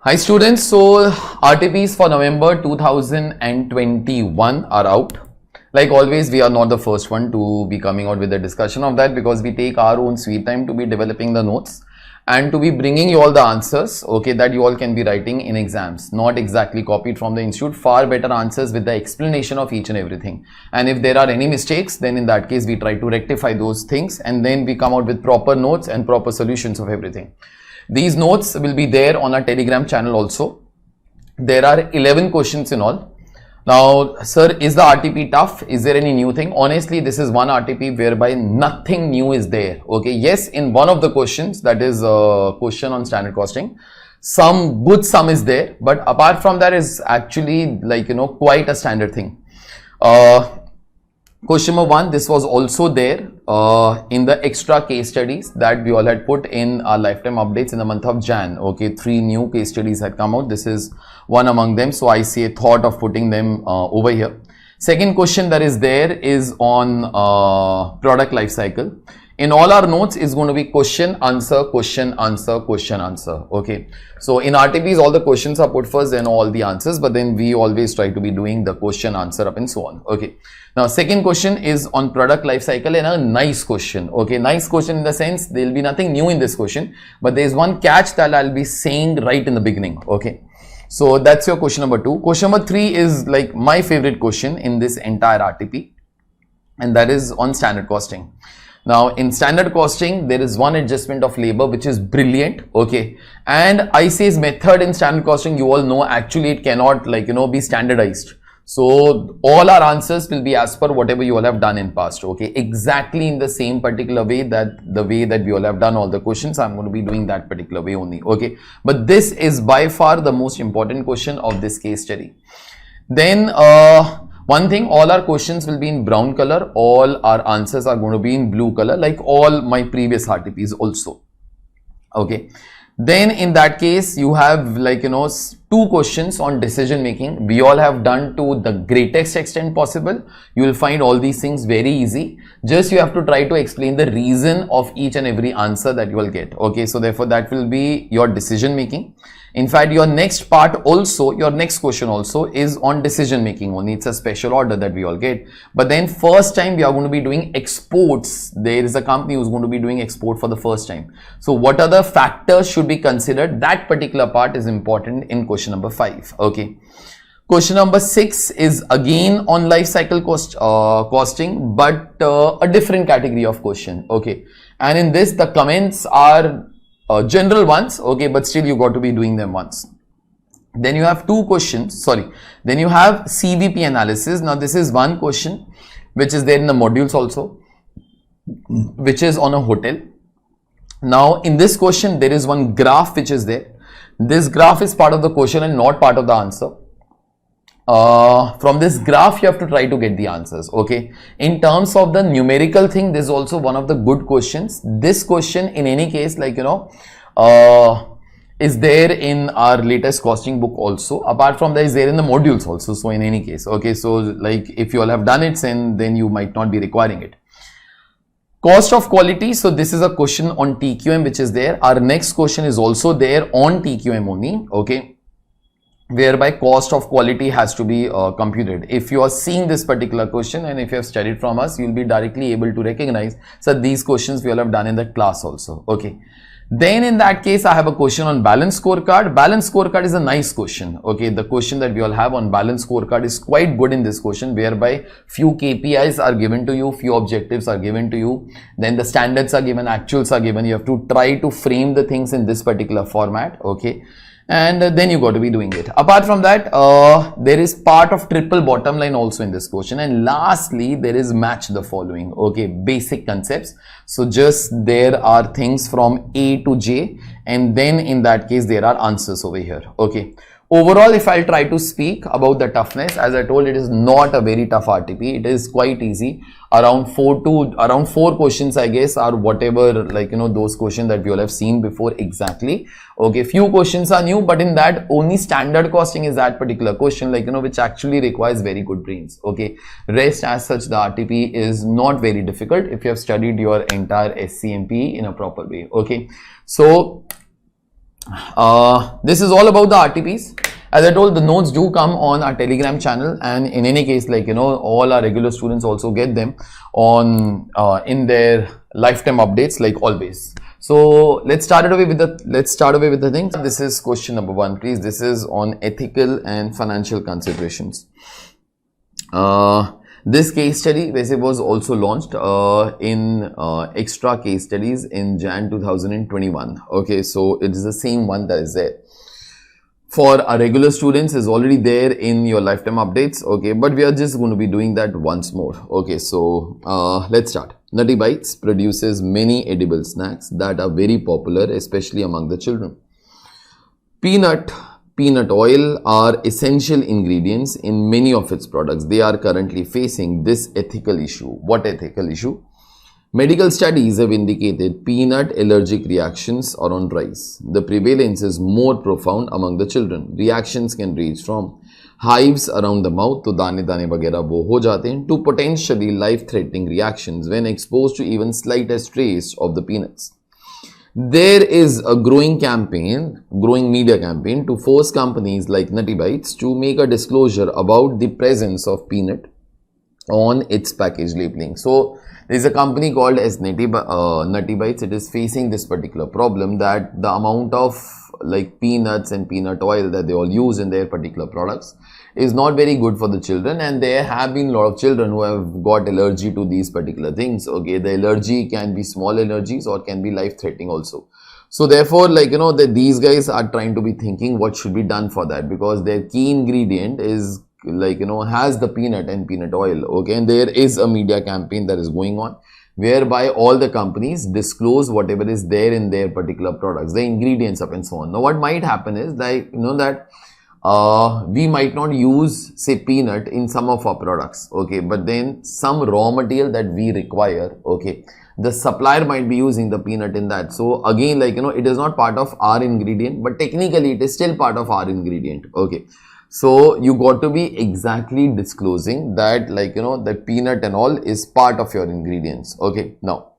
Hi students, so RTPs for November 2021 are out. Like always, we are not the first one to be coming out with a discussion of that because we take our own sweet time to be developing the notes and to be bringing you all the answers, okay, that you all can be writing in exams, not exactly copied from the institute, far better answers with the explanation of each and everything. And if there are any mistakes, then in that case, we try to rectify those things and then we come out with proper notes and proper solutions of everything. These notes will be there on our Telegram channel also. There are 11 questions in all. Now, sir, is the RTP tough? Is there any new thing? Honestly, this is one RTP whereby nothing new is there. Okay, yes, in one of the questions, that is a question on standard costing, some good sum is there, but apart from that is actually like, quite a standard thing. Question number 1, this was also there in the extra case studies that we all had put in our lifetime updates in the month of Jan. Okay, 3 new case studies had come out. This is one among them. So I see a thought of putting them over here. Second question that is there is on product life cycle. In all our notes is going to be question, answer, question, answer, question, answer. Okay. So in RTPs, all the questions are put first, then all the answers, but then we always try to be doing the question, answer up and so on. Okay. Now, second question is on product life cycle and a nice question. Okay. Nice question in the sense there will be nothing new in this question, but there is one catch that I'll be saying right in the beginning. Okay. So that's your question number 2. Question number 3 is like my favorite question in this entire RTP, and that is on standard costing. Now, in standard costing, there is one adjustment of labor which is brilliant, okay, and ICA's method in standard costing, you all know, actually it cannot be standardized. So all our answers will be as per whatever you all have done in past, okay, exactly in the same particular way that we all have done all the questions. I'm going to be doing that particular way only, okay, but this is by far the most important question of this case study. Then one thing, all our questions will be in brown color, all our answers are going to be in blue color, like all my previous RTPs also. Okay. Then in that case, you have 2 questions on decision making. We all have done to the greatest extent possible. You will find all these things very easy. Just you have to try to explain the reason of each and every answer that you will get. Okay. So therefore that will be your decision making. In fact, your next part also, your next question also is on decision making only. It's a special order that we all get. But then first time we are going to be doing exports. There is a company who's going to be doing export for the first time. So what other factors should be considered? That particular part is important in question number 5. Okay. Question number 6 is again on life cycle costing, but a different category of question. Okay. And in this, the comments are general ones, okay, but still you got to be doing them once. Then you have 2 questions, then you have CVP analysis. Now this is one question which is there in the modules also, which is on a hotel. Now in this question there is one graph which is there. This graph is part of the question and not part of the answer. From this graph you have to try to get the answers. Okay, in terms of the numerical thing, this is also one of the good questions. This question in any case, is there in our latest costing book also. Apart from that, is there in the modules also. So in any case, okay, so like if you all have done it, then you might not be requiring it. Cost of quality. So this is a question on TQM which is there. Our next question is also there on TQM only. Okay, whereby cost of quality has to be computed. If you are seeing this particular question and if you have studied from us, you will be directly able to recognize that these questions we all have done in the class also. Okay. Then in that case, I have a question on balance scorecard. Balance scorecard is a nice question. Okay. The question that we all have on balance scorecard is quite good in this question, whereby few KPIs are given to you, few objectives are given to you. Then the standards are given, actuals are given. You have to try to frame the things in this particular format. Okay. And then you got to be doing it. Apart from that, there is part of triple bottom line also in this question. And lastly, there is match the following. Okay, basic concepts. So just there are things from A to J, and then in that case, there are answers over here. Okay. Overall, if I'll try to speak about the toughness, as I told, it is not a very tough RTP. It is quite easy. Around 4 questions, I guess, are whatever, those questions that we all have seen before exactly. Okay, few questions are new, but in that only standard costing is that particular question, which actually requires very good brains. Okay, rest as such, the RTP is not very difficult if you have studied your entire SCMPE in a proper way. Okay, so This is all about the RTPs. As I told, the notes do come on our Telegram channel, and in any case, like, you know, all our regular students also get them on in their lifetime updates, like always. So let's start away with the thing. This is question number 1, please. This is on ethical and financial considerations. This case study basically was also launched in extra case studies in Jan 2021. Okay, so it is the same one that is there. For our regular students is already there in your lifetime updates. Okay, but we are just going to be doing that once more. Okay, so let's start. Nutty Bites produces many edible snacks that are very popular, especially among the children. Peanut oil are essential ingredients in many of its products. They are currently facing this ethical issue. What ethical issue? Medical studies have indicated peanut allergic reactions are on rise. The prevalence is more profound among the children. Reactions can range from hives around the mouth, to दाने दाने वगैरह वो हो जाते हैं, to potentially life-threatening reactions when exposed to even slightest trace of the peanuts. There is a growing media campaign to force companies like Nutty Bites to make a disclosure about the presence of peanut on its package labeling. So there is a company called as Nutty Bites. It is facing this particular problem that the amount of like peanuts and peanut oil that they all use in their particular products is not very good for the children, and there have been a lot of children who have got allergy to these particular things. Okay, the allergy can be small allergies or can be life threatening also. So therefore, like, you know, that these guys are trying to be thinking what should be done for that, because their key ingredient is like, you know, has the peanut and peanut oil. Okay, and there is a media campaign that is going on whereby all the companies disclose whatever is there in their particular products, the ingredients up and so on. Now what might happen is, like, you know, that we might not use, say, peanut in some of our products. Okay, but then some raw material that we require, okay, the supplier might be using the peanut in that. So again, like, you know, it is not part of our ingredient, but technically it is still part of our ingredient. Okay, so you got to be exactly disclosing that, like, you know, that peanut and all is part of your ingredients. Okay, now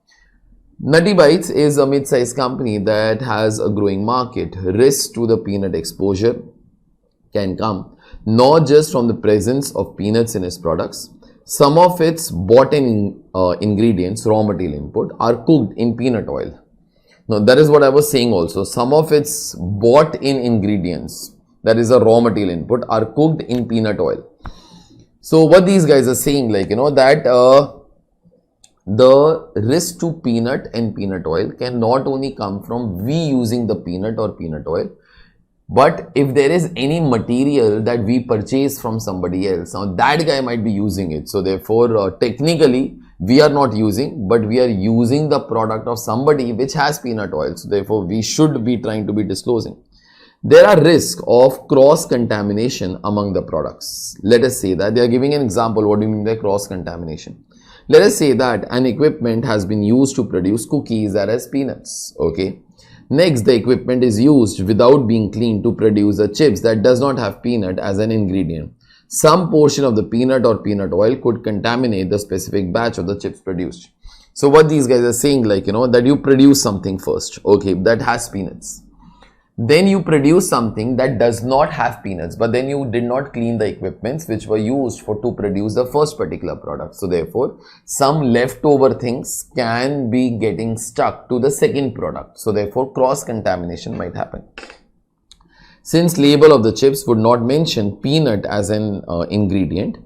Nutty Bites is a mid-sized company that has a growing market. Risks to the peanut exposure can come not just from the presence of peanuts in its products. Some of its bought-in ingredients, raw material input, are cooked in peanut oil. Now that is what I was saying also. Some of its bought-in ingredients, that is a raw material input, are cooked in peanut oil. So what these guys are saying, like, you know, that the risk to peanut and peanut oil can not only come from we using the peanut or peanut oil, but if there is any material that we purchase from somebody else, now that guy might be using it. So therefore, technically we are not using, but we are using the product of somebody which has peanut oil. So therefore, we should be trying to be disclosing. There are risks of cross-contamination among the products. Let us say that they are giving an example. What do you mean by cross-contamination? Let us say that an equipment has been used to produce cookies that has peanuts. Okay. Next, the equipment is used without being cleaned to produce a chips that does not have peanut as an ingredient. Some portion of the peanut or peanut oil could contaminate the specific batch of the chips produced. So what these guys are saying, like, you know, that you produce something first, okay, that has peanuts. Then you produce something that does not have peanuts, but then you did not clean the equipments which were used to produce the first particular product. So therefore, some leftover things can be getting stuck to the second product. So therefore, cross-contamination might happen. Since label of the chips would not mention peanut as an ingredient,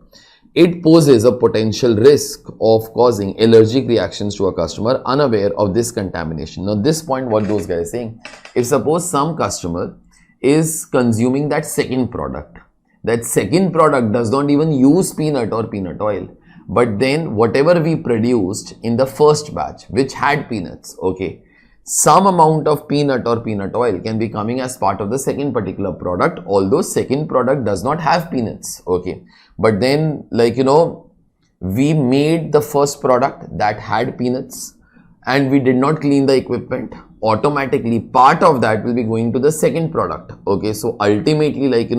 it poses a potential risk of causing allergic reactions to a customer unaware of this contamination. Now, this point, what those guys are saying, if suppose some customer is consuming that second product does not even use peanut or peanut oil, but then whatever we produced in the first batch, which had peanuts, okay, some amount of peanut or peanut oil can be coming as part of the second particular product, although second product does not have peanuts, okay. But then, like, you know, we made the first product that had peanuts, and we did not clean the equipment, automatically part of that will be going to the second product. Okay, so ultimately, like,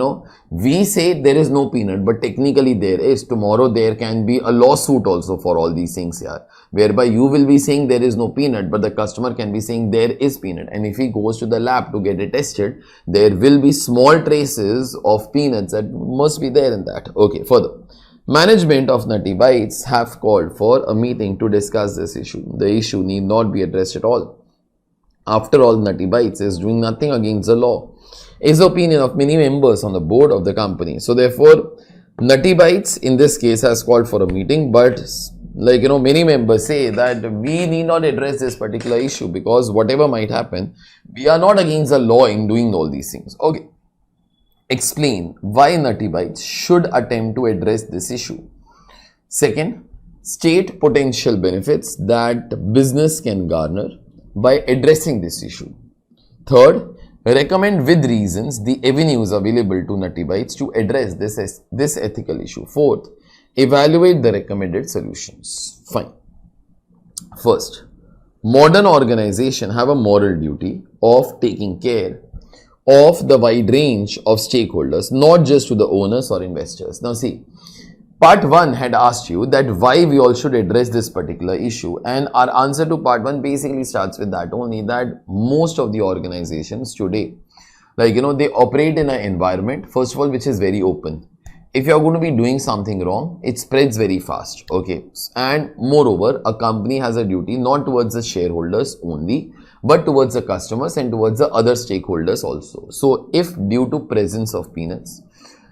we say there is no peanut, but technically there is. Tomorrow there can be a lawsuit also for all these things here, whereby you will be saying there is no peanut, but the customer can be saying there is peanut, and if he goes to the lab to get it tested, there will be small traces of peanuts that must be there in that. Okay, further, management of Nutty Bites have called for a meeting to discuss this issue. The issue need not be addressed at all. After all, Nutty Bites is doing nothing against the law, is the opinion of many members on the board of the company. So therefore, Nutty Bites in this case has called for a meeting, but like, many members say that we need not address this particular issue because whatever might happen, we are not against the law in doing all these things. Okay. Explain why Nutty Bites should attempt to address this issue. Second, state potential benefits that business can garner by addressing this issue. Third, recommend with reasons the avenues available to Nutty Bites to address this ethical issue. Fourth, evaluate the recommended solutions. Fine. First, modern organizations have a moral duty of taking care of the wide range of stakeholders, not just to the owners or investors. Now see, part 1 had asked you that why we all should address this particular issue, and our answer to part 1 basically starts with that only, that most of the organizations today, like, they operate in an environment, first of all, which is very open. If you are going to be doing something wrong, it spreads very fast. Okay, and moreover, a company has a duty not towards the shareholders only, but towards the customers and towards the other stakeholders also. So if due to presence of peanuts,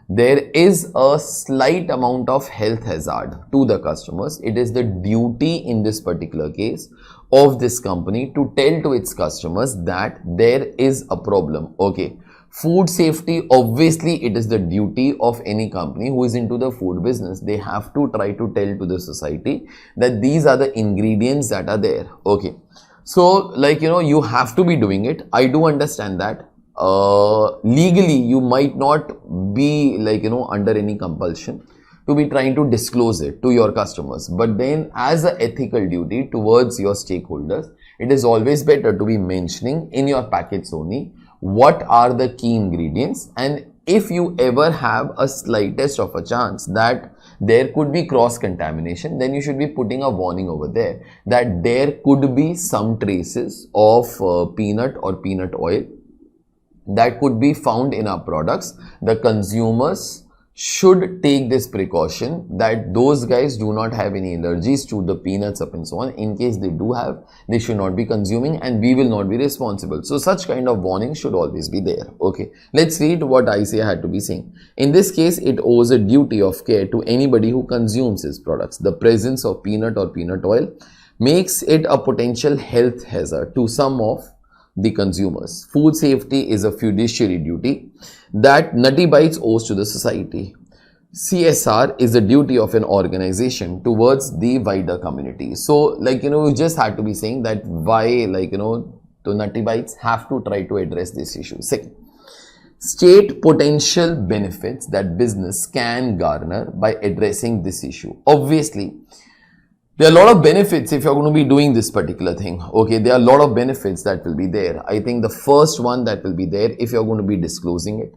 there is a slight amount of health hazard to the customers, it is the duty in this particular case of this company to tell to its customers that there is a problem. Okay, food safety, obviously it is the duty of any company who is into the food business. They have to try to tell to the society that these are the ingredients that are there. Okay, so like, you have to be doing it. I do understand that legally you might not be like, under any compulsion to be trying to disclose it to your customers, but then as an ethical duty towards your stakeholders, it is always better to be mentioning in your packets only what are the key ingredients, and if you ever have a slightest of a chance that there could be cross contamination, then you should be putting a warning over there that there could be some traces of peanut or peanut oil that could be found in our products. The consumers should take this precaution that those guys do not have any allergies to the peanuts up and so on. In case they do have, they should not be consuming and we will not be responsible. So such kind of warning should always be there. Okay, let's read what ICA had to be saying. In this case, it owes a duty of care to anybody who consumes its products. The presence of peanut or peanut oil makes it a potential health hazard to some of the consumers. Food safety is a fiduciary duty that Nutty Bites owes to the society. CSR is the duty of an organization towards the wider community. So like, you just had to be saying that why, like, the Nutty Bites have to try to address this issue. Second, state potential benefits that business can garner by addressing this issue. Obviously, there are a lot of benefits if you're going to be doing this particular thing. Okay, there are a lot of benefits that will be there. I think the first one that will be there, if you're going to be disclosing it,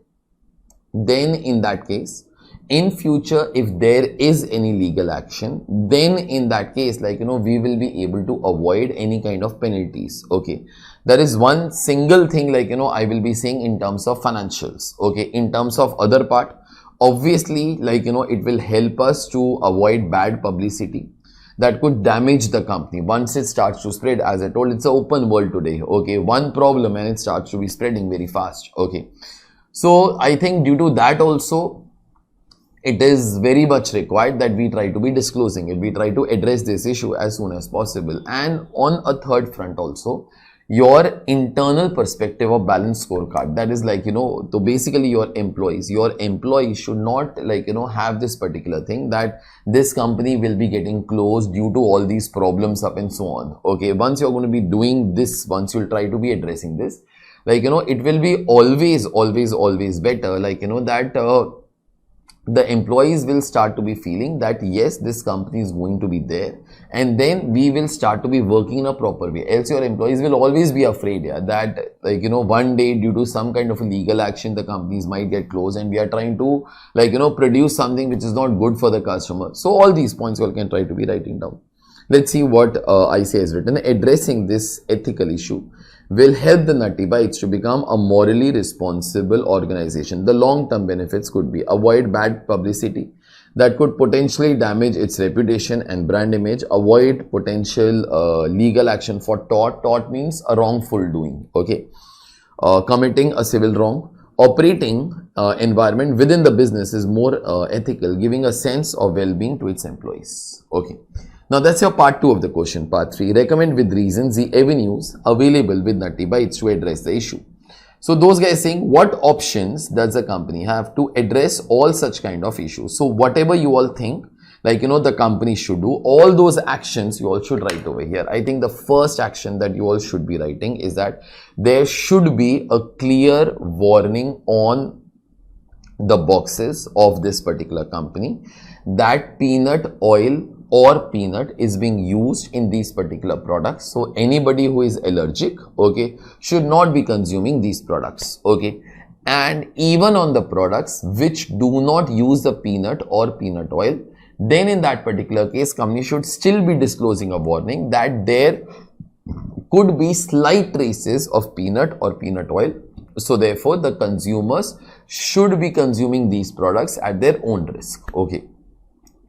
then in that case, in future, if there is any legal action, then in that case, like, we will be able to avoid any kind of penalties. Okay, there is one single thing, like, I will be saying in terms of financials. Okay, in terms of other part, obviously, like, it will help us to avoid bad publicity that could damage the company once it starts to spread. As I told, it's an open world today. Okay, one problem and it starts to be spreading very fast. Okay, so I think due to that also, it is very much required that we try to be disclosing it. We try to address this issue as soon as possible. And on a third front also, your internal perspective of balance scorecard, that is like, so basically your employees should not, like, have this particular thing that this company will be getting closed due to all these problems up and so on. Okay, once you're going to be doing this, once you'll try to be addressing this, like, it will be always better, like, that the employees will start to be feeling that yes, this company is going to be there, and then we will start to be working in a proper way. Else your employees will always be afraid, yeah, that like, you know, one day due to some kind of a legal action the companies might get closed, and we are trying to, like, you know, produce something which is not good for the customer. So all these points you can try to be writing down. Let's see what ICA has written. Addressing this ethical issue will help the Nutty Bites to become a morally responsible organization. The long-term benefits could be avoid bad publicity that could potentially damage its reputation and brand image, avoid potential legal action for tort. Tort means a wrongful doing, okay, committing a civil wrong. Operating environment within the business is more ethical, giving a sense of well-being to its employees, okay. Now that's your part 2 of the question. Part 3, recommend with reasons the avenues available with Nutty Bites to address the issue. So those guys saying what options does the company have to address all such kind of issues. So whatever you all think, like, you know, the company should do, all those actions you all should write over here. I think the first action that you all should be writing is that there should be a clear warning on the boxes of this particular company that peanut oil or peanut is being used in these particular products. So anybody who is allergic, okay, should not be consuming these products, okay. And even on the products which do not use the peanut or peanut oil, then in that particular case, company should still be disclosing a warning that there could be slight traces of peanut or peanut oil. So therefore the consumers should be consuming these products at their own risk, okay.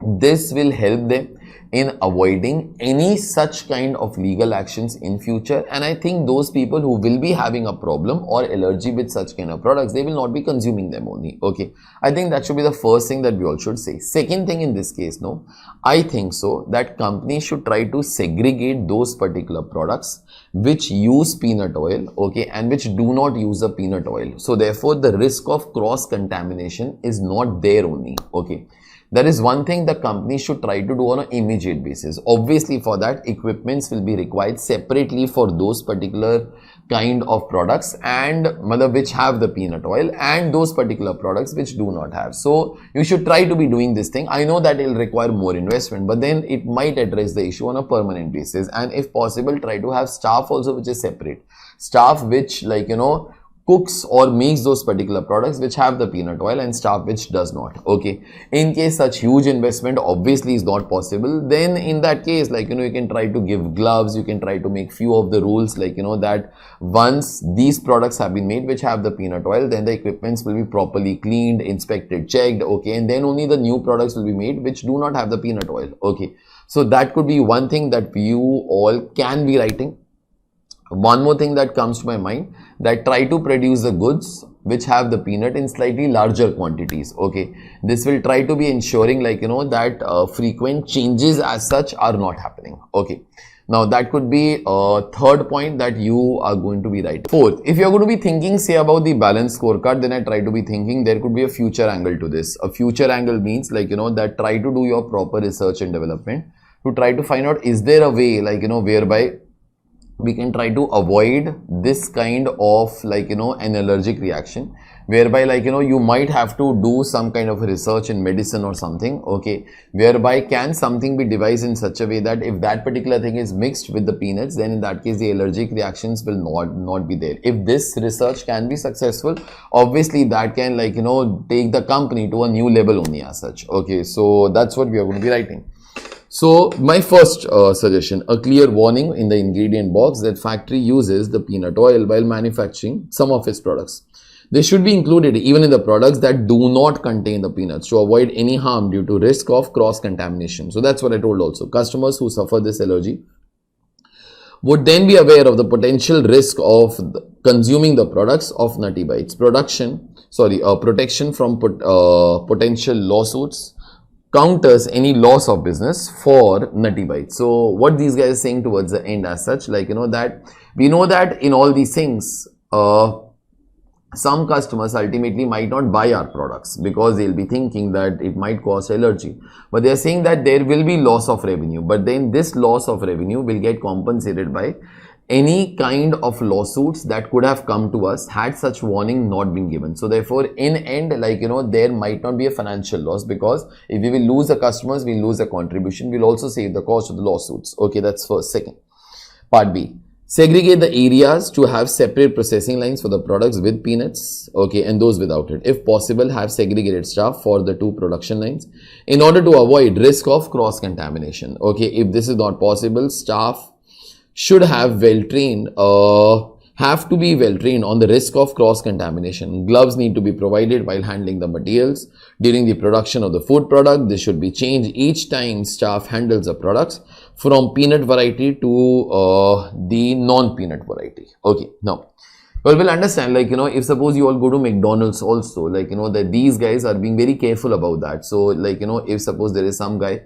This will help them in avoiding any such kind of legal actions in future, and I think those people who will be having a problem or allergy with such kind of products, they will not be consuming them only, okay. I think that should be the first thing that we all should say. Second thing in this case, no, I think so that companies should try to segregate those particular products which use peanut oil, okay, and which do not use the peanut oil. So therefore the risk of cross contamination is not there only, okay. That is one thing the company should try to do on an immediate basis. Obviously for that equipments will be required separately for those particular kind of products and which have the peanut oil, and those particular products which do not have. So you should try to be doing this thing. I know that it will require more investment, but then it might address the issue on a permanent basis, and if possible try to have staff also which is separate. Staff which, like, you know, cooks or makes those particular products which have the peanut oil, and staff which does not, okay. In case such huge investment obviously is not possible, then in that case, like, you know, you can try to give gloves, you can try to make few of the rules, like, you know, that once these products have been made which have the peanut oil, then the equipments will be properly cleaned, inspected, checked, okay, and then only the new products will be made which do not have the peanut oil, okay. So that could be one thing that you all can be writing. One more thing that comes to my mind, that try to produce the goods which have the peanut in slightly larger quantities, okay. This will try to be ensuring, like, you know, that frequent changes as such are not happening, okay. Now that could be a third point that you are going to be writing. Fourth, if you are going to be thinking, say, about the balance scorecard, then I try to be thinking there could be a future angle to this. A future angle means, like, you know, that try to do your proper research and development to try to find out, is there a way, like, you know, whereby we can try to avoid this kind of, like, you know, an allergic reaction, whereby, like, you know, you might have to do some kind of research in medicine or something, okay, whereby can something be devised in such a way that if that particular thing is mixed with the peanuts, then in that case the allergic reactions will not be there. If this research can be successful, obviously that can, like, you know, take the company to a new level only as such, okay. So that's what we are going to be writing. So my first suggestion, a clear warning in the ingredient box that factory uses the peanut oil while manufacturing some of its products. They should be included even in the products that do not contain the peanuts to avoid any harm due to risk of cross contamination. So that's what I told also. Customers who suffer this allergy would then be aware of the potential risk of consuming the products of Nutty Bites. Protection from potential lawsuits counters any loss of business for Nutty Bites. So what these guys are saying towards the end as such, like, you know, that we know that in all these things, some customers ultimately might not buy our products because they'll be thinking that it might cause allergy. But they're saying that there will be loss of revenue, but then this loss of revenue will get compensated by any kind of lawsuits that could have come to us had such warning not been given. So therefore, in end, like, there might not be a financial loss, because if we will lose the customers, we'll lose the contribution. We'll also save the cost of the lawsuits. Okay, that's first. Second, part B. Segregate the areas to have separate processing lines for the products with peanuts, okay, and those without it. If possible, have segregated staff for the two production lines in order to avoid risk of cross-contamination. Okay, if this is not possible, staff should have have to be well trained on the risk of cross-contamination. Gloves need to be provided while handling the materials during the production of the food product. This should be changed each time staff handles the products from peanut variety to the non-peanut variety. Okay, now, well, we'll understand, like, if suppose you all go to McDonald's also, like, that these guys are being very careful about that. So, like, if suppose there is some guy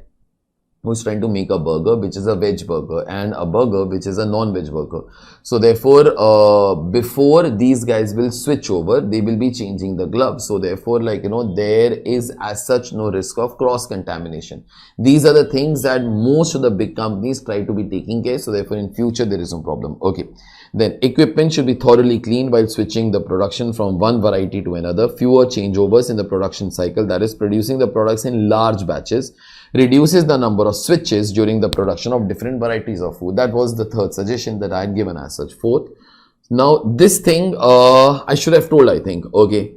who's trying to make a burger which is a veg burger and a burger which is a non-veg burger. So therefore, before these guys will switch over, they will be changing the gloves. So therefore, like, there is as such no risk of cross-contamination. These are the things that most of the big companies try to be taking care. So therefore, in future, there is no problem. Okay. Then equipment should be thoroughly cleaned while switching the production from one variety to another. Fewer changeovers in the production cycle, that is producing the products in large batches, reduces the number of switches during the production of different varieties of food. That was the third suggestion that I had given as such. Fourth, now this thing I should have told, I think. Okay,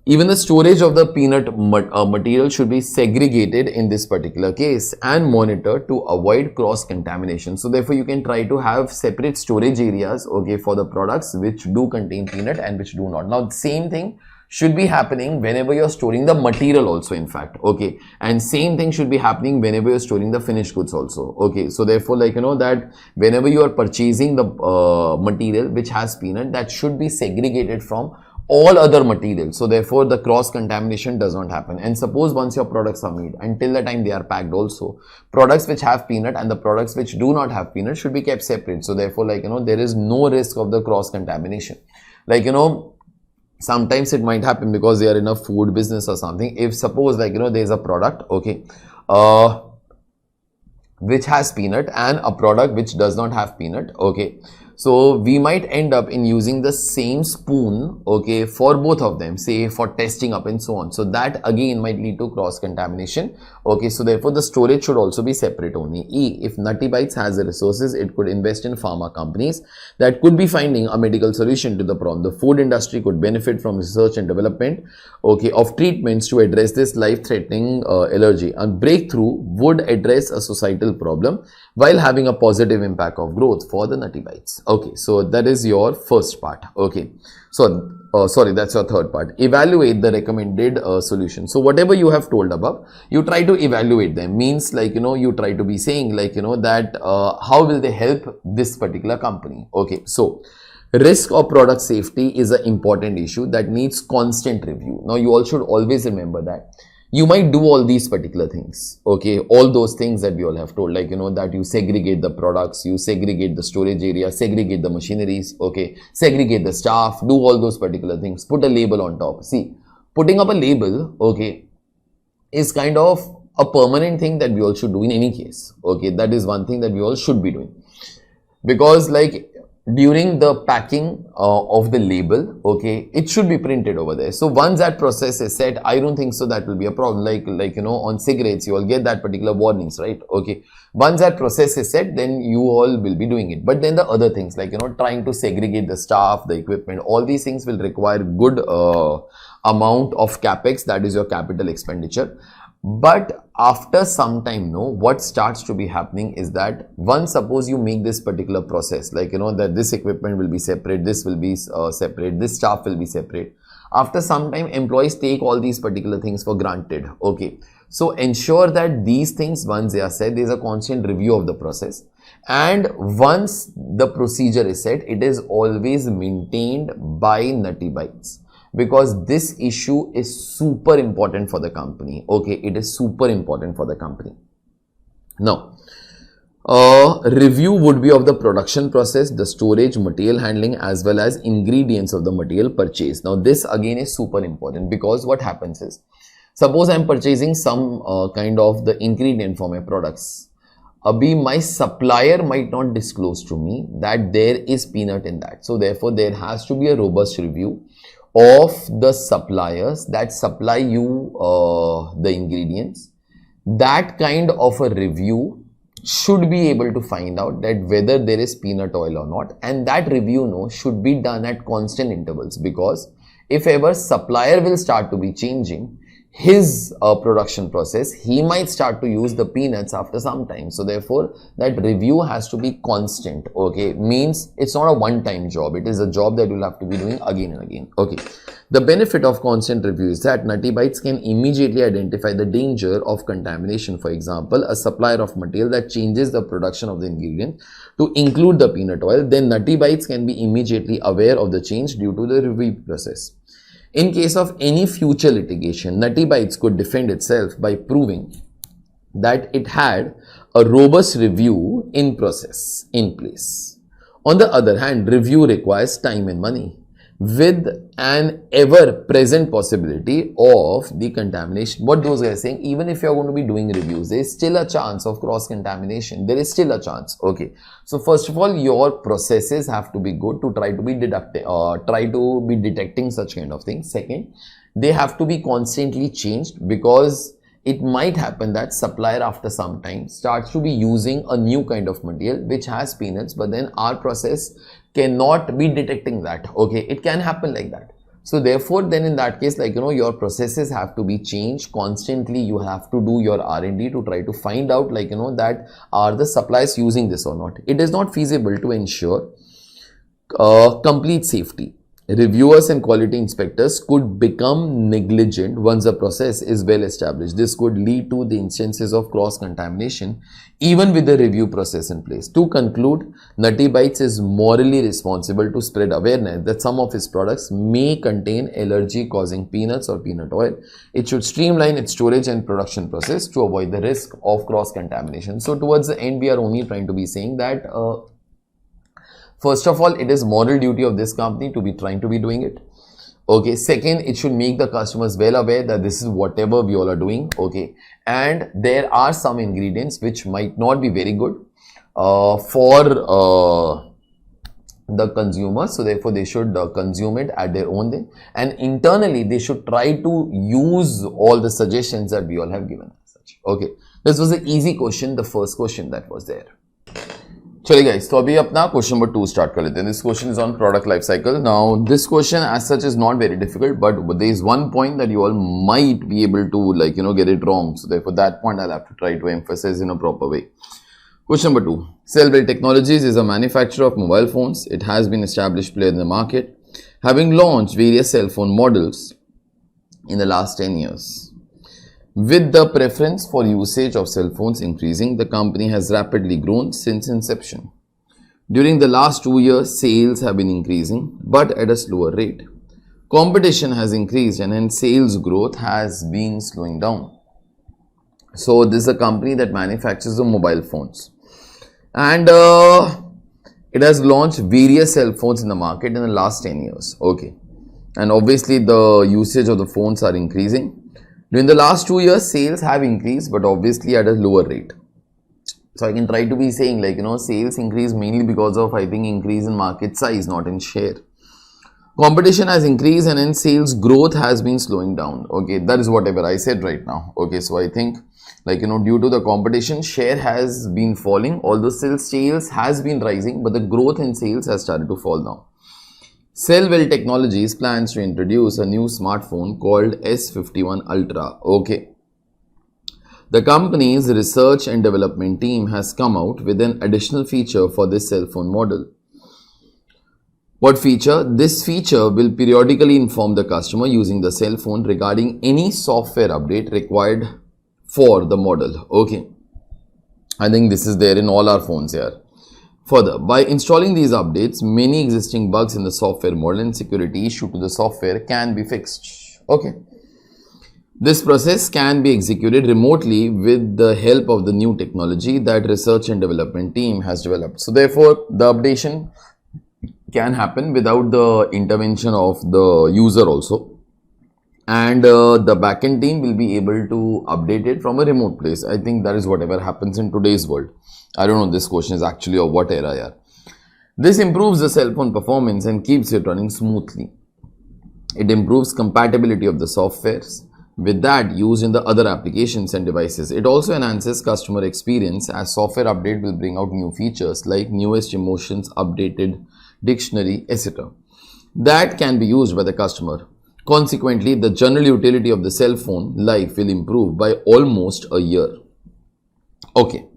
even the storage of the peanut material should be segregated in this particular case and monitored to avoid cross contamination. So therefore, you can try to have separate storage areas, okay, for the products which do contain peanut and which do not. Now the same thing should be happening whenever you're storing the material also, in fact. Okay, and same thing should be happening whenever you're storing the finished goods also. Okay, so therefore, like, that whenever you are purchasing the material which has peanut, that should be segregated from all other materials. So therefore, the cross contamination does not happen. And suppose once your products are made, until the time they are packed also, products which have peanut and the products which do not have peanut should be kept separate. So therefore, like, there is no risk of the cross contamination. Like, sometimes it might happen because they are in a food business or something. If suppose, like, there is a product, okay, which has peanut and a product which does not have peanut, okay, so we might end up in using the same spoon, okay, for both of them, say for testing up and so on. So that again might lead to cross contamination. Okay, so therefore the storage should also be separate only. E, if Nutty Bites has the resources, it could invest in pharma companies that could be finding a medical solution to the problem. The food industry could benefit from research and development, okay, of treatments to address this life-threatening allergy. A breakthrough would address a societal problem while having a positive impact of growth for the Nutty Bites. Okay, so that is your first part. Okay, so sorry, that's your third part. Evaluate the recommended solution. So whatever you have told above, you try to evaluate them. Means, like, you try to be saying, like, that how will they help this particular company. Okay, so risk of product safety is an important issue that needs constant review. Now you all should always remember that you might do all these particular things, okay, all those things that we all have told, like, that you segregate the products, you segregate the storage area, segregate the machineries, okay, segregate the staff, do all those particular things, put a label on top. See, putting up a label, okay, is kind of a permanent thing that we all should do in any case. Okay, that is one thing that we all should be doing, because, like, during the packing of the label, okay, it should be printed over there. So once that process is set, I don't think so that will be a problem. Like on cigarettes, you all get that particular warnings, right? Okay, once that process is set, then you all will be doing it. But then the other things, like, trying to segregate the staff, the equipment, all these things will require good amount of capex, that is your capital expenditure. But after some time, what starts to be happening is that once suppose you make this particular process, like, that this equipment will be separate, this will be separate, this staff will be separate. After some time, employees take all these particular things for granted. Okay, so ensure that these things, once they are set, there is a constant review of the process. And once the procedure is set, it is always maintained by Nutty Bites. Because this issue is super important for the company. Okay, it is super important for the company. Now, review would be of the production process, the storage, material handling, as well as ingredients of the material purchased. Now, this again is super important, because what happens is, suppose I am purchasing some kind of the ingredient for my products. Abhi, my supplier might not disclose to me that there is peanut in that. So therefore, there has to be a robust review of the suppliers that supply you the ingredients. That kind of a review should be able to find out that whether there is peanut oil or not, and that review should be done at constant intervals, because if ever supplier will start to be changing his production process, he might start to use the peanuts after some time. So therefore, that review has to be constant. Okay, means it's not a one-time job, it is a job that you'll have to be doing again and again. Okay, the benefit of constant review is that Nutty Bites can immediately identify the danger of contamination. For example, a supplier of material that changes the production of the ingredient to include the peanut oil, then Nutty Bites can be immediately aware of the change due to the review process. In case of any future litigation, Nutty Bites could defend itself by proving that it had a robust review in place. On the other hand, review requires time and money, with an ever-present possibility of the contamination. What those guys are saying, even if you're going to be doing reviews, there is still a chance of cross-contamination. There is still a chance. Okay. So first of all, your processes have to be good to try to be detecting such kind of things. Second, they have to be constantly changed, because it might happen that supplier after some time starts to be using a new kind of material which has peanuts, but then our process cannot be detecting that. Okay, it can happen like that. So therefore, then in that case, your processes have to be changed constantly. You have to do your R&D to try to find out, that are the suppliers using this or not. It is not feasible to ensure complete safety. Reviewers and quality inspectors could become negligent once the process is well established. This could lead to the instances of cross-contamination even with the review process in place. To conclude, Nutty Bites is morally responsible to spread awareness that some of its products may contain allergy-causing peanuts or peanut oil. It should streamline its storage and production process to avoid the risk of cross-contamination. So towards the end, we are only trying to be saying that first of all, it is moral duty of this company to be trying to be doing it. Okay. Second, it should make the customers well aware that this is whatever we all are doing. Okay. And there are some ingredients which might not be very good for the consumers. So therefore, they should consume it at their own day. And internally, they should try to use all the suggestions that we all have given as such. Okay. This was an easy question, the first question that was there. चलिए guys, तो अभी अपना question number 2 start कर लेते हैं. This question is on product life cycle. Now, this question as such is not very difficult, but there is one point that you all might be able to get it wrong. So therefore, that point I'll have to try to emphasize in a proper way. Question number 2. Cellwell Technologies is a manufacturer of mobile phones. It has been established player in the market, having launched various cell phone models in the last 10 years. With the preference for usage of cell phones increasing, the company has rapidly grown since inception. During the last 2 years, sales have been increasing, but at a slower rate. Competition has increased and hence sales growth has been slowing down. So this is a company that manufactures the mobile phones. And it has launched various cell phones in the market in the last 10 years. Okay. And obviously the usage of the phones are increasing. During the last 2 years, sales have increased, but obviously at a lower rate. So I can try to be saying sales increase mainly because of, I think, increase in market size, not in share. Competition has increased and hence sales growth has been slowing down. Okay, that is whatever I said right now. Okay, so I think due to the competition, share has been falling, although sales has been rising, but the growth in sales has started to fall down. Cellwell Technologies plans to introduce a new smartphone called S51 Ultra. Okay. The company's research and development team has come out with an additional feature for this cell phone model. What feature? This feature will periodically inform the customer using the cell phone regarding any software update required for the model. Okay. I think this is there in all our phones here. Further, by installing these updates, many existing bugs in the software model and security issue to the software can be fixed. Okay. This process can be executed remotely with the help of the new technology that research and development team has developed. So therefore, the updation can happen without the intervention of the user also. and the backend team will be able to update it from a remote place. I think that is whatever happens in today's world. I don't know, this question is actually of what era, yeah. This improves the cell phone performance and keeps it running smoothly. It improves compatibility of the softwares with that used in the other applications and devices. It also enhances customer experience as software update will bring out new features like newest emotions, updated dictionary, etc. that can be used by the customer. Consequently, the general utility of the cell phone life will improve by almost a year. Okay.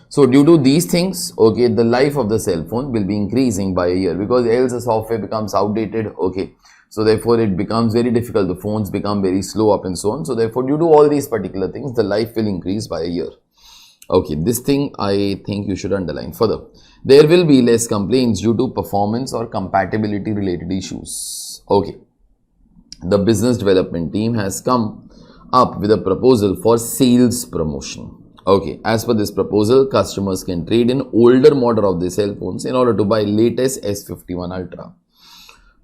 So due to these things, okay, the life of the cell phone will be increasing by a year, because else the software becomes outdated, okay. So therefore it becomes very difficult, the phones become very slow up and so on. So therefore due to all these particular things, the life will increase by a year. Okay, this thing I think you should underline further. There will be less complaints due to performance or compatibility related issues. Okay. The business development team has come up with a proposal for sales promotion. Okay, as per this proposal, customers can trade in older model of the cell phones in order to buy latest S51 Ultra.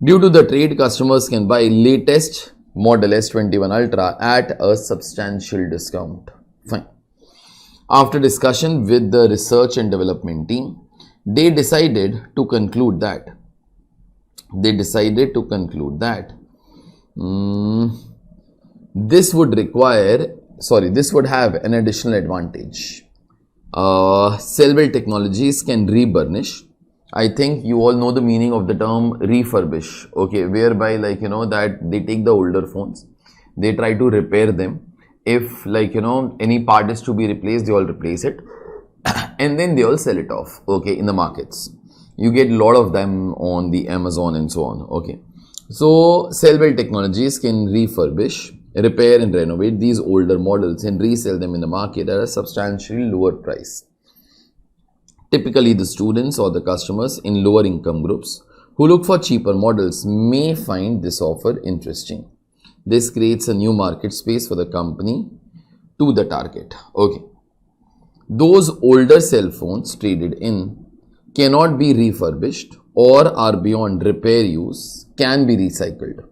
Due to the trade, customers can buy latest model S21 Ultra at a substantial discount. Fine. After discussion with the research and development team, they decided to conclude that this would have an additional advantage. Cellwell Technologies can reburnish. I think you all know the meaning of the term refurbish, okay, whereby that they take the older phones, they try to repair them. If any part is to be replaced, they all replace it and then they all sell it off, okay, in the markets. You get a lot of them on the Amazon and so on, okay. So Cellwell Technologies can refurbish, repair and renovate these older models and resell them in the market at a substantially lower price. Typically, the students or the customers in lower income groups who look for cheaper models may find this offer interesting. This creates a new market space for the company to the target. Okay. Those older cell phones traded in cannot be refurbished or are beyond repair use can be recycled.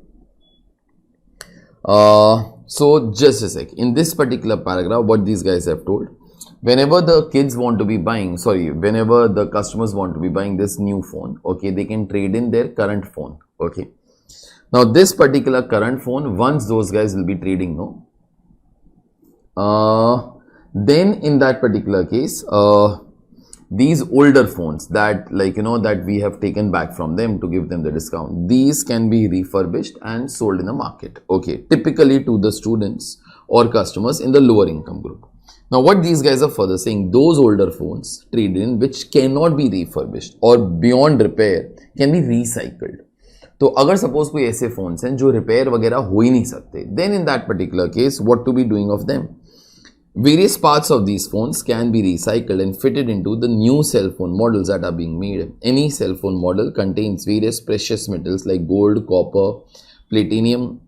So just a sec. In this particular paragraph, what these guys have told, whenever the customers want to be buying this new phone, okay, they can trade in their current phone, okay. Now this particular current phone, once those guys will be trading, then in that particular case, these older phones that that we have taken back from them to give them the discount, these can be refurbished and sold in the market, okay, typically to the students or customers in the lower income group. Now what these guys are further saying, those older phones traded in which cannot be refurbished or beyond repair can be recycled. तो अगर suppose कोई ऐसे phones हैं जो repair वगैरह हो ही नहीं सकते, then in that particular case what to be doing of them? Various parts of these phones can be recycled and fitted into the new cell phone models that are being made. Any cell phone model contains various precious metals like gold, copper, platinum,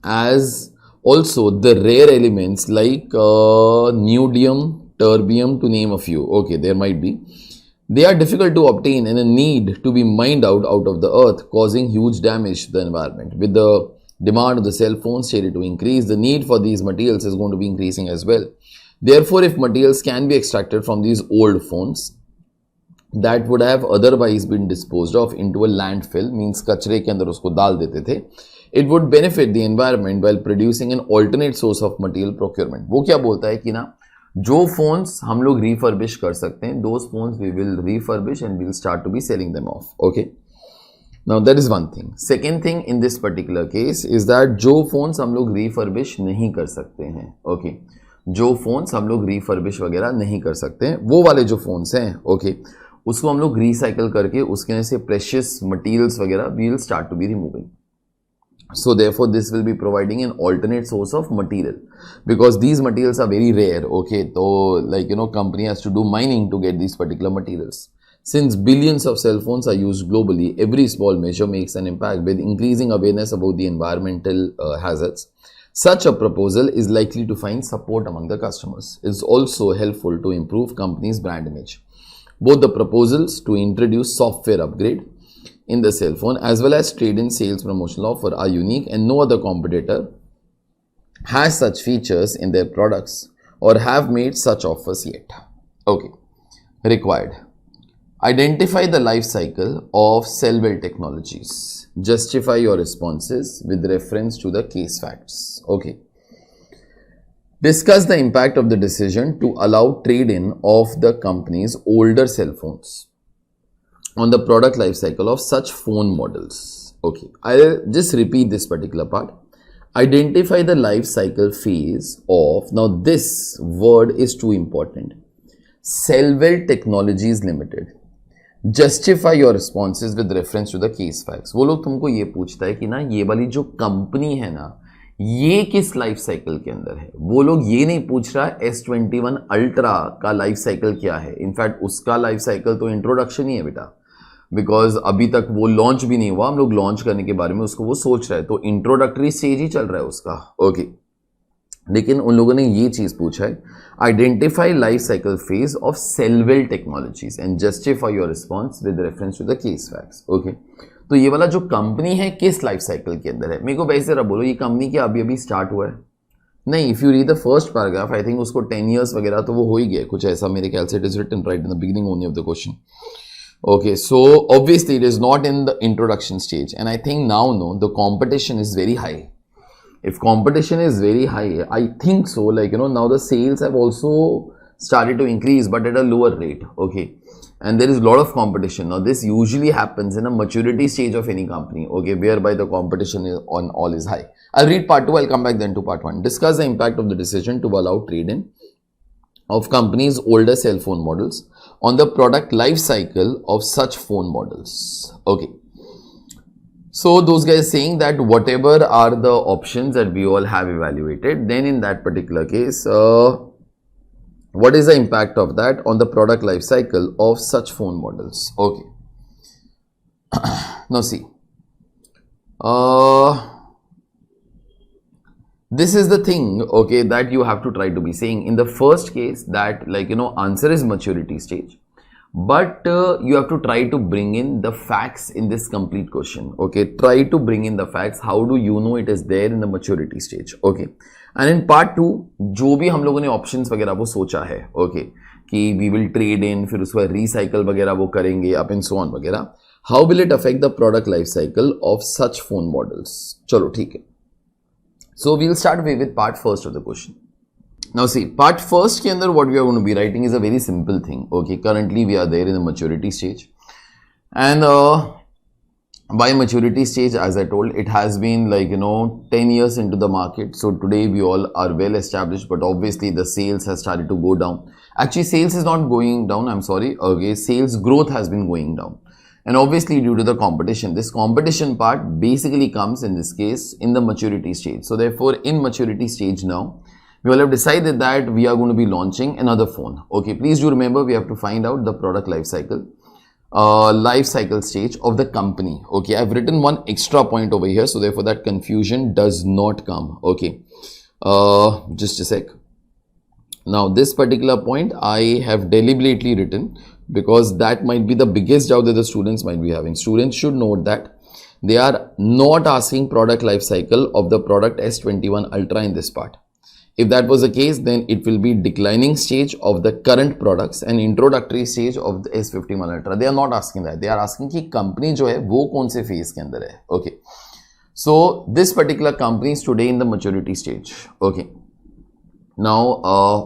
as also the rare elements like neodymium, terbium, to name a few. Okay, there might be. They are difficult to obtain and a need to be mined out of the earth, causing huge damage to the environment. With the demand of the cell phones stated to increase, the need for these materials is going to be increasing as well. Therefore, if materials can be extracted from these old phones that would have otherwise been disposed of into a landfill, means कचरे के अंदर उसको डाल देते थे, it would benefit the environment while producing an alternate source of material procurement. वो क्या बोलता है कि ना, जो phones हम लोग refurbish कर सकते हैं, those phones we will refurbish and we will start to be selling them off. Okay. Now that is one thing. Second thing in this particular case is that जो phones हम लोग refurbish नहीं कर सकते हैं, okay, जो phones हम लोग refurbish वगैरह नहीं कर सकते हैं, वो वाले जो phones हैं, okay, उसको हम लोग recycle करके उसके से precious materials वगैरह we will start to be removing. So therefore this will be providing an alternate source of material because these materials are very rare, okay, so company has to do mining to get these particular materials. Since billions of cell phones are used globally, every small measure makes an impact. With increasing awareness about the environmental hazards, such a proposal is likely to find support among the customers. It is also helpful to improve company's brand image. Both the proposals to introduce software upgrade in the cell phone as well as trade-in sales promotional offer are unique and no other competitor has such features in their products or have made such offers yet. Okay. Required. Identify the life cycle of Cellwell Technologies. Justify your responses with reference to the case facts. Okay. Discuss the impact of the decision to allow trade-in of the company's older cell phones on the product life cycle of such phone models. Okay, I'll just repeat this particular part. Identify the life cycle phase of, now this word is too important, Cellwell Technologies Limited. Justify your responses with reference to the case facts. वो लोग तुमको ये पूछता है कि ना ये वाली जो कंपनी है ना ये किस लाइफ साइकिल के अंदर है. वो लोग ये नहीं पूछ रहा S21 अल्ट्रा का लाइफ साइकिल क्या है. इनफैक्ट उसका लाइफ साइकिल तो इंट्रोडक्शन ही है बेटा, बिकॉज अभी तक वो लॉन्च भी नहीं हुआ. हम लोग लॉन्च करने के बारे में उसको वो सोच रहे हैं, तो इंट्रोडक्टरी स्टेज ही चल रहा है उसका. ओके, लेकिन उन लोगों ने ये चीज पूछा है, identify life cycle phase of Sellwell Technologies and justify your response with reference to the case facts. Okay, तो ये वाला जो कंपनी है किस लाइफ साइकिल के अंदर है. मेरे को वैसे जरा बोलो, ये कंपनी क्या अभी अभी स्टार्ट हुआ है? नहीं. If you read the first paragraph, I think उसको 10 years वगैरह तो वो हो ही गया कुछ ऐसा मेरे ख्याल से. It is written right in the beginning only of the question. Okay, so obviously it is not in the introduction stage, and I think now the competition is very high. If competition is very high, I think so, like now the sales have also started to increase, but at a lower rate. Okay, and there is a lot of competition. Now this usually happens in a maturity stage of any company, okay, whereby the competition is on all is high. I'll read part 2, I'll come back then to part 1. Discuss the impact of the decision to allow trade-in of companies' older cell phone models on the product life cycle of such phone models. Okay, so those guys saying that whatever are the options that we all have evaluated, then in that particular case, what is the impact of that on the product life cycle of such phone models? Okay, now see, this is the thing, okay, that you have to try to be saying. In the first case, that answer is maturity stage, but you have to try to bring in the facts in this complete question. Okay, try to bring in the facts. How do you know it is there in the maturity stage? Okay, and in part 2, जो भी हम लोगों ने options वगैरह वो सोचा है, okay, कि we will trade in, फिर उसको recycle वगैरह वो करेंगे, up and so on वगैरह. How will it affect the product life cycle of such phone models? चलो ठीक है. So we'll start with part first of the question. Now see, part first के अंदर what we are going to be writing is a very simple thing. Okay, currently we are there in the maturity stage, and by maturity stage, as I told, it has been 10 years into the market. So today we all are well established, but obviously the sales has started to go down. Actually, sales is not going down. I'm sorry. Okay, sales growth has been going down. And obviously due to the competition, this competition part basically comes in this case in the maturity stage. So therefore in maturity stage now, we all have decided that we are going to be launching another phone. Okay, please do remember we have to find out the product life cycle stage of the company. Okay, I've written one extra point over here, so therefore that confusion does not come. Okay, just a sec. Now this particular point I have deliberately written because that might be the biggest doubt that the students might be having. Students should note that they are not asking product life cycle of the product S21 Ultra in this part. If that was the case, then it will be declining stage of the current products and introductory stage of the S51 Ultra. They are not asking that. They are asking कि company जो है वो कौन से phase के अंदर है. Okay, so this particular company is today in the maturity stage. Okay, now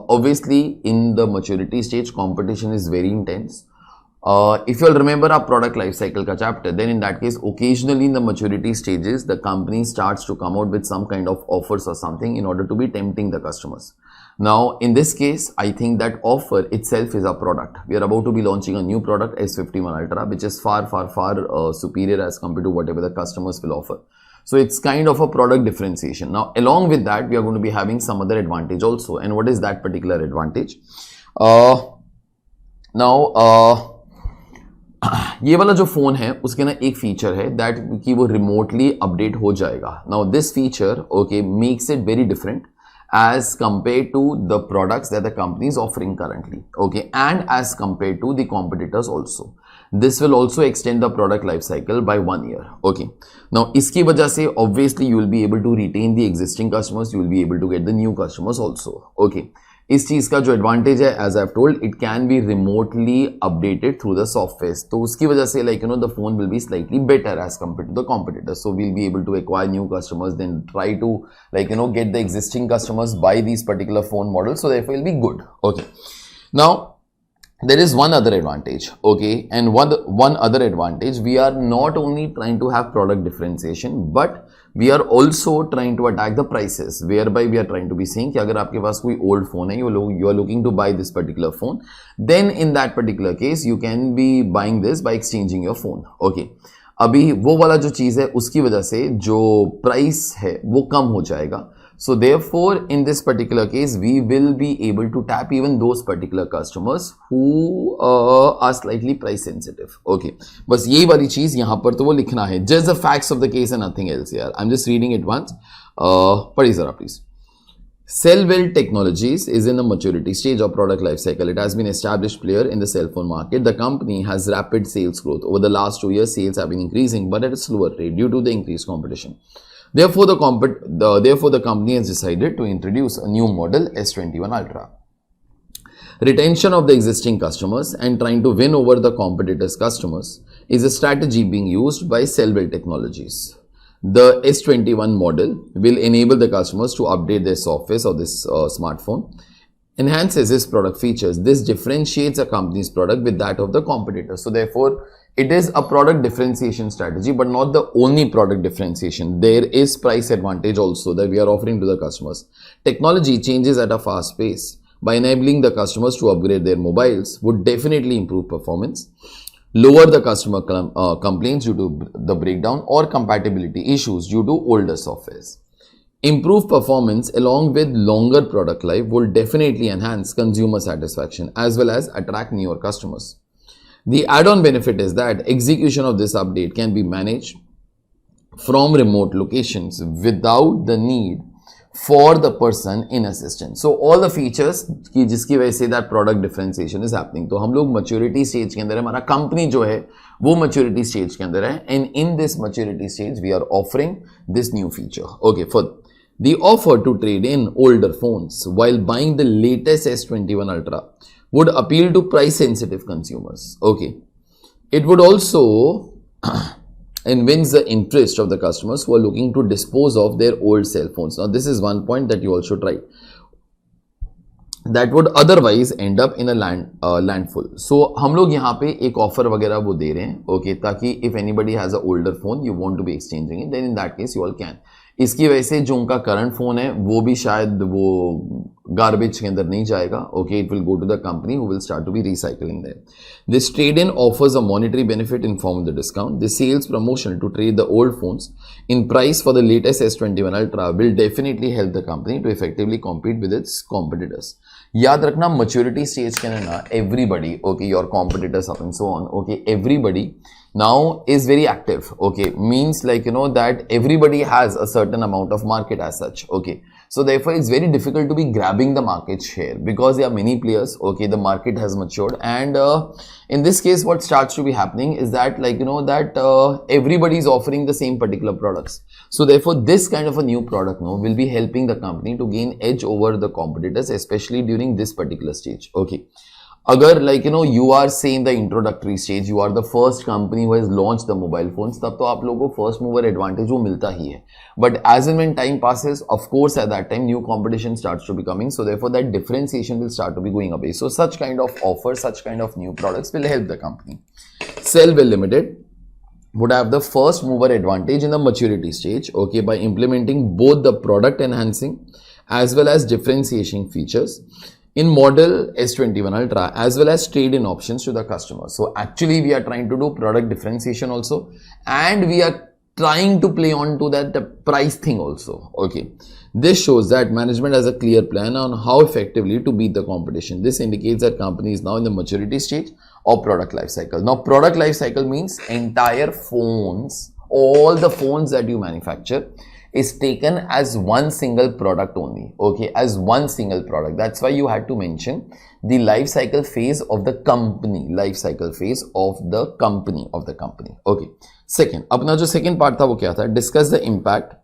obviously in the maturity stage competition is very intense. If you all remember our product life cycle ka chapter, then in that case occasionally in the maturity stages the company starts to come out with some kind of offers or something in order to be tempting the customers. Now in this case I think that offer itself is a product. We are about to be launching a new product S51 Ultra, which is far superior as compared to whatever the customers will offer. So it's kind of a product differentiation. Now along with that we are going to be having some other advantage also. And what is that particular advantage? ये वाला जो phone है उसके ना एक feature है that कि वो रिमोटली अपडेट हो जाएगा. Now this feature okay makes it very different as compared to the products that the company is offering currently, okay, and as compared to the competitors also. This will also extend the product life cycle by 1 year, okay. Now iski wajah se obviously you will be able to retain the existing customers, you will be able to get the new customers also, okay. इस चीज का जो advantage है, as I have told, it can be remotely updated through the software, तो उसकी वजह से like the phone will be slightly better as compare to the competitors. So we'll be able to acquire new customers, then try to get the existing customers buy these particular phone models, so therefore it will be good, okay. Now there is one other advantage, okay, and one other advantage, we are not only trying to have product differentiation, but we are also trying to attack the prices, whereby we are trying to be saying कि अगर आपके पास कोई old phone है, you are looking to buy this particular phone, then in that particular case you can be buying this by exchanging your phone, okay. अभी वो वाला जो चीज है उसकी वजह से जो प्राइस है वो कम हो जाएगा. So therefore, in this particular case, we will be able to tap even those particular customers who are slightly price sensitive. Okay, बस यही वाली चीज यहाँ पर तो वो लिखना है. Just the facts of the case and nothing else here. I'm just reading it once. पढ़िए जरा please. Cellwell Technologies is in the maturity stage of product life cycle. It has been established player in the cell phone market. The company has rapid sales growth. Over the last 2 years, sales have been increasing, but at a slower rate due to the increased competition. Therefore, the company has decided to introduce a new model, S21 Ultra. Retention of the existing customers and trying to win over the competitors' customers is a strategy being used by Cellwell Technologies. The S21 model will enable the customers to update their software of this smartphone, enhances its product features. This differentiates a company's product with that of the competitors. So therefore, it is a product differentiation strategy, but not the only product differentiation. There is price advantage also that we are offering to the customers. Technology changes at a fast pace. By enabling the customers to upgrade their mobiles would definitely improve performance, lower the customer complaints due to the breakdown or compatibility issues due to older softwares. Improved performance along with longer product life will definitely enhance consumer satisfaction as well as attract newer customers. The add-on benefit is that execution of this update can be managed from remote locations without the need for the person in assistance. So all the features की जिसकी वजह से that product differentiation is happening. तो हम लोग maturity stage के अंदर है, हमारा company जो है वो maturity stage के अंदर है, and in this maturity stage we are offering this new feature. Okay, for the offer to trade in older phones while buying the latest S21 Ultra would appeal to price sensitive consumers. Okay, it would also and wins the interest of the customers who are looking to dispose of their old cell phones. Now, this is one point that you also try. That would otherwise end up in a landfill. So, हम लोग यहाँ पे एक offer वगैरह वो दे रहे हैं, okay, ताकि if anybody has a older phone, you want to be exchanging it, then in that case you all can. इसकी वजह से जो उनका करंट फोन है वो भी शायद वो गार्बेज के अंदर नहीं जाएगा. Okay, it will go to the company who will start to be recycling them. This trade in offers a monetary benefit in form of the discount. This sales promotion to trade the old phones in price for the latest S21 ultra will definitely help the company to effectively compete with its competitors. याद रखना, maturity stage के अंदर ना everybody, okay, your competitors up and so on, okay, everybody now is very active. Okay, means like that everybody has a certain amount of market as such. Okay, so therefore it's very difficult to be grabbing the market share because there are many players. Okay, the market has matured, and in this case what starts to be happening is that that everybody is offering the same particular products. So therefore this kind of a new product will be helping the company to gain edge over the competitors, especially during this particular stage. Okay, अगर you are saying the introductory stage, you are the first company who has launched the mobile phones, तब तो आप लोगों को first mover advantage वो मिलता ही है. But as and when time passes, of course at that time new competition starts to be coming, so therefore that differentiation will start to be going away. So such kind of offers, such kind of new products will help the company. Cellwell Limited would have the first mover advantage in the maturity stage, okay, by implementing both the product enhancing as well as differentiation features in model S21 Ultra as well as trade-in options to the customer. So actually we are trying to do product differentiation also, and we are trying to play on to that the price thing also. Okay, this shows that management has a clear plan on how effectively to beat the competition. This indicates that company is now in the maturity stage of product life cycle. Now product life cycle means entire phones, all the phones that you manufacture is taken as one single product only, okay, as one single product. That's why you had to mention the life cycle phase of the company, life cycle phase of the company, okay. Second, अपना जो second part था वो क्या था? Discuss the impact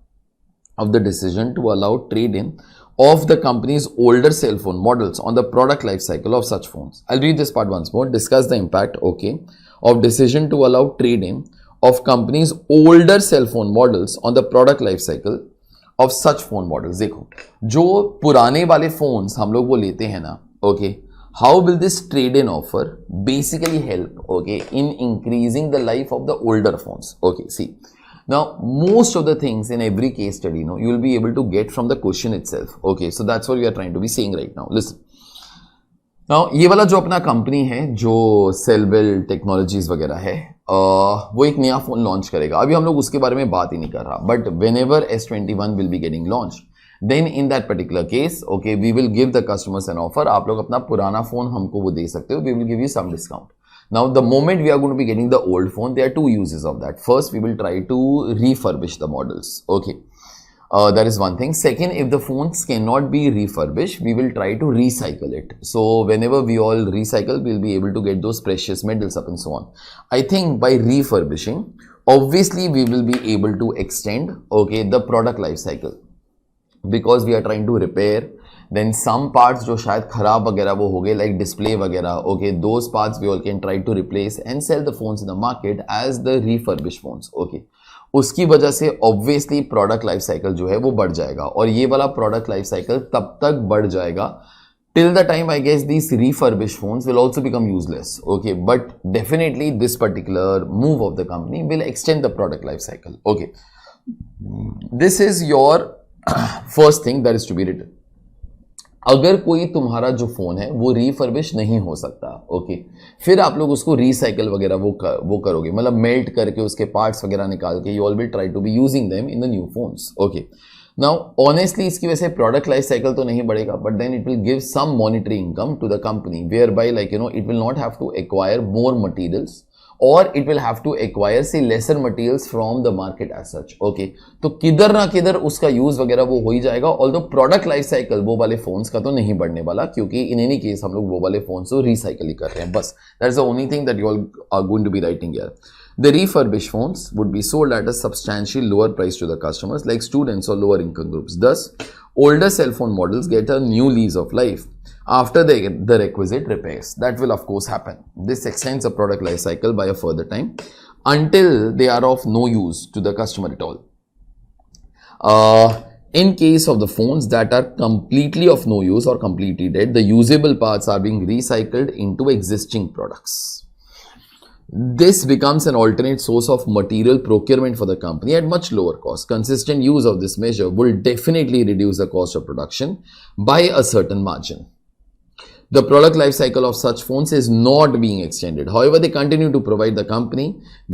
of the decision to allow trade-in of the company's older cell phone models on the product life cycle of such phones. I'll read this part once more. Discuss the impact, okay, of decision to allow trade-in of company's older cell phone models on the product life cycle of such phone models. देखो, जो पुराने वाले phones हम लोग वो लेते हैं ना, okay, how will this trade-in offer basically help, okay, in increasing the life of the older phones? Okay, see. Now, most of the things in every case study, you will be able to get from the question itself. Okay, so that's what we are trying to be saying right now. Listen. Now, ये वाला जो अपना company है, जो सेलबेल technologies वगैरह है, वो एक नया फोन लॉन्च करेगा. अभी हम लोग उसके बारे में बात ही नहीं कर रहा. But whenever S21 will be getting launched, then in that particular case, okay, we will give the customers an offer. आप लोग अपना पुराना फोन हमको वो दे सकते हो. We will give you some discount. Now, the moment we are going to be getting the old phone, there are two uses of that. First, we will try to refurbish the models. Okay. That is one thing. Second, if the phones cannot be refurbished, we will try to recycle it. So, whenever we all recycle, we'll be able to get those precious metals up and so on. I think by refurbishing, obviously, we will be able to extend, okay, the product life cycle. Because we are trying to repair, then some parts जो शायद खराब वगैरह वो हो गए, like display वगैरह, okay, those parts we all can try to replace and sell the phones in the market as the refurbished phones, okay. उसकी वजह से obviously product life cycle जो है वो बढ़ जाएगा, और ये वाला product life cycle तब तक बढ़ जाएगा till the time I guess these refurbished phones will also become useless, okay. But definitely this particular move of the company will extend the product life cycle, okay. This is your first thing that is to be written. अगर कोई तुम्हारा जो phone है वो refurbish नहीं हो सकता, okay, फिर आप लोग उसको रिसाइकल वगैरह वो करोगे, मतलब मेल्ट करके उसके पार्ट्स वगैरह निकाल के you all will try to be using them in the new phones, okay. Now honestly इसकी वजह से प्रोडक्ट लाइफ साइकिल तो नहीं बढ़ेगा, but then it will give some monetary income to the company, whereby like it will not have to acquire more materials, or it will have to acquire say lesser materials from the market as such, okay. तो किधर ना किधर उसका use वगैरह वो हो ही जाएगा. ऑल्दो प्रोडक्ट लाइफ साइकिल वो वाले फोन्स का तो नहीं बढ़ने वाला, क्योंकि इन एनी केस हम लोग वो वाले फोन्स को रिसाइकिल ही कर रहे हैं, बस. That is the only thing that you all are going to be writing here. The refurbished phones would be sold at a substantially lower price to the customers, like students or lower income groups. Thus, older cell phone models get a new lease of life after they get the requisite repairs. That will of course happen. This extends the product life cycle by a further time until they are of no use to the customer at all. In case of the phones that are completely of no use or completely dead, the usable parts are being recycled into existing products. This becomes an alternate source of material procurement for the company at much lower cost. Consistent use of this measure will definitely reduce the cost of production by a certain margin. The product life cycle of such phones is not being extended. However, they continue to provide the company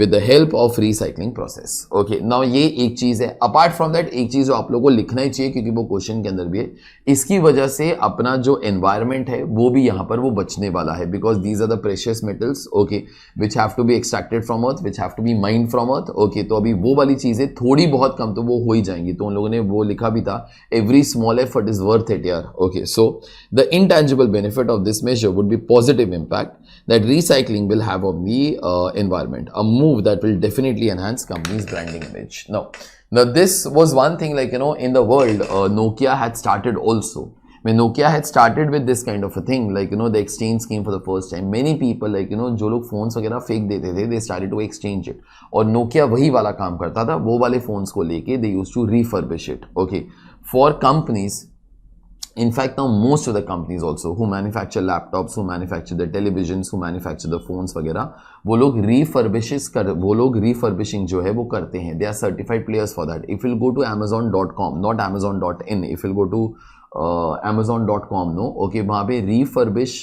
with the help of recycling process. Okay, now ये एक चीज है. Apart from that, एक चीज जो आप लोगों को लिखना ही चाहिए, क्योंकि वो क्वेश्चन के अंदर भी है, इसकी वजह से अपना जो environment है वो भी यहाँ पर वो बचने वाला है, because these are the precious metals, okay, which have to be extracted from earth, which have to be mined from earth, okay. तो अभी वो वाली चीजें थोड़ी बहुत कम तो वो हो ही जाएंगी. तो उन लोगों ने वो लिखा भी था, every small effort is worth it यार, okay. So the intangible benefit of this measure would be positive impact that recycling will have on the environment, a move that will definitely enhance company's branding image. Now this was one thing, like in the world, Nokia had started also. When Nokia had started with this kind of a thing, like the exchange scheme for the first time, many people, like जो लोग phones वगैरह फेंक देते थे, they started to exchange it. और Nokia वही वाला काम करता था, वो वाले phones को लेके they used to refurbish it, okay. For companies, in fact, now most of the companies also who manufacture laptops, who manufacture the televisions, who manufacture the phones वगैरह, वो लोग refurbishing जो है वो करते हैं. They are certified players for that. If you'll go to Amazon.com, not Amazon.in, if you'll go to Amazon.com, no, okay, वहाँ पे refurbish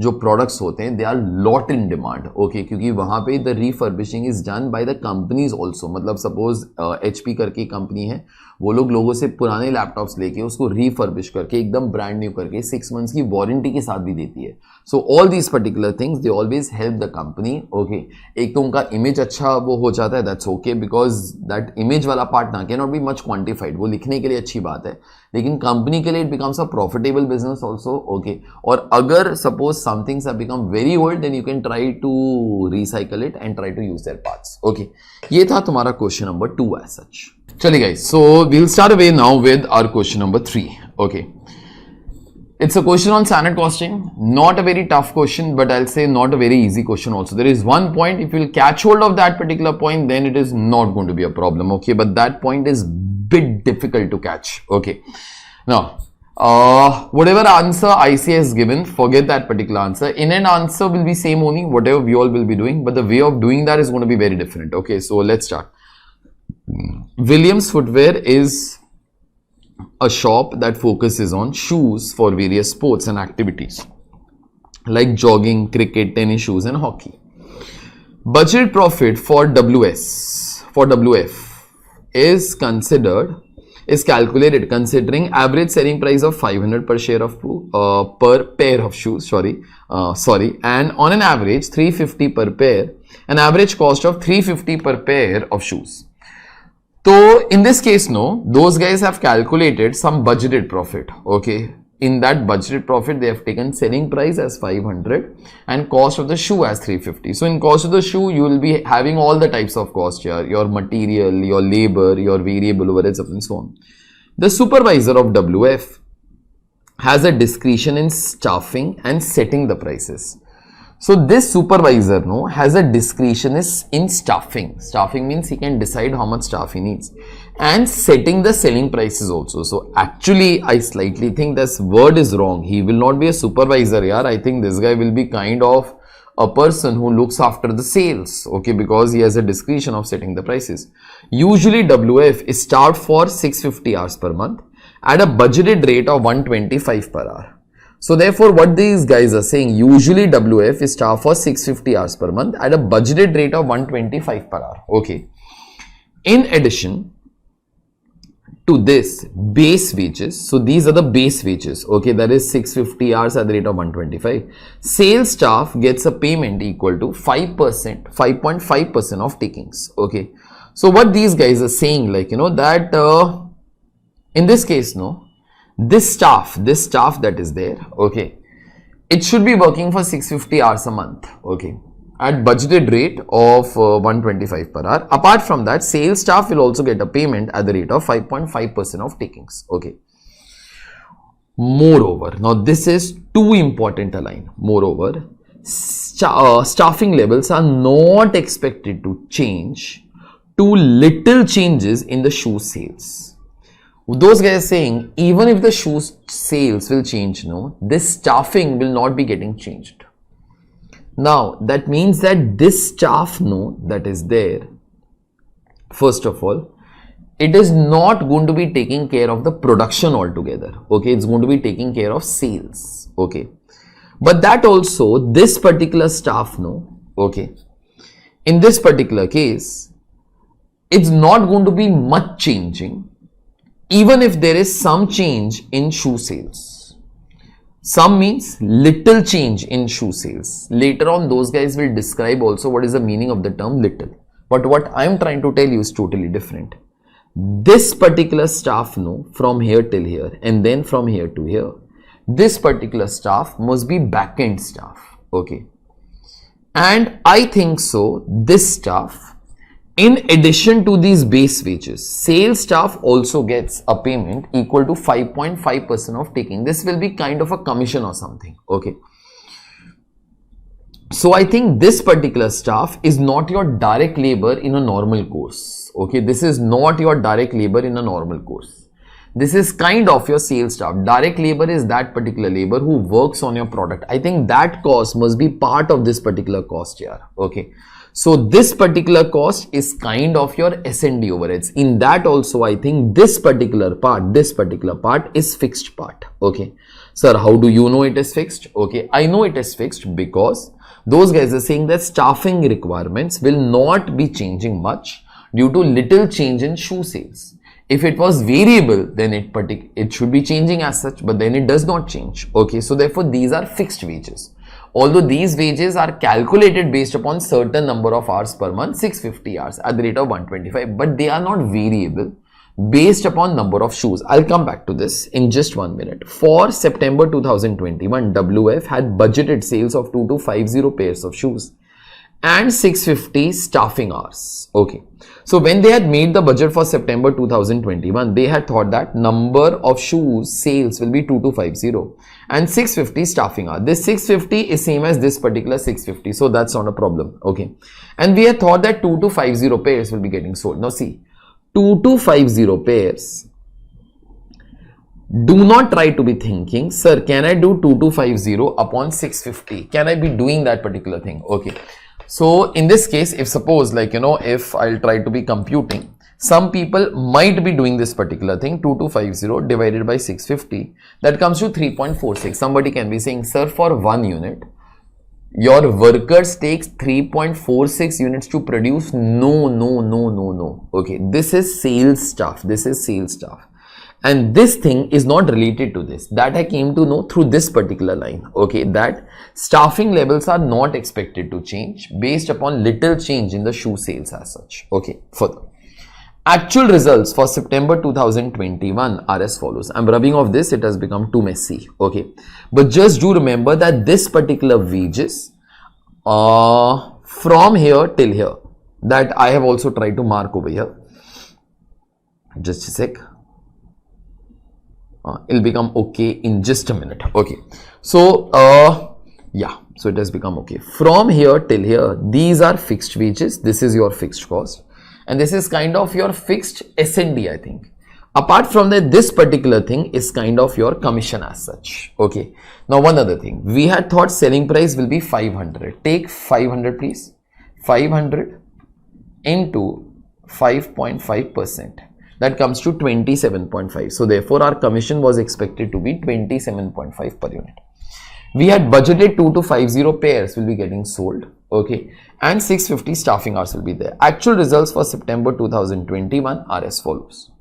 जो प्रोडक्ट्स होते हैं they are lot in demand, okay, क्योंकि वहां पे the refurbishing is done by the companies also. मतलब suppose HP करके कंपनी है, वो लोगों से पुराने लैपटॉप्स लेके उसको रीफर्बिश करके एकदम ब्रांड न्यू करके 6 मंथ्स की वारंटी के साथ भी देती है। So all these particular things they always help the company, okay. एक तो उनका इमेज अच्छा वो हो जाता है, that's okay, because that image वाला पार्ट ना can not be much quantified, वो लिखने के लिए अच्छी बात है, लेकिन कंपनी के लिए it becomes a profitable business also, okay. और अगर suppose somethings have become very old then you can try to recycle it and try to use their parts, okay. ये था तुम्हारा क्वेश्चन नंबर 2 एज सच। चलिए guys, so we will start away now with our question number 3, okay. It's a question on standard costing, not a very tough question, but I'll say not a very easy question also. There is one point, if you'll catch hold of that particular point, then it is not going to be a problem, okay, but that point is bit difficult to catch, okay. Now, whatever answer IC has given, forget that particular answer. In an answer will be same only, whatever we all will be doing, but the way of doing that is going to be very different, okay. So let's start. Williams Footwear is a shop that focuses on shoes for various sports and activities like jogging, cricket, tennis shoes and hockey. Budget profit for WF is calculated considering average selling price of 500 per pair of shoes, and on an average 350 per pair, an average cost of 350 per pair of shoes. So in this case, no, those guys have calculated some budgeted profit, okay. In that budgeted profit, they have taken selling price as 500 and cost of the shoe as 350. So in cost of the shoe, you will be having all the types of cost here, your material, your labor, your variable overheads and so on. The supervisor of WF has a discretion in staffing and setting the prices. So this supervisor has a discretion in staffing. Staffing means he can decide how much staff he needs and setting the selling prices also. So actually I slightly think this word is wrong. He will not be a supervisor, yaar. I think this guy will be kind of a person who looks after the sales, okay, because he has a discretion of setting the prices. Usually WF is staffed for 650 hours per month at a budgeted rate of 125 per hour. So therefore what these guys are saying, usually WF is staffed for 650 hours per month at a budgeted rate of 125 per hour, okay. In addition to this base wages, so these are the base wages, okay, that is 650 hours at the rate of 125. Sales staff gets a payment equal to 5%, 5.5% of takings, okay. So what these guys are saying, like, that in this case, this staff that is there, okay, it should be working for 650 hours a month, okay, at budgeted rate of 125 per hour. Apart from that, sales staff will also get a payment at the rate of 5.5% of takings, okay. Moreover, now this is too important a line. Moreover, staffing levels are not expected to change to little changes in the shoe sales. Those guys saying even if the shoes sales will change, this staffing will not be getting changed. Now that means that this staff that is there, first of all, it is not going to be taking care of the production altogether, okay. It's going to be taking care of sales, okay. But that also, this particular staff, okay, in this particular case, it's not going to be much changing. Even if there is some change in shoe sales, some means little change in shoe sales. Later on, those guys will describe also what is the meaning of the term little. But what I am trying to tell you is totally different. This particular staff, from here till here and then from here to here, this particular staff must be back-end staff, okay. And I think so, this staff, in addition to these base wages, sales staff also gets a payment equal to 5.5% of taking. This will be kind of a commission or something, okay. So I think this particular staff is not your direct labor in a normal course, okay. This is not your direct labor in a normal course. This is kind of your sales staff. Direct labor is that particular labor who works on your product. I think that cost must be part of this particular cost here, okay. So this particular cost is kind of your S&D overheads. In that also, I think this particular part is fixed part. Okay. Sir, how do you know it is fixed? Okay. I know it is fixed because those guys are saying that staffing requirements will not be changing much due to little change in shoe sales. If it was variable, then it should be changing as such, but then it does not change. Okay. So therefore, these are fixed wages. Although these wages are calculated based upon certain number of hours per month, 650 hours at the rate of 125, but they are not variable based upon number of shoes. I'll come back to this in just 1 minute. For September 2021, WF had budgeted sales of 2250 pairs of shoes and 650 staffing hours. Okay. So when they had made the budget for September 2021, they had thought that number of shoes sales will be 2250 and 650 staffing hours. This 650 is same as this particular 650. So that's not a problem. Okay. And we had thought that 2250 pairs will be getting sold. Now see, 2250 pairs. Do not try to be thinking, sir, can I do 2250 upon 650? Can I be doing that particular thing? Okay. So in this case, if suppose if I'll try to be computing, some people might be doing this particular thing, 2250 divided by 650, that comes to 3.46. Somebody can be saying, sir, for 1 unit, your workers takes 3.46 units to produce. No. Okay, this is sales staff. And this thing is not related to this. That I came to know through this particular line. Okay, that staffing levels are not expected to change based upon little change in the shoe sales as such. Okay, further. Actual results for September 2021 are as follows. I'm rubbing off this, it has become too messy. Okay, but just do remember that this particular wages from here till here, that I have also tried to mark over here. Just a sec. It'll become okay in just a minute. Okay, so yeah, so it has become okay. From here till here, these are fixed wages. This is your fixed cost, and this is kind of your fixed S&D, I think. Apart from that, this particular thing is kind of your commission as such. Okay, now one other thing, we had thought selling price will be 500. Take 500 please. 500 into 5.5%. That comes to 27.5. So therefore, our commission was expected to be 27.5 per unit. We had budgeted 2250 pairs will be getting sold. Okay. And 650 staffing hours will be there. Actual results for September 2021 are as follows.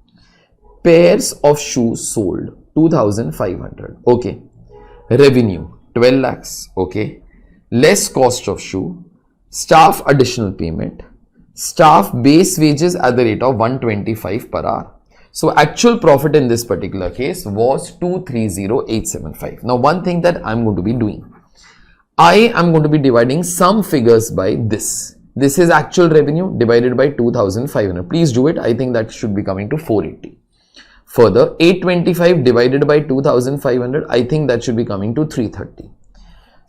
Pairs of shoes sold 2500. Okay. Revenue 12 lakhs. Okay. Less cost of shoe. Staff additional payment. Staff base wages at the rate of 125 per hour. So actual profit in this particular case was 230875. Now one thing that I'm going to be doing, I am going to be dividing some figures by this. This is actual revenue divided by 2500. Please do it. I think that should be coming to 480. Further, 825 divided by 2500. I think that should be coming to 330.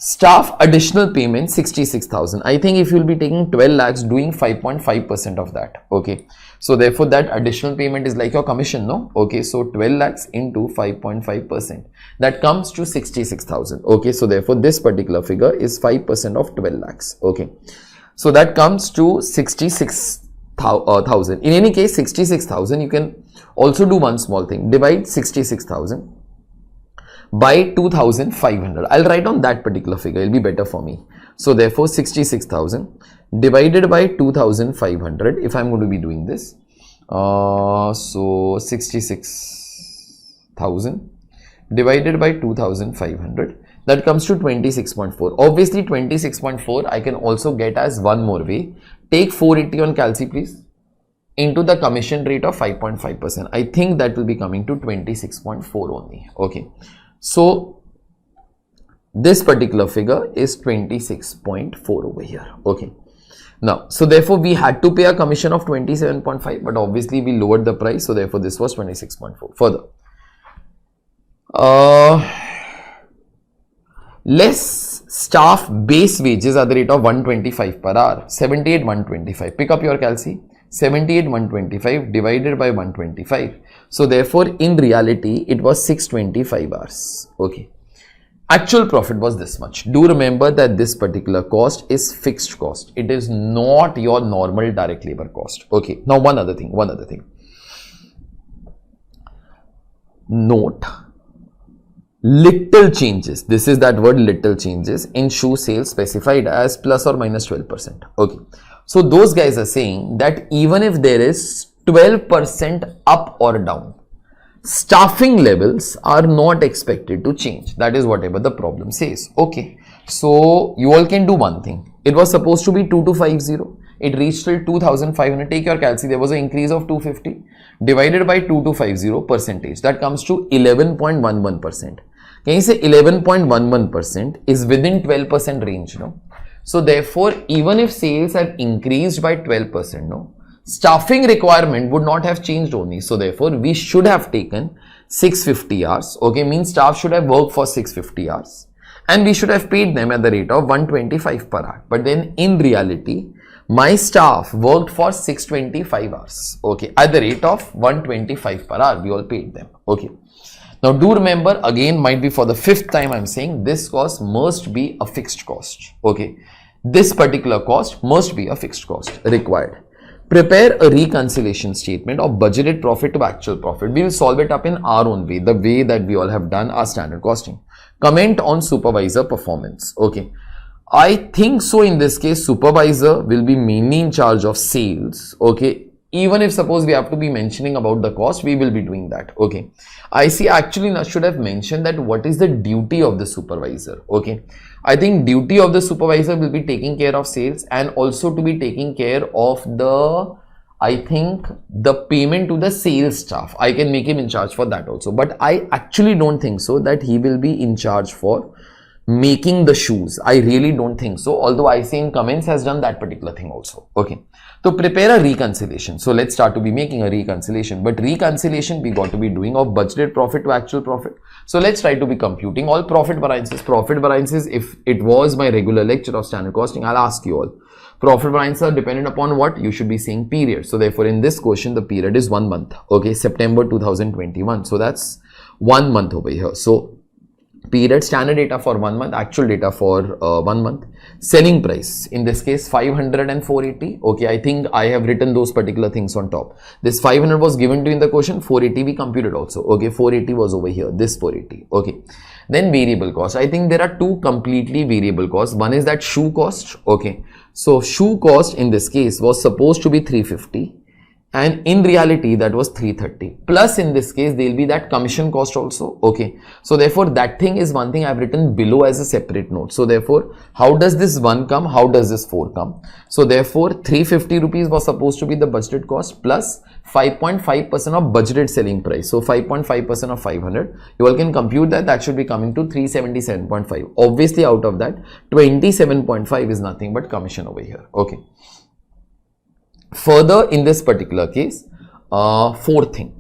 Staff additional payment 66,000. I think if you'll be taking 12 lakhs, doing 5.5% of that. Okay. So therefore that additional payment is like your commission, no? Okay. So 12 lakhs into 5.5%. That comes to 66,000. Okay. So therefore this particular figure is 5% of 12 lakhs. Okay. So that comes to 66,000. In any case, 66,000, you can also do one small thing. Divide 66,000. By 2500. I'll write on that particular figure, it'll be better for me. So therefore 66,000 divided by 2500, if I'm going to be doing this, so 66,000 divided by 2500, that comes to 26.4. Obviously 26.4 I can also get as one more way. Take 480 on calci please, into the commission rate of 5.5%. I think that will be coming to 26.4 only. Okay. So this particular figure is 26.4 over here. Okay. Now, so therefore we had to pay a commission of 27.5, but obviously we lowered the price. So therefore this was 26.4. Further, less staff base wages at the rate of 125 per hour, 78,125. Pick up your calci. 78,125 divided by 125. So therefore in reality it was 625 hours. Okay. Actual profit was this much. Do remember that this particular cost is fixed cost. It is not your normal direct labor cost. Okay. Now one other thing. Note little changes. This is that word, little changes in shoe sales specified as plus or minus 12%. Okay. So those guys are saying that even if there is 12% up or down, staffing levels are not expected to change. That is whatever the problem says. Okay. So you all can do one thing. It was supposed to be 2250. It reached till 2500. Take your calci. There was an increase of 250 divided by 2250 percentage. That comes to 11.11%. Can you say 11.11% is within 12% range? No. So therefore, even if sales have increased by 12%, no, staffing requirement would not have changed only. So therefore, we should have taken 650 hours. Okay, means staff should have worked for 650 hours. And we should have paid them at the rate of 125 per hour. But then in reality, my staff worked for 625 hours. Okay, at the rate of 125 per hour, we all paid them. Okay. Now do remember, again, might be for the fifth time I'm saying, this cost must be a fixed cost. Okay. This particular cost must be a fixed cost required. Prepare a reconciliation statement of budgeted profit to actual profit. We will solve it up in our own way, the way that we all have done our standard costing. Comment on supervisor performance. Okay. I think so in this case, supervisor will be mainly in charge of sales. Okay. Even if suppose we have to be mentioning about the cost, we will be doing that. Okay. I see actually I should have mentioned that what is the duty of the supervisor. Okay. I think duty of the supervisor will be taking care of sales and also to be taking care of the, I think, the payment to the sales staff. I can make him in charge for that also. But I actually don't think so that he will be in charge for making the shoes. I really don't think so. Although I see in comments has done that particular thing also. Okay. So prepare a reconciliation. So let's start to be making a reconciliation. But reconciliation we got to be doing of budgeted profit to actual profit. So let's try to be computing all profit variances. Profit variances, if it was my regular lecture of standard costing, I'll ask you all. Profit variances are dependent upon what? You should be saying period. So therefore in this question, the period is 1 month. Okay. September 2021. So that's 1 month over here. So period, standard data for 1 month, actual data for 1 month. Selling price, in this case 500 and 480. Okay, I think I have written those particular things on top. This 500 was given to you in the question, 480 we computed also. Okay, 480 was over here, this 480. Okay, then variable cost. I think there are two completely variable costs. One is that shoe cost. Okay, so shoe cost in this case was supposed to be 350. And in reality, that was 330. Plus in this case, there will be that commission cost also. Okay. So therefore, that thing is one thing I've written below as a separate note. So therefore, how does this 1 come? How does this 4 come? So therefore, 350 rupees was supposed to be the budgeted cost plus 5.5% of budgeted selling price. So 5.5% of 500. You all can compute that. That should be coming to 377.5. Obviously, out of that, 27.5 is nothing but commission over here. Okay. Further, in this particular case, fourth thing,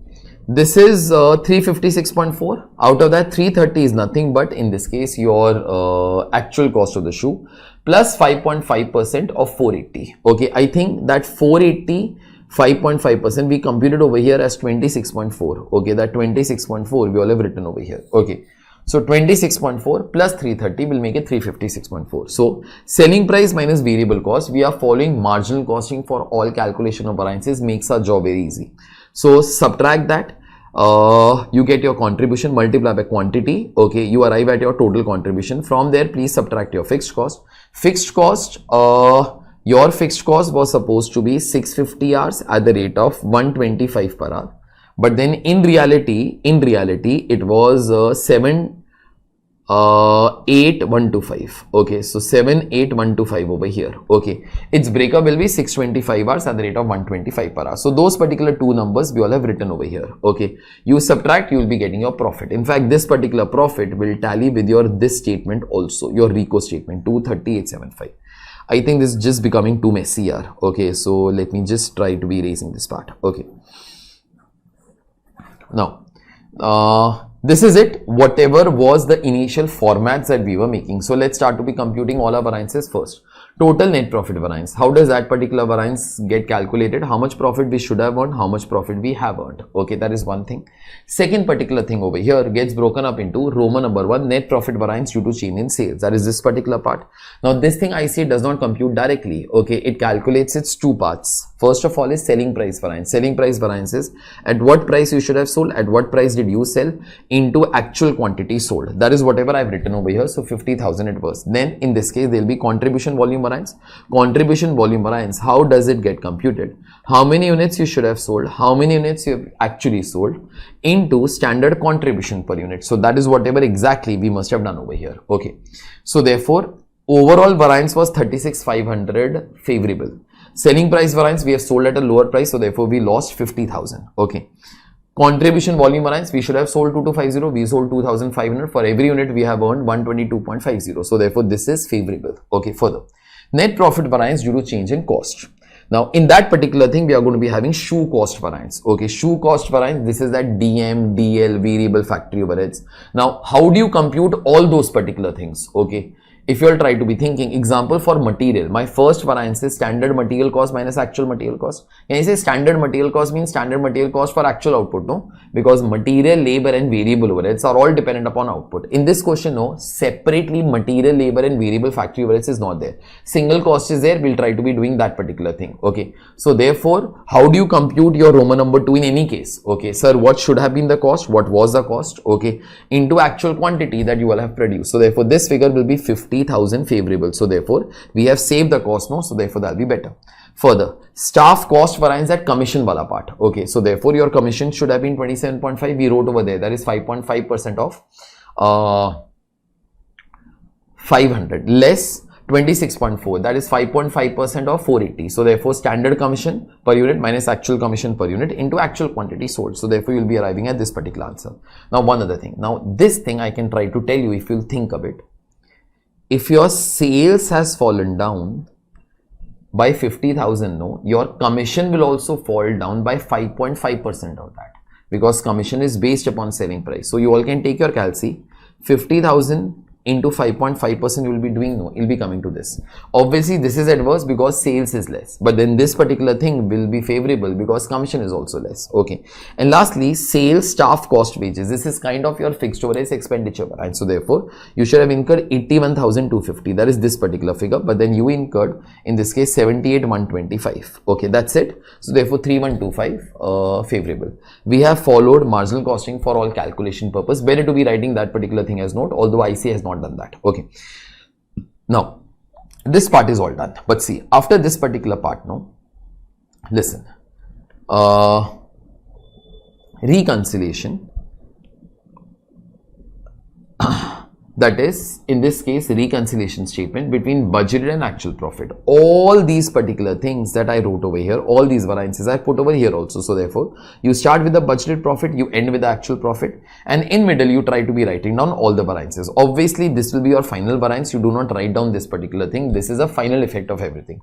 this is 356.4. Out of that, 330 is nothing but in this case your actual cost of the shoe plus 5.5% of 480. Okay, I think that 480 5.5% we computed over here as 26.4. Okay, that 26.4 we all have written over here. Okay. So 26.4 plus 330 will make it 356.4. So selling price minus variable cost, we are following marginal costing for all calculation of variances, makes our job very easy. So subtract that, you get your contribution, multiply by quantity. Okay, you arrive at your total contribution. From there, please subtract your fixed cost. Fixed cost, your fixed cost was supposed to be 650 hours at the rate of 125 per hour. But then in reality, it was 78125. Okay, so 78125 over here. Okay, its breakup will be 625 hours at the rate of 125 per hour. So those particular two numbers we all have written over here. Okay, you subtract, you will be getting your profit. In fact, this particular profit will tally with your this statement also, your RICO statement 23875. I think this is just becoming too messy here. Okay, so let me just try to be erasing this part. Okay. Now, this is it, whatever was the initial formats that we were making. So let's start to be computing all our variances first. Total net profit variance. How does that particular variance get calculated? How much profit we should have earned, how much profit we have earned. Okay, that is one thing. Second particular thing over here gets broken up into Roman number 1, net profit variance due to change in sales. That is this particular part. Now this thing I say does not compute directly. Okay, it calculates its two parts. First of all is selling price variance. Selling price variance is at what price you should have sold, at what price did you sell, into actual quantity sold. That is whatever I've written over here. So 50,000 it was. Then in this case there will be contribution volume variance. Contribution volume variance, how does it get computed? How many units you should have sold, how many units you have actually sold, into standard contribution per unit. So that is whatever exactly we must have done over here. Okay, so therefore overall variance was 36,500 favorable. Selling price variance, we have sold at a lower price, so therefore we lost 50,000. Okay, contribution volume variance, we should have sold 2250, we sold 2,500. For every unit we have earned 122.50, so therefore this is favorable. Okay, further, net profit variance due to change in cost. Now in that particular thing we are going to be having shoe cost variance. Okay, shoe cost variance, this is that DM, DL, variable factory overheads. Now how do you compute all those particular things? Okay, if you all try to be thinking, example for material, my first variance is standard material cost minus actual material cost. Can you say standard material cost means standard material cost for actual output? No, because material, labor and variable overheads are all dependent upon output. In this question, no, separately material, labor and variable factory overheads is not there. Single cost is there, we'll try to be doing that particular thing. Okay, so therefore, how do you compute your Roman number 2 in any case? Okay, sir, what should have been the cost? What was the cost? Okay, into actual quantity that you will have produced. So therefore, this figure will be 50,000 favorable. So therefore we have saved the cost, no, so therefore that will be better. Further, staff cost variance at commission wala part. Okay, so therefore your commission should have been 27.5. we wrote over there, that is 5.5% of 500 less 26.4, that is 5.5% of 480. So therefore standard commission per unit minus actual commission per unit into actual quantity sold. So therefore you will be arriving at this particular answer. Now one other thing, now this thing I can try to tell you if you think a bit. If your sales has fallen down by 50,000, no, your commission will also fall down by 5.5% of that, because commission is based upon selling price. So you all can take your calci, 50,000 into 5.5% you will be doing, no, it will be coming to this. Obviously this is adverse because sales is less, but then this particular thing will be favorable because commission is also less. Okay, and lastly, sales staff cost wages, this is kind of your fixed overhead expenditure, right? So therefore you should have incurred 81,250, that is this particular figure, but then you incurred in this case 78,125. Okay, that's it. So therefore 3125 favorable. We have followed marginal costing for all calculation purpose. Better to be writing that particular thing as note, although IC has not done that. Okay, now this part is all done, but see, after this particular part, no, listen, reconciliation, that is in this case reconciliation statement between budgeted and actual profit. All these particular things that I wrote over here, all these variances I put over here also. So therefore you start with the budgeted profit, you end with the actual profit, and in middle you try to be writing down all the variances. Obviously this will be your final variance, you do not write down this particular thing, this is a final effect of everything.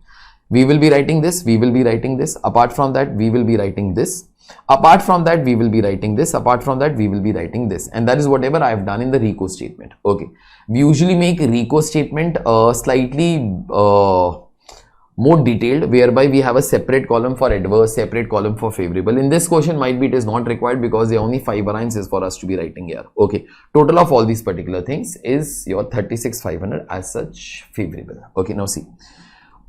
We will be writing this, we will be writing this, apart from that we will be writing this, apart from that we will be writing this, apart from that we will be writing this, and that is whatever I have done in the RECO statement. Okay, we usually make RECO statement slightly more detailed, whereby we have a separate column for adverse, separate column for favorable. In this question might be it is not required because there are only 5 variances for us to be writing here. Okay, total of all these particular things is your 36,500 as such favorable. Okay, now see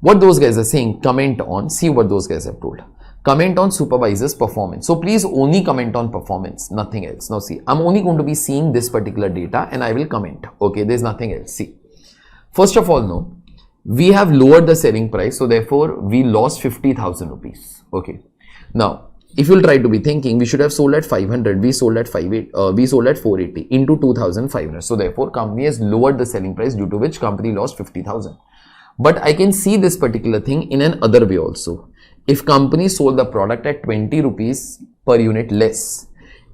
what those guys are saying. Comment on, see what those guys have told. Comment on supervisor's performance. So please only comment on performance, nothing else. Now see, I'm only going to be seeing this particular data and I will comment. Okay, there's nothing else. See, first of all, no, we have lowered the selling price, so therefore we lost 50,000 rupees. Okay, now if you'll try to be thinking, we should have sold at 500, we sold at 480 into 2,500. So therefore company has lowered the selling price, due to which company lost 50,000. But I can see this particular thing in an other way also. If company sold the product at 20 rupees per unit less,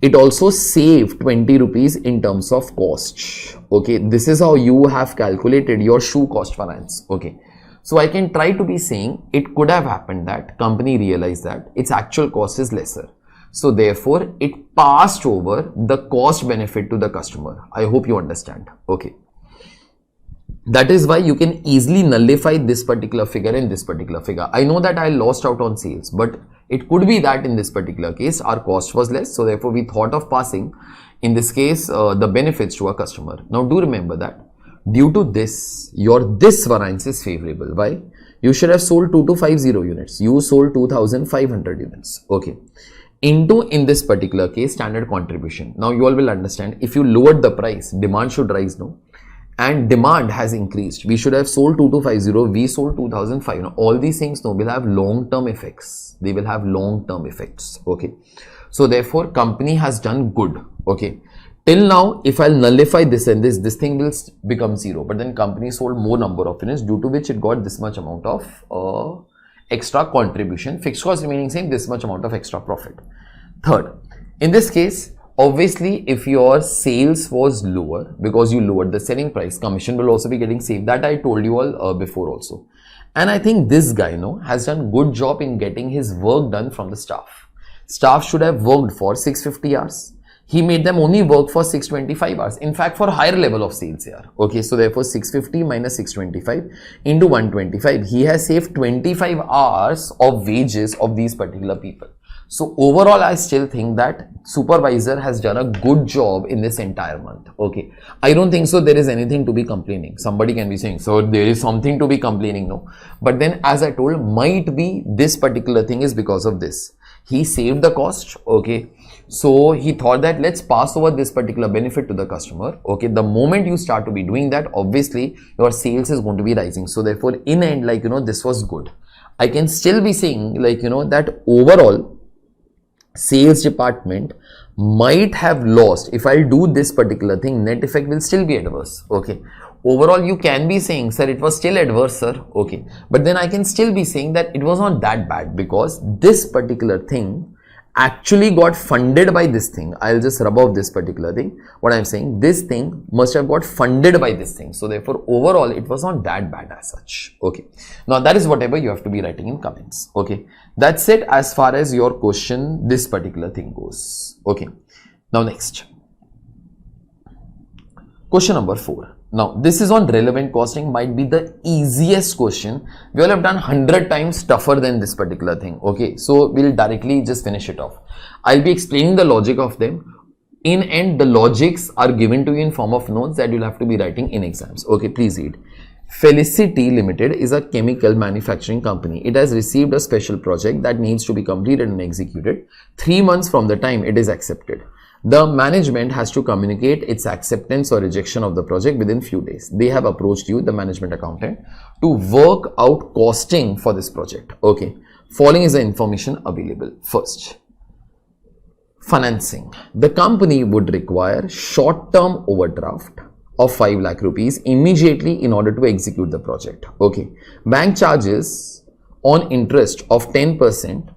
it also saved 20 rupees in terms of cost. Okay, this is how you have calculated your shoe cost variance. Okay, so I can try to be saying it could have happened that company realized that its actual cost is lesser, so therefore it passed over the cost benefit to the customer. I hope you understand. Okay, That is why you can easily nullify this particular figure and this particular figure. I know that I lost out on sales, but it could be that in this particular case, our cost was less. So therefore, we thought of passing, in this case, the benefits to a customer. Now, do remember that due to this, this variance is favorable. Why? You should have sold 2250 units. You sold 2500 units. Okay. In this particular case, standard contribution. Now, you all will understand, if you lowered the price, demand should rise, no? And demand has increased. We should have sold 2250, we sold 2005. Now, all these things, no, will have long-term effects. They will have long-term effects. Okay. So therefore, company has done good. Okay. Till now, if I'll nullify this and this thing will become zero. But then company sold more number of units, due to which it got this much amount of extra contribution. Fixed cost remaining same, this much amount of extra profit. Third, in this case, obviously, if your sales was lower because you lowered the selling price, commission will also be getting saved. That I told you all before also. And I think this guy, has done good job in getting his work done from the staff. Staff should have worked for 650 hours. He made them only work for 625 hours. In fact, for higher level of sales here. Okay, so therefore 650 minus 625 into 125. He has saved 25 hours of wages of these particular people. So overall, I still think that supervisor has done a good job in this entire month. Okay. I don't think so there is anything to be complaining. Somebody can be saying, so there is something to be complaining. No. But then as I told, might be this particular thing is because of this. He saved the cost. Okay. So he thought that let's pass over this particular benefit to the customer. Okay. The moment you start to be doing that, obviously your sales is going to be rising. So therefore in end, this was good. I can still be saying that overall, sales department might have lost. If I'll do this particular thing, net effect will still be adverse. Okay. Overall, you can be saying, sir, it was still adverse, sir. Okay. But then I can still be saying that it was not that bad because this particular thing actually got funded by this thing. I'll just rub off this particular thing. What I'm saying, this thing must have got funded by this thing. So therefore, overall, it was not that bad as such. Okay. Now that is whatever you have to be writing in comments. Okay. That's it as far as your question, this particular thing goes. Okay. Now next. Question number 4. Now, this is on relevant costing, might be the easiest question. We all have done 100 times tougher than this particular thing. Okay, so we'll directly just finish it off. I'll be explaining the logic of them. In end, the logics are given to you in form of notes that you'll have to be writing in exams. Okay, please read. Felicity Limited is a chemical manufacturing company. It has received a special project that needs to be completed and executed 3 months from the time it is accepted. The management has to communicate its acceptance or rejection of the project within few days. They have approached you, the management accountant, to work out costing for this project. Okay. Following is the information available. First, financing. The company would require short-term overdraft of 5 lakh rupees immediately in order to execute the project. Okay. Bank charges on interest of 10%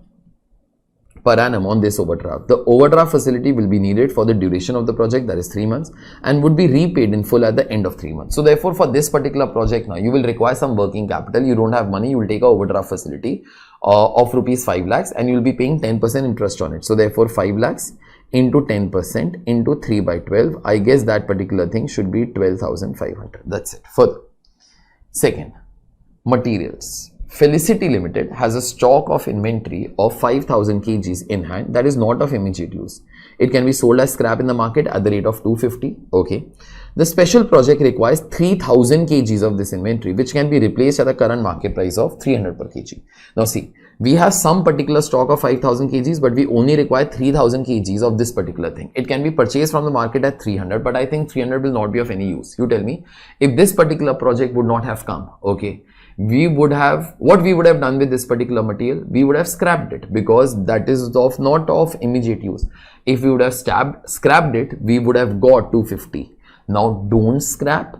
per annum on this overdraft. The overdraft facility will be needed for the duration of the project, that is 3 months, and would be repaid in full at the end of 3 months. So therefore, for this particular project now, you will require some working capital. You don't have money, you will take a overdraft facility of rupees 5 lakhs and you will be paying 10% interest on it. So therefore, 5 lakhs into 10% into 3 by 12. I guess that particular thing should be 12,500. That's it. Further. Second, materials. Felicity Limited has a stock of inventory of 5,000 kgs in hand that is not of immediate use. It can be sold as scrap in the market at the rate of 250. Okay. The special project requires 3,000 kgs of this inventory, which can be replaced at the current market price of 300 per kg. Now see, we have some particular stock of 5,000 kgs, but we only require 3,000 kgs of this particular thing. It can be purchased from the market at 300, but I think 300 will not be of any use. You tell me, if this particular project would not have come, okay, we would have, what we would have done with this particular material, we would have scrapped it because that is of not of immediate use. If we would have scrapped it, we would have got 250. Now don't scrap,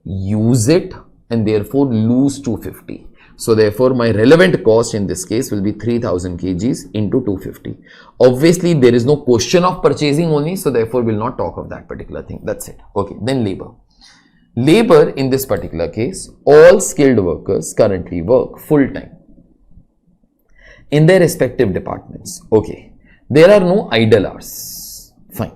use it and therefore lose 250. So therefore my relevant cost in this case will be 3,000 kgs into 250. Obviously there is no question of purchasing only, so therefore we'll not talk of that particular thing. That's it. Okay, then labor. Labor in this particular case, all skilled workers currently work full time in their respective departments. Okay, there are no idle hours. Fine.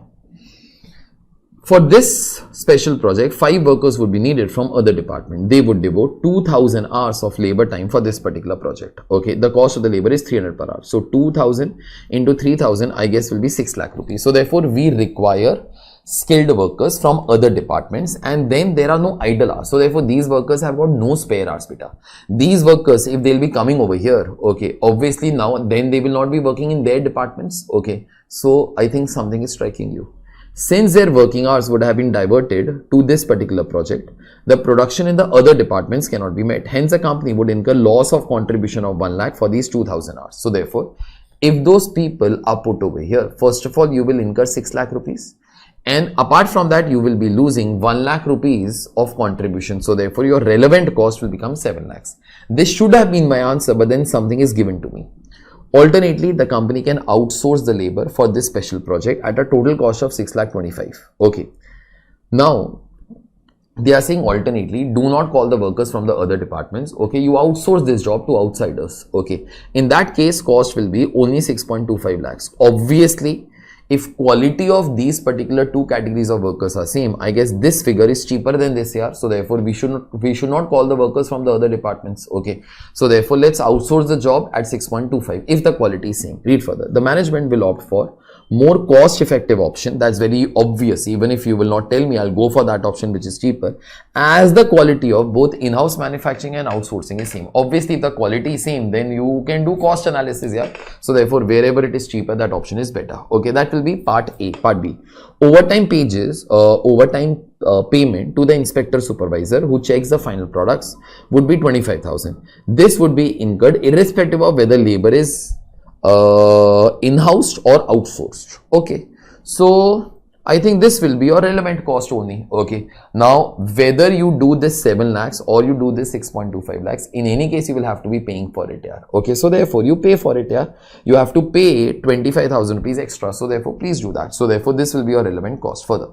For this special project, 5 workers would be needed from other department. They would devote 2000 hours of labor time for this particular project. Okay, the cost of the labor is 300 per hour. So 2000 into 3000, I guess, will be 6 lakh rupees. So therefore, we require skilled workers from other departments, and then there are no idle hours. So therefore, these workers have got no spare hours, beta. These workers, if they'll be coming over here, okay, obviously now then they will not be working in their departments. Okay, so I think something is striking you. Since their working hours would have been diverted to this particular project, the production in the other departments cannot be met. Hence, the company would incur loss of contribution of 1 lakh for these 2000 hours. So therefore, if those people are put over here, first of all, you will incur 6 lakh rupees. And apart from that, you will be losing 1 lakh rupees of contribution. So therefore, your relevant cost will become 7 lakhs. This should have been my answer, but then something is given to me. Alternately, the company can outsource the labor for this special project at a total cost of 6 lakh 25. Okay. Now, they are saying alternately, do not call the workers from the other departments. Okay, you outsource this job to outsiders. Okay. In that case, cost will be only 6.25 lakhs. Obviously, if quality of these particular 2 categories of workers are same, I guess this figure is cheaper than this here. So therefore, we should not call the workers from the other departments. Okay. So therefore, let's outsource the job at 6.25 if the quality is same. Read further. The management will opt for more cost effective option. That's very obvious. Even if you will not tell me, I'll go for that option which is cheaper, as the quality of both in-house manufacturing and outsourcing is same. Obviously, if the quality is same, then you can do cost analysis here. So therefore, wherever it is cheaper, that option is better. Okay, that will be part A. Part B, overtime payment to the inspector supervisor who checks the final products would be 25,000. This would be incurred irrespective of whether labor is in-house or outsourced. Okay, so I think this will be your relevant cost only. Okay, now whether you do this 7 lakhs or you do this 6.25 lakhs, in any case you will have to be paying for it here. Okay, so therefore you pay for it here. You have to pay 25,000 rupees extra. So therefore please do that. So therefore this will be your relevant cost. Further,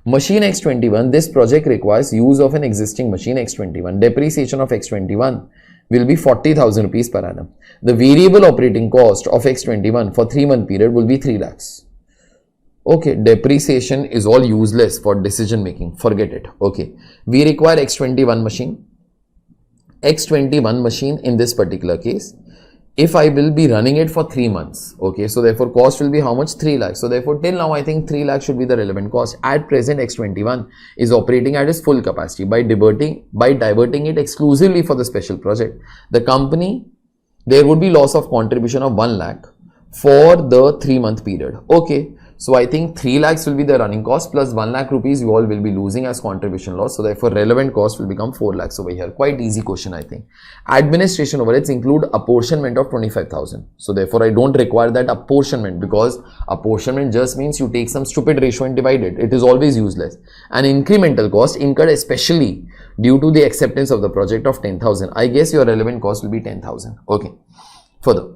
machine X21, this project requires use of an existing machine X21. Depreciation of X21 will be 40,000 rupees per annum. The variable operating cost of X21 for 3-month period will be 3 lakhs. Okay, depreciation is all useless for decision making. Forget it. Okay, we require X21 machine. X21 machine in this particular case, if I will be running it for 3 months. Okay, so therefore cost will be how much? 3 lakhs. So therefore till now I think 3 lakhs should be the relevant cost. At present X21 is operating at its full capacity. By diverting it exclusively for the special project, the company, there would be loss of contribution of 1 lakh for the 3-month period. Okay, so I think 3 lakhs will be the running cost plus 1 lakh rupees you all will be losing as contribution loss. So therefore relevant cost will become 4 lakhs over here. Quite easy question, I think. Administration overheads include apportionment of 25,000. So therefore I don't require that apportionment, because apportionment just means you take some stupid ratio and divide it. It is always useless. An incremental cost incurred especially due to the acceptance of the project of 10,000. I guess your relevant cost will be 10,000. Okay. Further,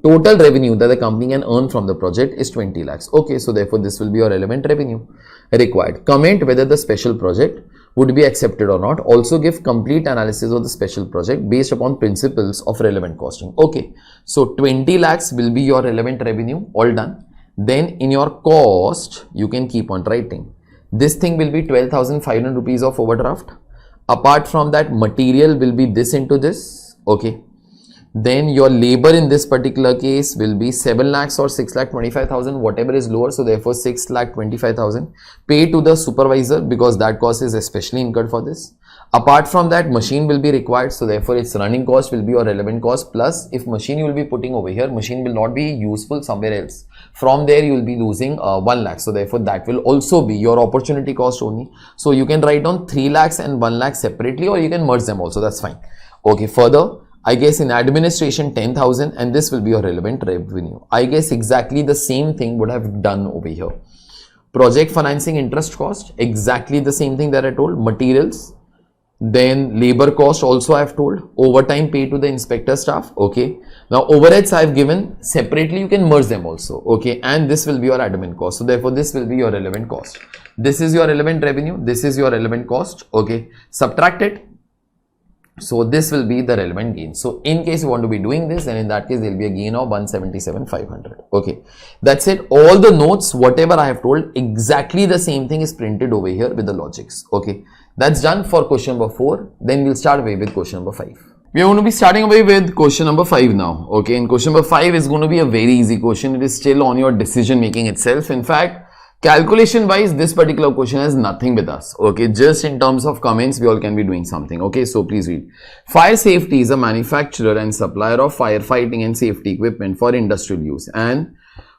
total revenue that the company can earn from the project is 20 lakhs. Okay, so therefore this will be your relevant revenue required. Comment whether the special project would be accepted or not. Also give complete analysis of the special project based upon principles of relevant costing. Okay, so 20 lakhs will be your relevant revenue. All done. Then in your cost, you can keep on writing. This thing will be 12,500 rupees of overdraft. Apart from that, material will be this into this. Okay. Then your labor in this particular case will be 7 lakhs or 6 lakh 25,000, whatever is lower. So therefore 6 lakh 25,000. Pay to the supervisor because that cost is especially incurred for this. Apart from that, machine will be required. So therefore its running cost will be your relevant cost. Plus if machine you will be putting over here, machine will not be useful somewhere else. From there you will be losing 1 lakh. So therefore that will also be your opportunity cost only. So you can write down 3 lakhs and 1 lakh separately, or you can merge them also. That's fine. Okay, further, I guess in administration 10,000, and this will be your relevant revenue. I guess exactly the same thing would have done over here. Project financing interest cost, exactly the same thing that I told. Materials, then labor cost also I have told. Overtime pay to the inspector staff. Okay, now overheads I have given separately, you can merge them also. Okay, and this will be your admin cost. So therefore this will be your relevant cost. This is your relevant revenue, this is your relevant cost. Okay, subtract it. So this will be the relevant gain. So in case you want to be doing this, then in that case there will be a gain of 177,500. Okay, that's it. All the notes, whatever I have told, exactly the same thing is printed over here with the logics. Okay, that's done for question number 4. Then we'll start away with question number 5. We are going to be starting away with question number 5 now. Okay, and question number 5 is going to be a very easy question. It is still on your decision making itself. In fact, calculation wise, this particular question has nothing with us. Okay, just in terms of comments, we all can be doing something. Okay, so please read. Fire Safety is a manufacturer and supplier of firefighting and safety equipment for industrial use and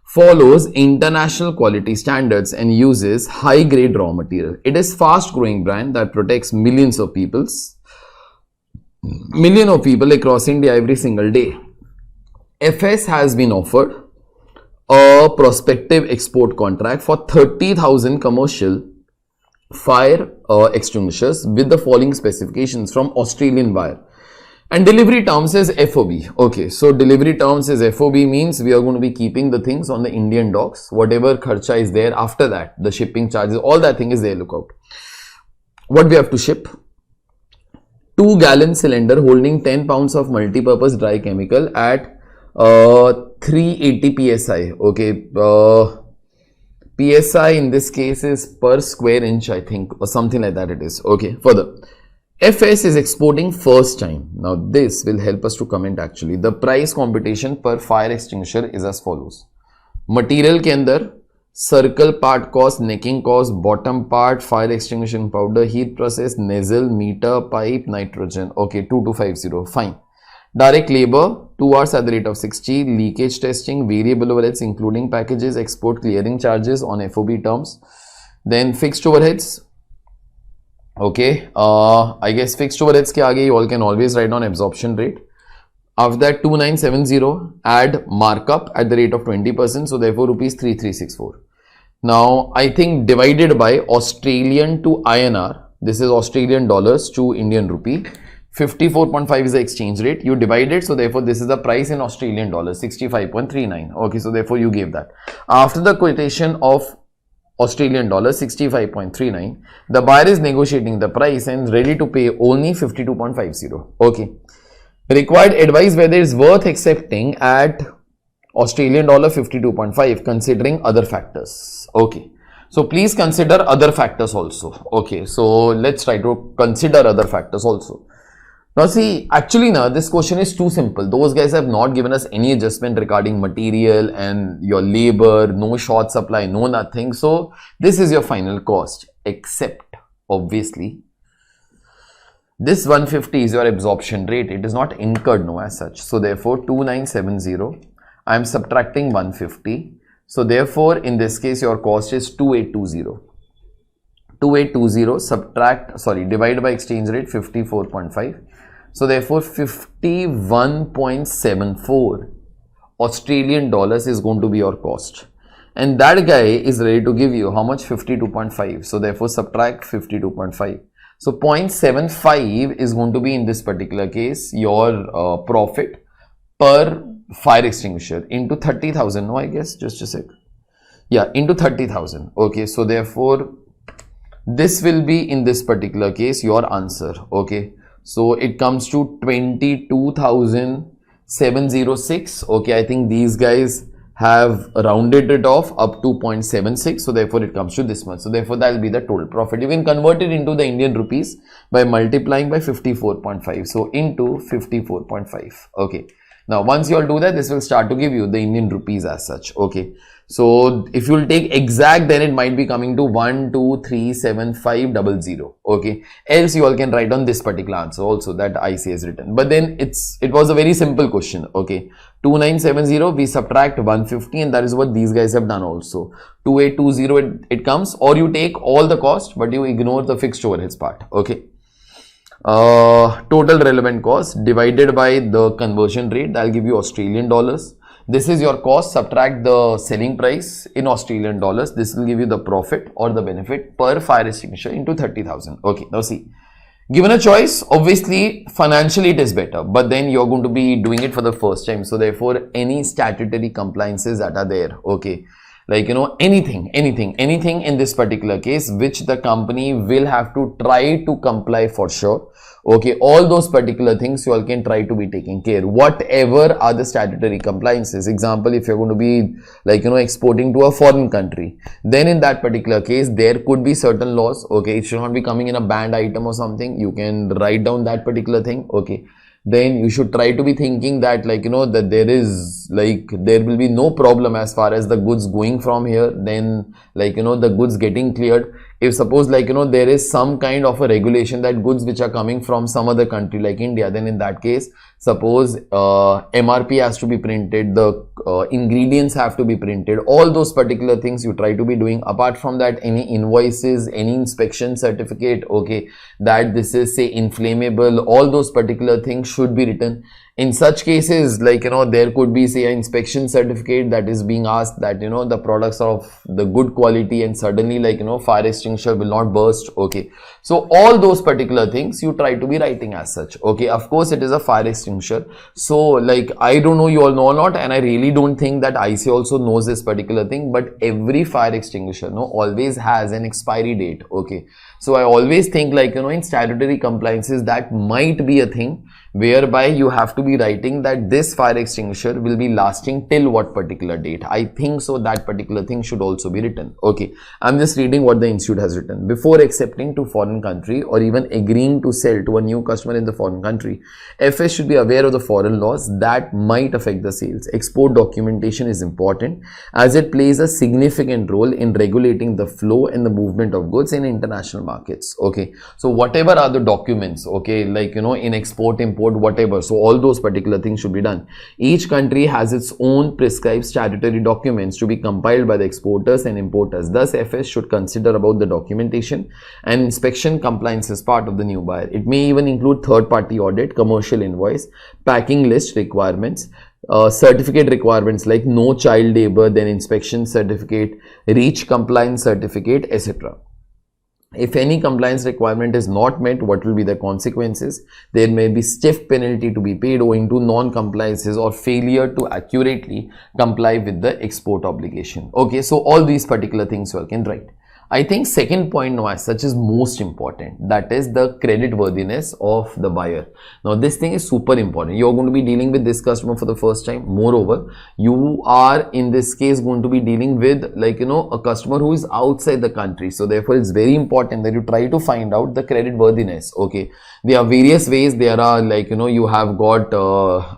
follows international quality standards and uses high grade raw material. It is fast growing brand that protects millions of people across India every single day. FS has been offered a prospective export contract for 30,000 commercial fire extinguishers with the following specifications from Australian buyer. And delivery terms is FOB. Okay, so delivery terms is FOB means we are going to be keeping the things on the Indian docks. Whatever kharcha is there after that, the shipping charges, all that thing is there. Look out. What we have to ship? 2-gallon cylinder holding 10 pounds of multi-purpose dry chemical at 380 psi. Okay, psi in this case is per square inch, I think, or something like that it is. Okay, further, FS is exporting first time. Now this will help us to comment actually. The price competition per fire extinguisher is as follows. Material के अंदर circle part cost, necking cost, bottom part, fire extinguishing powder, heat process, nozzle, meter, pipe, nitrogen. Okay, 2250. Fine. Direct labor, 2 hours at the rate of 60, leakage testing, variable overheads including packages, export clearing charges on FOB terms. Then fixed overheads. Okay, I guess fixed overheads ke aage you all can always write down absorption rate. After that 2970, add markup at the rate of 20%, so therefore rupees 3364. Now I think divided by Australian to INR, this is Australian dollars to Indian rupee. 54.5 is the exchange rate. You divide it, so therefore this is the price in Australian dollars, 65.39. Okay, so therefore you gave that. After the quotation of Australian dollars 65.39, the buyer is negotiating the price and ready to pay only 52.50. Okay. Required advice whether it's worth accepting at Australian dollar 52.5 considering other factors. Okay. So please consider other factors also. Okay. So let's try to consider other factors also. Now see, actually now this question is too simple. Those guys have not given us any adjustment regarding material and your labor, no short supply, no nothing. So this is your final cost, except obviously this 150 is your absorption rate. It is not incurred no as such. So therefore 2970, I am subtracting 150. So therefore in this case your cost is 2820. 2820 subtract, sorry, divide by exchange rate 54.5. So therefore 51.74 Australian dollars is going to be your cost. And that guy is ready to give you how much? 52.5. So therefore subtract 52.5. So 0.75 is going to be in this particular case your profit per fire extinguisher into 30,000. No, I guess just a sec. Yeah, into 30,000. Okay, so therefore this will be in this particular case your answer. Okay, so it comes to 22,706. Okay, I think these guys have rounded it off up to 0.76, so therefore it comes to this much. So therefore that will be the total profit. You can convert it into the Indian rupees by multiplying by 54.5. So into 54.5. Okay, now once you all do that, this will start to give you the Indian rupees as such. Okay, so if you will take exact, then it might be coming to 1237500. Okay, else you all can write down this particular answer also that IC has written. But then it was a very simple question. Okay, 2970, we subtract 150, and that is what these guys have done also. 2820 it comes, or you take all the cost but you ignore the fixed overheads part. Okay, total relevant cost divided by the conversion rate, that will give you Australian dollars. This is your cost, subtract the selling price in Australian dollars. This will give you the profit or the benefit per fire extinguisher into 30,000. Okay, now see, given a choice, obviously financially it is better, but then you're going to be doing it for the first time. So therefore any statutory compliances that are there, okay, like, you know, anything in this particular case, which the company will have to try to comply for sure. Okay, all those particular things you all can try to be taking care. Whatever are the statutory compliances. Example, if you're going to be, like, you know, exporting to a foreign country, then in that particular case, there could be certain laws. Okay, it should not be coming in a banned item or something. You can write down that particular thing. Okay, then you should try to be thinking that, like, you know, that there is, like, there will be no problem as far as the goods going from here, then, like, you know, the goods getting cleared. If suppose, like, you know, there is some kind of a regulation that goods which are coming from some other country like India, then in that case, suppose MRP has to be printed, the ingredients have to be printed, all those particular things you try to be doing. Apart from that, any invoices, any inspection certificate, okay, that this is, say, inflammable, all those particular things should be written. In such cases, like, you know, there could be, say, an inspection certificate that is being asked that, you know, the products are of the good quality and suddenly, like, you know, fire extinguisher will not burst. Okay, so all those particular things you try to be writing as such. Okay, of course it is a fire extinguisher, so, like, I don't know you all know or not, and I really don't think that IC also knows this particular thing, but every fire extinguisher, no, always has an expiry date. Okay, so I always think, like, you know, in statutory compliances that might be a thing whereby you have to be writing that this fire extinguisher will be lasting till what particular date. I think so that particular thing should also be written. Okay, I'm just reading what the institute has written. Before accepting to foreign country or even agreeing to sell to a new customer in the foreign country, FS should be aware of the foreign laws that might affect the sales. Export documentation is important as it plays a significant role in regulating the flow and the movement of goods in international markets. Okay, so whatever are the documents, okay, like, you know, in export, import, whatever, so all those particular things should be done. Each country has its own prescribed statutory documents to be compiled by the exporters and importers. Thus, FS should consider about the documentation and inspection compliance as part of the new buyer. It may even include third-party audit, commercial invoice, packing list requirements, certificate requirements like no child labor, then inspection certificate, REACH compliance certificate, etc. If any compliance requirement is not met, what will be the consequences? There may be stiff penalty to be paid owing to non-compliances or failure to accurately comply with the export obligation. Okay, so all these particular things you all can write. I think second point now as such is most important, that is the credit worthiness of the buyer. Now this thing is super important. You're going to be dealing with this customer for the first time. Moreover, you are in this case going to be dealing with, like, you know, a customer who is outside the country. So therefore it's very important that you try to find out the credit worthiness. Okay, there are various ways. There are, like, you know, you have got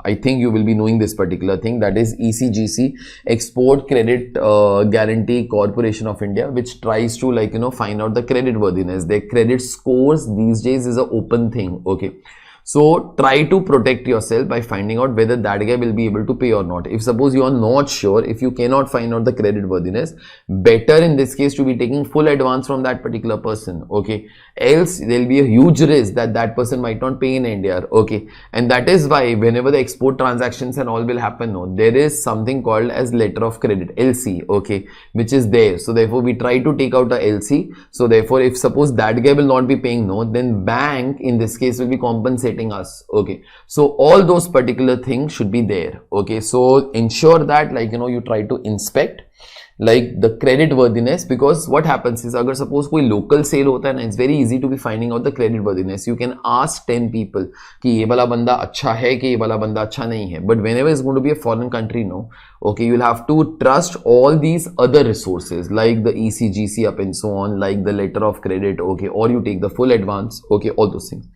I think you will be knowing this particular thing, that is ECGC, Export Credit Guarantee Corporation of India, which tries to, like, you know, find out the credit worthiness. Their credit scores these days is an open thing. Okay, so try to protect yourself by finding out whether that guy will be able to pay or not. If suppose you are not sure, if you cannot find out the credit worthiness, better in this case to be taking full advance from that particular person. Okay, else there will be a huge risk that that person might not pay in India. Okay, and that is why whenever the export transactions and all will happen, no, there is something called as letter of credit, LC, okay, which is there. So therefore we try to take out a LC. So therefore if suppose that guy will not be paying, no, then bank in this case will be compensating us. Okay, so all those particular things should be there. Okay, so ensure that, like, you know, you try to inspect like the credit worthiness, because what happens is, agar suppose koi local sale hota hai na, it's very easy to be finding out the credit worthiness. You can ask 10 people ki ye wala banda acha hai ki ye wala banda acha nahi hai, but whenever it's going to be a foreign country, no, okay, you'll have to trust all these other resources like the ECGC up and so on, like the letter of credit, okay, or you take the full advance, okay, all those things.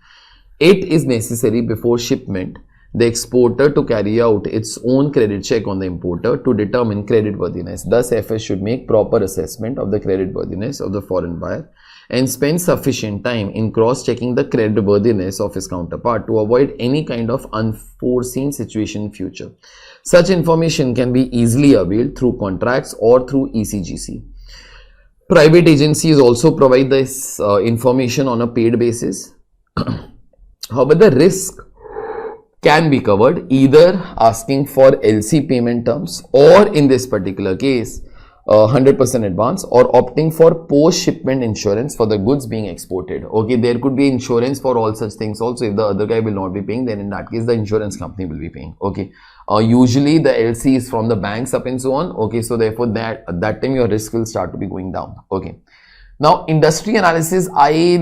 It is necessary before shipment the exporter to carry out its own credit check on the importer to determine credit worthiness. Thus, FS should make proper assessment of the credit worthiness of the foreign buyer and spend sufficient time in cross-checking the credit worthiness of his counterpart to avoid any kind of unforeseen situation in future. Such information can be easily availed through contracts or through ECGC. Private agencies also provide this information on a paid basis. However, the risk can be covered either asking for LC payment terms, or in this particular case 100% advance, or opting for post-shipment insurance for the goods being exported. Okay, there could be insurance for all such things also. If the other guy will not be paying, then in that case the insurance company will be paying. Okay, usually the LC is from the banks up and so on. Okay, so therefore at that time your risk will start to be going down. Okay, now industry analysis, I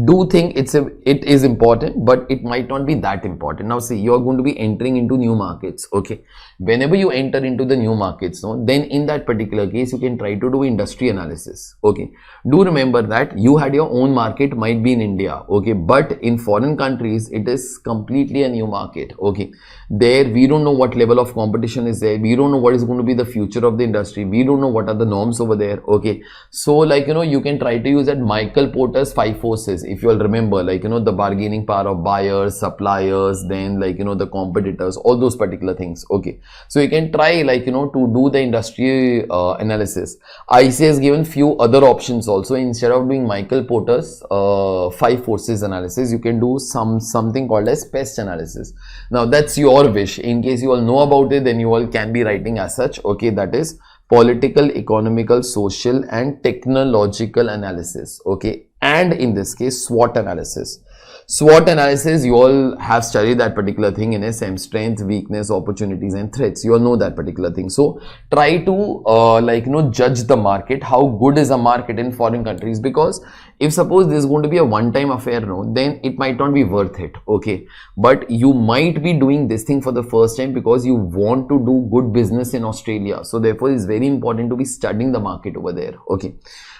do think it is important, but it might not be that important. Now see, you are going to be entering into new markets. Okay, whenever you enter into the new markets, no, then in that particular case you can try to do industry analysis. Okay, do remember that you had your own market, might be in India. Okay, but in foreign countries it is completely a new market. Okay, there we don't know what level of competition is there, we don't know what is going to be the future of the industry, we don't know what are the norms over there. Okay, so you can try to use that Michael Porter's 5 forces, if you all remember, the bargaining power of buyers, suppliers, then the competitors, all those particular things. Okay, so you can try to do the industry analysis. IC has given few other options also. Instead of doing Michael Porter's 5 forces analysis, you can do something called as pest analysis. Now that's your wish. In case you all know about it, then you all can be writing as such. Okay, that is political, economical, social and technological analysis. Okay, and in this case SWOT analysis. SWOT analysis, you all have studied that particular thing in SM, strength, weakness, opportunities and threats. You all know that particular thing. So try to judge the market, how good is a market in foreign countries, because if suppose this is going to be a one-time affair, no, then it might not be worth it. Okay, but you might be doing this thing for the first time because you want to do good business in Australia. So therefore it's very important to be studying the market over there. Okay,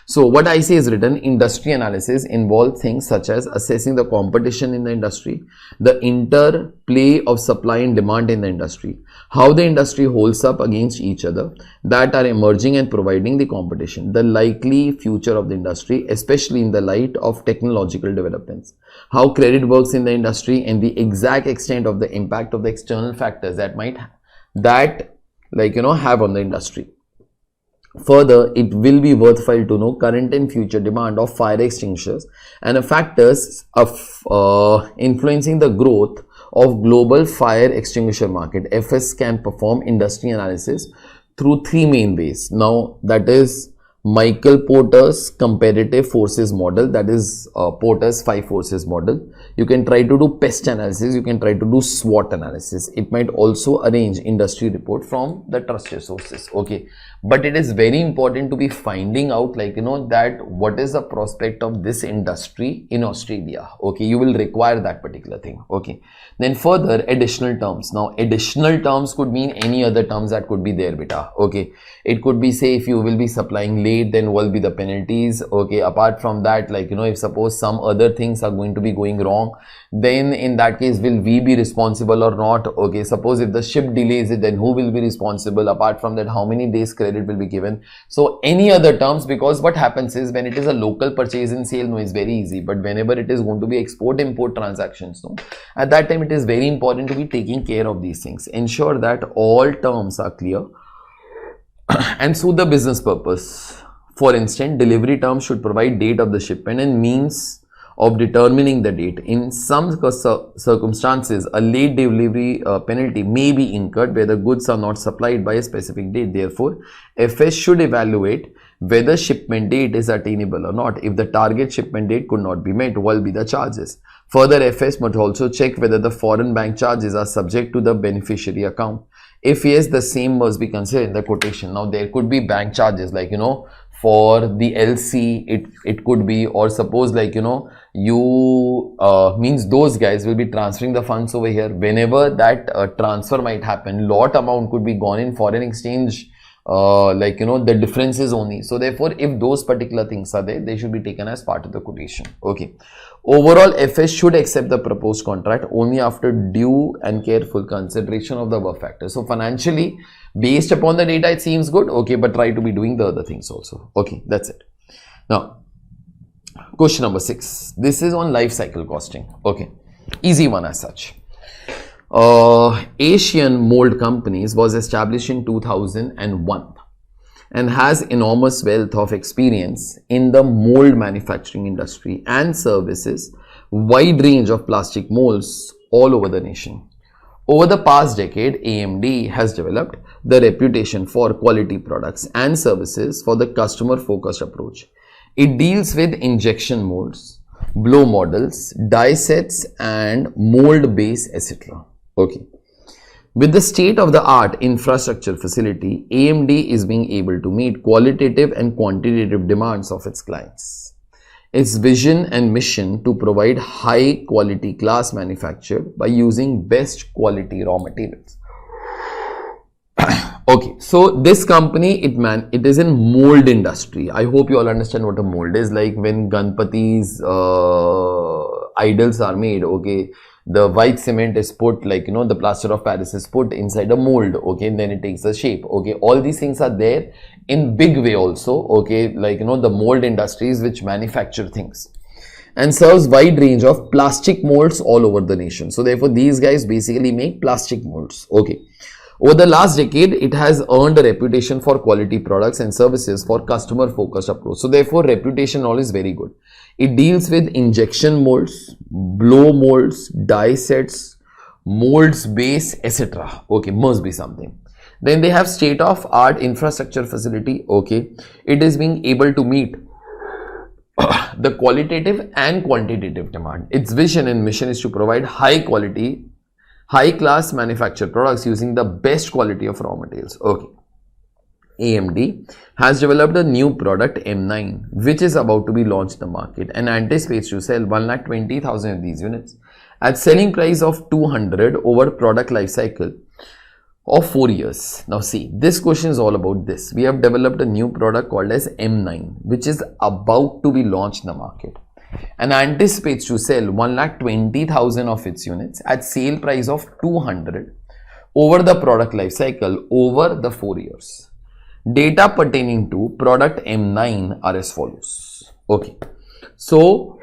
so what I say is written, industry analysis involves things such as assessing the competition in the industry, the interplay of supply and demand in the industry, how the industry holds up against each other that are emerging and providing the competition, the likely future of the industry, especially in the light of technological developments, how credit works in the industry, and the exact extent of the impact of the external factors that might have on the industry. Further, it will be worthwhile to know current and future demand of fire extinguishers and the factors of influencing the growth of global fire extinguisher market. FS can perform industry analysis through 3 main ways. Now that is Michael Porter's comparative forces model, that is Porter's 5 forces model. You can try to do pest analysis, you can try to do SWOT analysis. It might also arrange industry report from the trusted sources. Okay, but it is very important to be finding out that what is the prospect of this industry in Australia. Okay, you will require that particular thing. Okay, then further additional terms. Now additional terms could mean any other terms that could be there, beta. Okay, it could be, say, if you will be supplying late, then what will be the penalties. Okay, apart from that, if suppose some other things are going to be going wrong, then in that case will we be responsible or not. Okay, suppose if the ship delays it, then who will be responsible. Apart from that, how many days credit will be given. So any other terms, because what happens is when it is a local purchase and sale, no, it's very easy, but whenever it is going to be export import transactions, no, at that time it is very important to be taking care of these things. Ensure that all terms are clear and suit the business purpose. For instance, delivery terms should provide date of the shipment and means of determining the date. In some circumstances, a late delivery penalty may be incurred where the goods are not supplied by a specific date. Therefore, FS should evaluate whether shipment date is attainable or not. If the target shipment date could not be met, what will be the charges? Further, FS must also check whether the foreign bank charges are subject to the beneficiary account. If yes, the same must be considered in the quotation. Now, there could be bank charges for the LC, it could be, or suppose means those guys will be transferring the funds over here. Whenever that transfer might happen, lot amount could be gone in foreign exchange, the differences only. So therefore, if those particular things are there, they should be taken as part of the quotation. Okay, overall FS should accept the proposed contract only after due and careful consideration of the above factors. So financially, based upon the data, it seems good. Okay, but try to be doing the other things also. Okay, that's it. Now question number 6, this is on life cycle costing. Okay, easy one as such. Asian Mold Companies was established in 2001 and has enormous wealth of experience in the mold manufacturing industry and services wide range of plastic molds all over the nation. Over the past decade, AMD has developed the reputation for quality products and services for the customer-focused approach. It deals with injection molds, blow models, die sets and mold base, etc. Okay. With the state-of-the-art infrastructure facility, AMD is being able to meet qualitative and quantitative demands of its clients. Its vision and mission to provide high quality glass manufactured by using best quality raw materials. Okay, so this company, it is in mold industry. I hope you all understand what a mold is. Like when Ganpati's idols are made, okay, the white cement is put, like, you know, the plaster of Paris is put inside a mold, okay, and then it takes a shape, okay. All these things are there in big way also, okay, like, you know, the mold industries which manufacture things and serves wide range of plastic molds all over the nation. So therefore these guys basically make plastic molds, okay. Over the last decade, it has earned a reputation for quality products and services for customer focused approach. So therefore reputation all is very good. It deals with injection molds, blow molds, die sets, molds base, etc. Okay, must be something. Then they have state-of-art infrastructure facility. Okay, it is being able to meet the qualitative and quantitative demand. Its vision and mission is to provide high quality, high class manufactured products using the best quality of raw materials. Okay. AMD has developed a new product M9 which is about to be launched in the market and anticipates to sell 1,20,000 of these units at selling price of 200 over product life cycle of 4 years. Now see, this question is all about this. We have developed a new product called as M9 which is about to be launched in the market and anticipates to sell 1,20,000 of its units at sale price of 200 over the product life cycle over the 4 years. Data pertaining to product M9 are as follows. Okay, so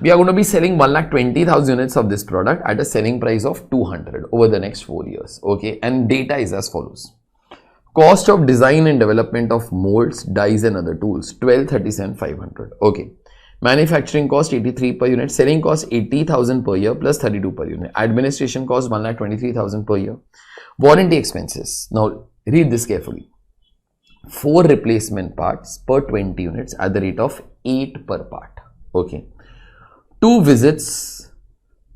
we are going to be selling 1,20,000 units of this product at a selling price of 200 over the next 4 years. Okay, and data is as follows. Cost of design and development of molds, dies and other tools 12,37,500. Okay, manufacturing cost 83 per unit, selling cost 80,000 per year plus 32 per unit, administration cost 1,23,000 per year, warranty expenses. Now read this carefully. 4 replacement parts per 20 units at the rate of 8 per part. Okay. 2 visits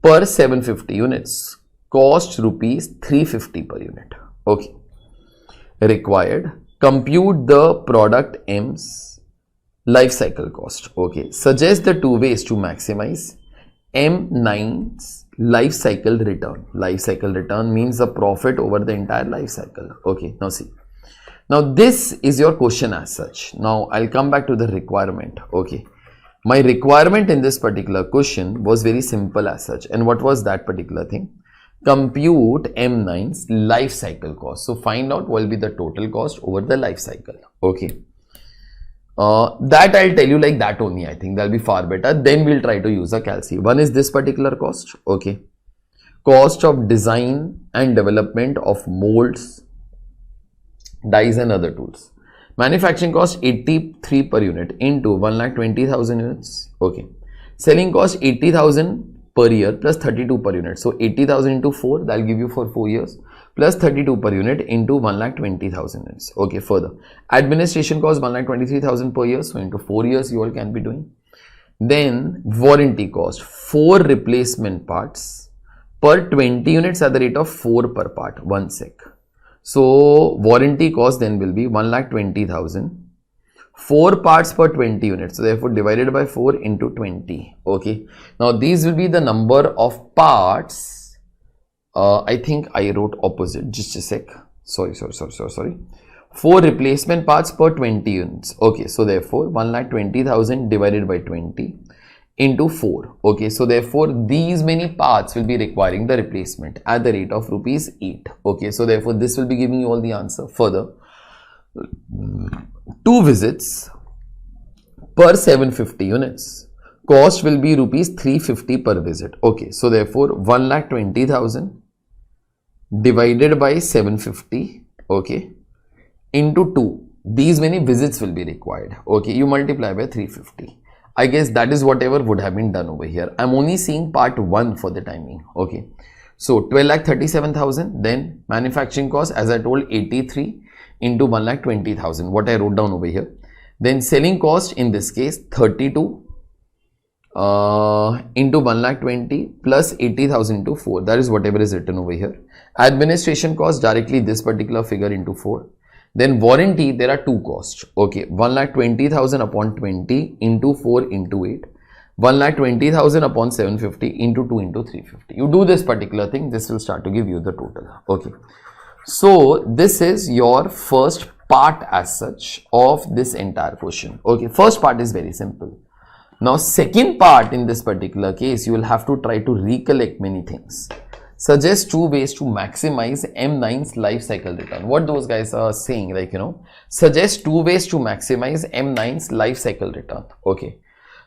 per 750 units. Cost rupees 350 per unit. Okay. Required. Compute the product M's life cycle cost. Okay. Suggest the 2 ways to maximize M9's life cycle return. Life cycle return means the profit over the entire life cycle. Okay, now see. Now this is your question as such. Now I'll come back to the requirement. Okay, my requirement in this particular question was very simple as such. And what was that particular thing? Compute M9's life cycle cost. So find out what will be the total cost over the life cycle. Okay. That I'll tell you like that only. I think that'll be far better. Then we'll try to use a calci. One is this particular cost. Okay. Cost of design and development of molds, dies and other tools. Manufacturing cost 83 per unit into 1,20,000 units. Okay. Selling cost 80,000 per year plus 32 per unit. So 80,000 into 4, that'll give you for 4 years. Plus 32 per unit into 1,20,000 units. Okay, further. Administration cost 1,23,000 per year. So into 4 years you all can be doing. Then warranty cost 4 replacement parts per 20 units at the rate of 4 per part. 1 sec. So warranty cost then will be 1,20,000. 4 parts per 20 units. So therefore divided by 4 into 20. Okay. Now these will be the number of parts. I think I wrote opposite. Just a sec. Sorry. 4 replacement parts per 20 units. Okay. So therefore 1,20,000 divided by 20 into 4. Okay. So therefore these many parts will be requiring the replacement at the rate of rupees 8. Okay. So therefore this will be giving you all the answer. Further, 2 visits per 750 units. Cost will be rupees 350 per visit. Okay. So therefore 1,20,000 divided by 750. Okay. Into 2. These many visits will be required. Okay. You multiply by 350. I guess that is whatever would have been done over here. I'm only seeing part 1 for the timing. Okay. So 12,37,000, then manufacturing cost, as I told, 83 into 1,20,000, what I wrote down over here. Then selling cost in this case 32 into 1,20,000 plus 80,000 into 4, that is whatever is written over here. Administration cost, directly this particular figure into 4. Then warranty, there are two costs. Okay, 1,20,000 upon 20 into 4 into 8. 1,20,000 upon 750 into 2 into 350. You do this particular thing, this will start to give you the total. Okay, so this is your first part as such of this entire question. Okay, first part is very simple. Now second part, in this particular case, you will have to try to recollect many things. Suggest two ways to maximize M9's life cycle return. What those guys are saying, like, suggest two ways to maximize M9's life cycle return. Okay,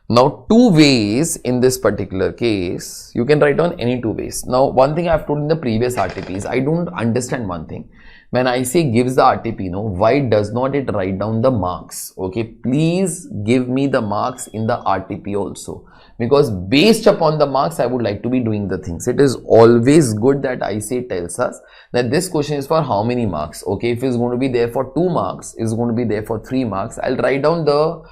now two ways in this particular case, you can write down any two ways. Now one thing I have told in the previous RTPs, I don't understand one thing. When I say gives the RTP, why does not it write down the marks? Okay, please give me the marks in the RTP also, because based upon the marks I would like to be doing the things. It is always good that IC tells us that this question is for how many marks. Okay, if it's going to be there for 2 marks, it's going to be there for 3 marks, I'll write down the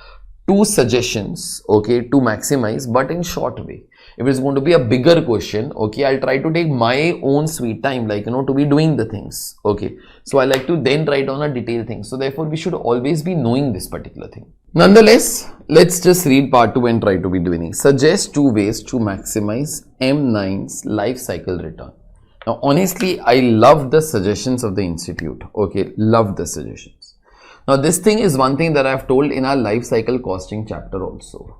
2 suggestions, okay, to maximize, but in short way. If it's going to be a bigger question, okay, I'll try to take my own sweet time, like, to be doing the things. Okay, so I like to then write down a detailed thing. So therefore we should always be knowing this particular thing. Nonetheless, let's just read part 2 and try to be doing it. Suggest 2 ways to maximize M9's life cycle return. Now honestly, I love the suggestions of the institute. Okay, love the suggestions. Now this thing is one thing that I have told in our life cycle costing chapter also.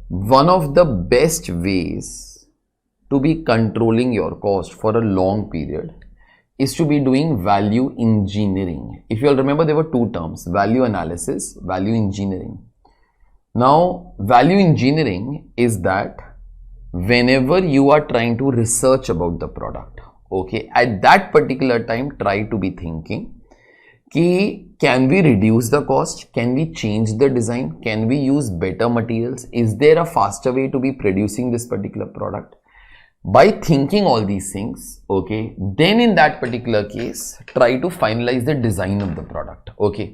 One of the best ways to be controlling your cost for a long period is to be doing value engineering. If you all remember, there were 2 terms, value analysis, value engineering. Now value engineering is that whenever you are trying to research about the product, okay, at that particular time try to be thinking, can we reduce the cost? Can we change the design? Can we use better materials? Is there a faster way to be producing this particular product? By thinking all these things, okay, then in that particular case, try to finalize the design of the product. Okay,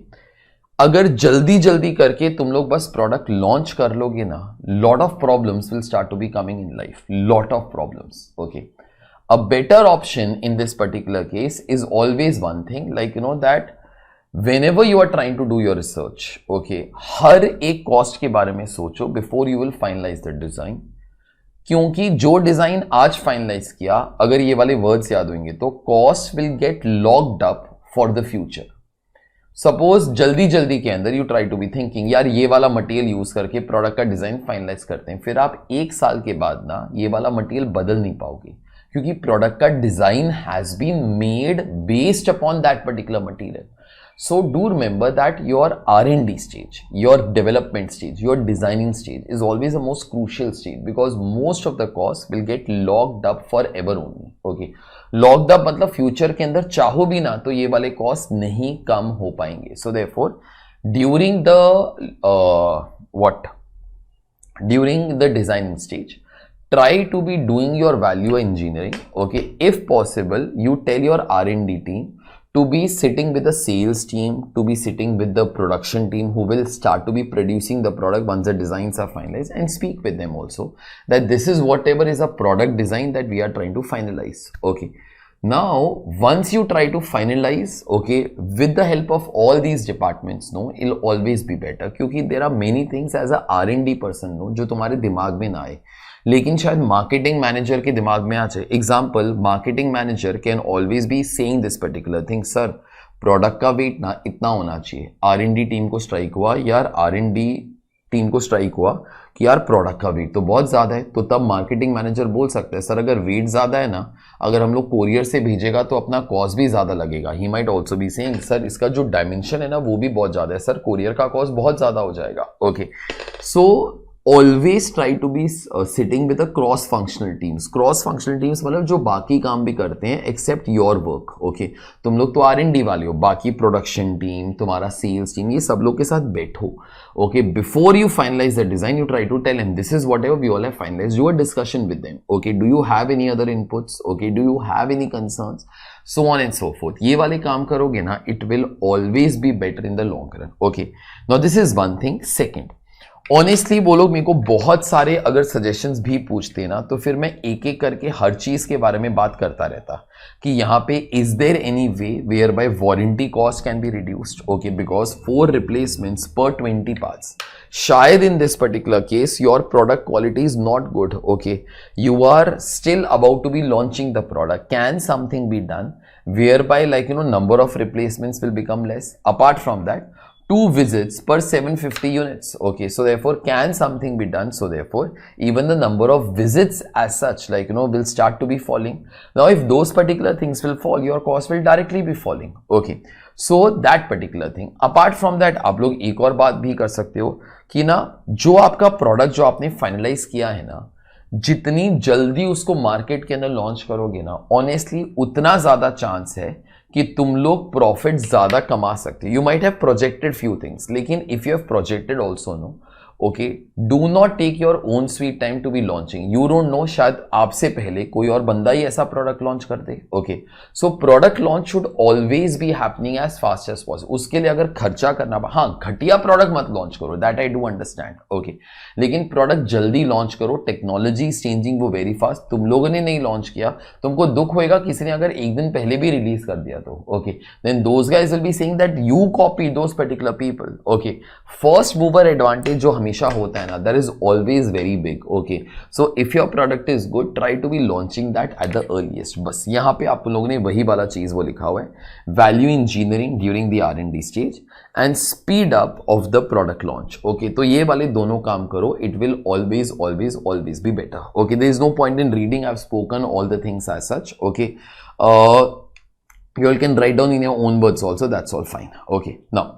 अगर जल्दी करके तुम लोग बस product launch कर लोगे ना, lot of problems will start to be coming in life. Lot of problems. Okay, a better option in this particular case is always one thing, like, that whenever you are trying to do your research, okay, हर एक cost के बारे में सोचो before you will finalize the design. क्योंकि जो design आज finalise किया, अगर ये वाले वर्ड्स याद होंगे तो cost will get locked up for the future. Suppose जल्दी के अंदर you try to be thinking, यार ये वाला मटेरियल यूज करके प्रोडक्ट का डिजाइन फाइनलाइज करते हैं, फिर आप 1 साल के बाद ना ये वाला मटेरियल बदल नहीं पाओगे, क्योंकि प्रोडक्ट का design has been made based upon that particular material. So do remember that your R&D stage, your development stage, your designing stage is always the most crucial stage, because most of the costs will get locked up forever only. Okay, locked up मतलब future के अंदर चाहो भी ना तो ये वाले costs नहीं कम हो पाएंगे. So therefore during the designing stage, try to be doing your value engineering. Okay, if possible you tell your R&D team to be sitting with the sales team, to be sitting with the production team who will start to be producing the product once the designs are finalized, and speak with them also that this is whatever is a product design that we are trying to finalize. Okay, now once you try to finalize, okay, with the help of all these departments, no, it'll always be better, क्योंकि there are many things as a R&D person, no, जो तुम्हारे दिमाग में ना आए लेकिन शायद marketing manager के दिमाग में आ जाए. Example, marketing manager can always be saying this particular thing, sir product का वेट ना इतना होना चाहिए. R&D टीम को स्ट्राइक हुआ, यार R&D टीम को स्ट्राइक हुआ कि यार प्रोडक्ट का वेट तो बहुत ज्यादा है, तो तब मार्केटिंग मैनेजर बोल सकता है, सर अगर वेट ज्यादा है ना, अगर हम लोग कोरियर से भेजेगा तो अपना कॉस्ट भी ज्यादा लगेगा. He might also be saying, sir इसका जो डायमेंशन है ना वो भी बहुत ज्यादा है, सर कोरियर का कॉस्ट बहुत ज्यादा हो जाएगा. Okay, so always try to be sitting with a cross functional teams. Cross functional teams मतलब जो बाकी काम भी करते हैं एक्सेप्ट योर वर्क. ओके, तुम लोग तो R&D वाले हो, बाकी प्रोडक्शन टीम, तुम्हारा सेल्स टीम, ये सब लोग के साथ बैठो. Okay, before you finalise the design you try to tell him this is whatever we all have finalised. Do a discussion with them. Okay, do you have any other inputs? Okay, do you have any concerns? So on and so forth. ये वाले काम करोगे ना, it will always be better in the long run. Okay, now this is one thing. Second, honestly वो लोग मेरे को बहुत सारे अगर सजेशंस भी पूछते ना, तो फिर मैं एक एक करके हर चीज के बारे में बात करता रहता कि यहाँ पे is there any way whereby warranty cost can be reduced. Okay, because 4 replacements पर 20 पार्ट्स. शायद in this particular case your product quality is not good. Okay, you are still about to be launching the product. Can something be done whereby like number of replacements will become less? Apart from that, 2 visits per 750 units. Okay, so therefore can something be done? So therefore even the number of visits as such like will start to be falling. Now if those particular things will fall, your cost will directly be falling. Okay, so that particular thing. Apart from that, आप लोग एक और बात भी कर सकते हो कि ना, जो आपका प्रोडक्ट जो आपने फाइनलाइज किया है ना, जितनी जल्दी उसको मार्केट के अंदर लॉन्च करोगे ना, ऑनेस्टली उतना ज्यादा चांस है कि तुम लोग प्रॉफिट ज्यादा कमा सकते हो. You might have projected few things, लेकिन if you have projected also no, okay, do not take your own sweet time to be launching. You don't know, शायद आपसे पहले कोई और बंदा ही ऐसा प्रोडक्ट लॉन्च कर दे. Okay, so product launch should always be happening as fast as possible. उसके लिए अगर खर्चा करना, हाँ, घटिया प्रोडक्ट मत लॉन्च करो, that I do understand. Okay, लेकिन प्रोडक्ट जल्दी लॉन्च करो. टेक्नोलॉजी इज चेंजिंग वो वेरी फास्ट. तुम लोगों ने नहीं लॉन्च किया, तुमको दुख होएगा किसी ने अगर एक दिन पहले भी रिलीज कर दिया तो. Okay, then those guys will be saying that you copy those particular people. Okay, first mover advantage जो हमेशा होता है ना, that is always very big. Okay, so if your product is good, try to be launching that at the earliest. बस यहाँ पे आप लोगों ने वही वाला चीज वो लिखा हुआ है, value engineering during the R&D stage and speed up of the product launch. Okay, तो ये वाले दोनों काम करो, it will always be better. Okay, there is no point in reading. I've spoken all the things as such. Okay, you all can write down in your own words also. That's all fine. Okay, now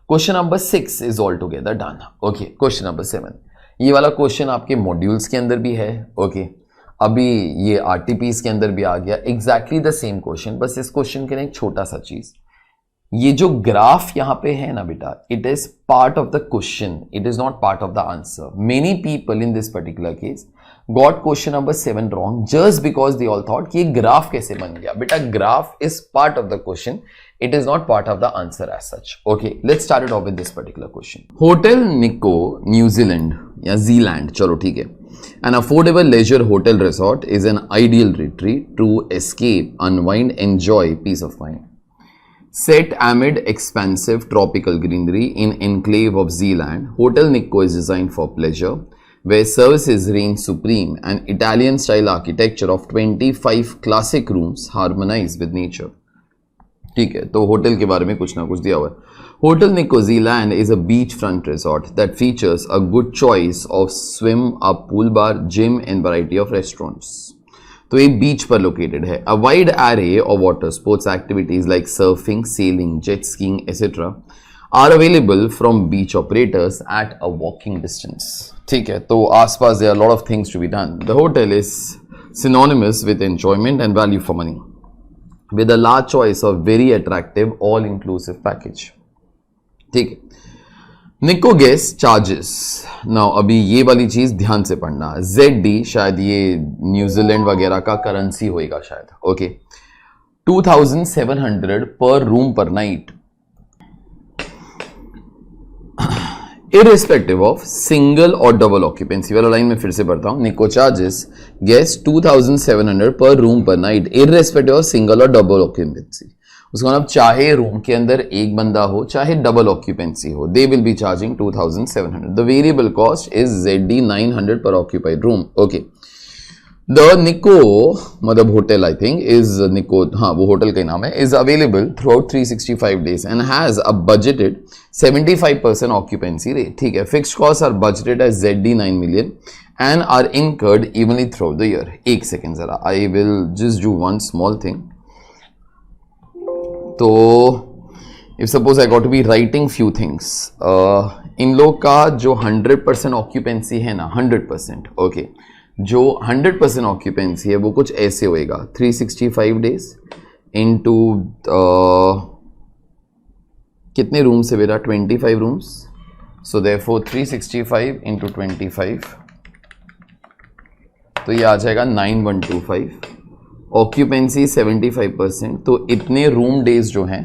question number 6 is all together done. Okay, question number 7, ये वाला question आपके modules के अंदर भी है. Okay, अभी ये RTPs के अंदर भी आ गया. एग्जैक्टली द सेम क्वेश्चन, बस इस क्वेश्चन के लिए एक छोटा सा चीज, ये जो ग्राफ यहां पे है ना बेटा, it is part of the question, it is not part of the answer. Many people in this particular case got question number 7 wrong just because they all thought कि ग्राफ कैसे बन गया. बेटा, graph is part of the question, it is not part of the answer as such. Okay, let's start it off with this particular question. Hotel Nico New Zealand या Zealand, चलो ठीक है. An affordable leisure hotel resort is an ideal retreat to escape, unwind, enjoy peace of mind. Set amid expansive tropical greenery in enclave of Zealand, Hotel Nico is designed for pleasure, where services reign supreme and Italian-style architecture of 25 classic rooms harmonize with nature. ठीक है, तो hotel के बारे में कुछ ना कुछ दिया हुआ है. होटल निको Zealand is a beachfront resort that features a good choice of swim, a pool bar, gym and variety of restaurants. तो ये बीच पर लोकेटेड है. A wide array of water sports activities like surfing, sailing, jet skiing, etc. are available from beach operators at a walking distance. ठीक है, तो आसपास there are a lot of things to be done. The hotel is synonymous with enjoyment and value for money, with a large choice of very attractive all-inclusive package. ठीक है, निको guest charges. Now अभी ये वाली चीज ध्यान से पढ़ना. ZD शायद ये न्यूजीलैंड वगैरह का करेंसी होएगा शायद. ओके, 2700 पर रूम पर नाइट, irrespective of single और डबल ऑक्यूपेंसी. वाला लाइन में फिर से पढ़ता हूं. निको चार्जेस गेस्ट 2700 पर रूम पर नाइट irrespective of सिंगल और डबल ऑक्यूपेंसी. उसका मतलब चाहे रूम के अंदर एक बंदा हो, चाहे डबल ऑक्यूपेंसी हो, they will be charging 2700. The variable cost is ZD 900 पर ऑक्यूपाइड रूम. ओके, द निको मतलब होटल आई थिंक इज निको, हाँ वो होटल का नाम है, is available through out 365 days and has a budgeted 75% occupancy rate. ठीक है, fixed cost are budgeted as ZD 9 million and are incurred evenly throughout the year. एक सेकेंड जरा, I will just do one small thing. तो if suppose I got to be writing few things, इन लोग का जो 100% occupancy है ना, 100%, okay, जो 100% ऑक्यूपेंसी है वो कुछ ऐसे होएगा, 365 डेज इनटू कितने रूम्स है बेटा, 25 रूम्स, सो देयरफॉर 365 इंटू 25, तो ये आ जाएगा 9125, ऑक्यूपेंसी 75%, तो इतने रूम डेज जो हैं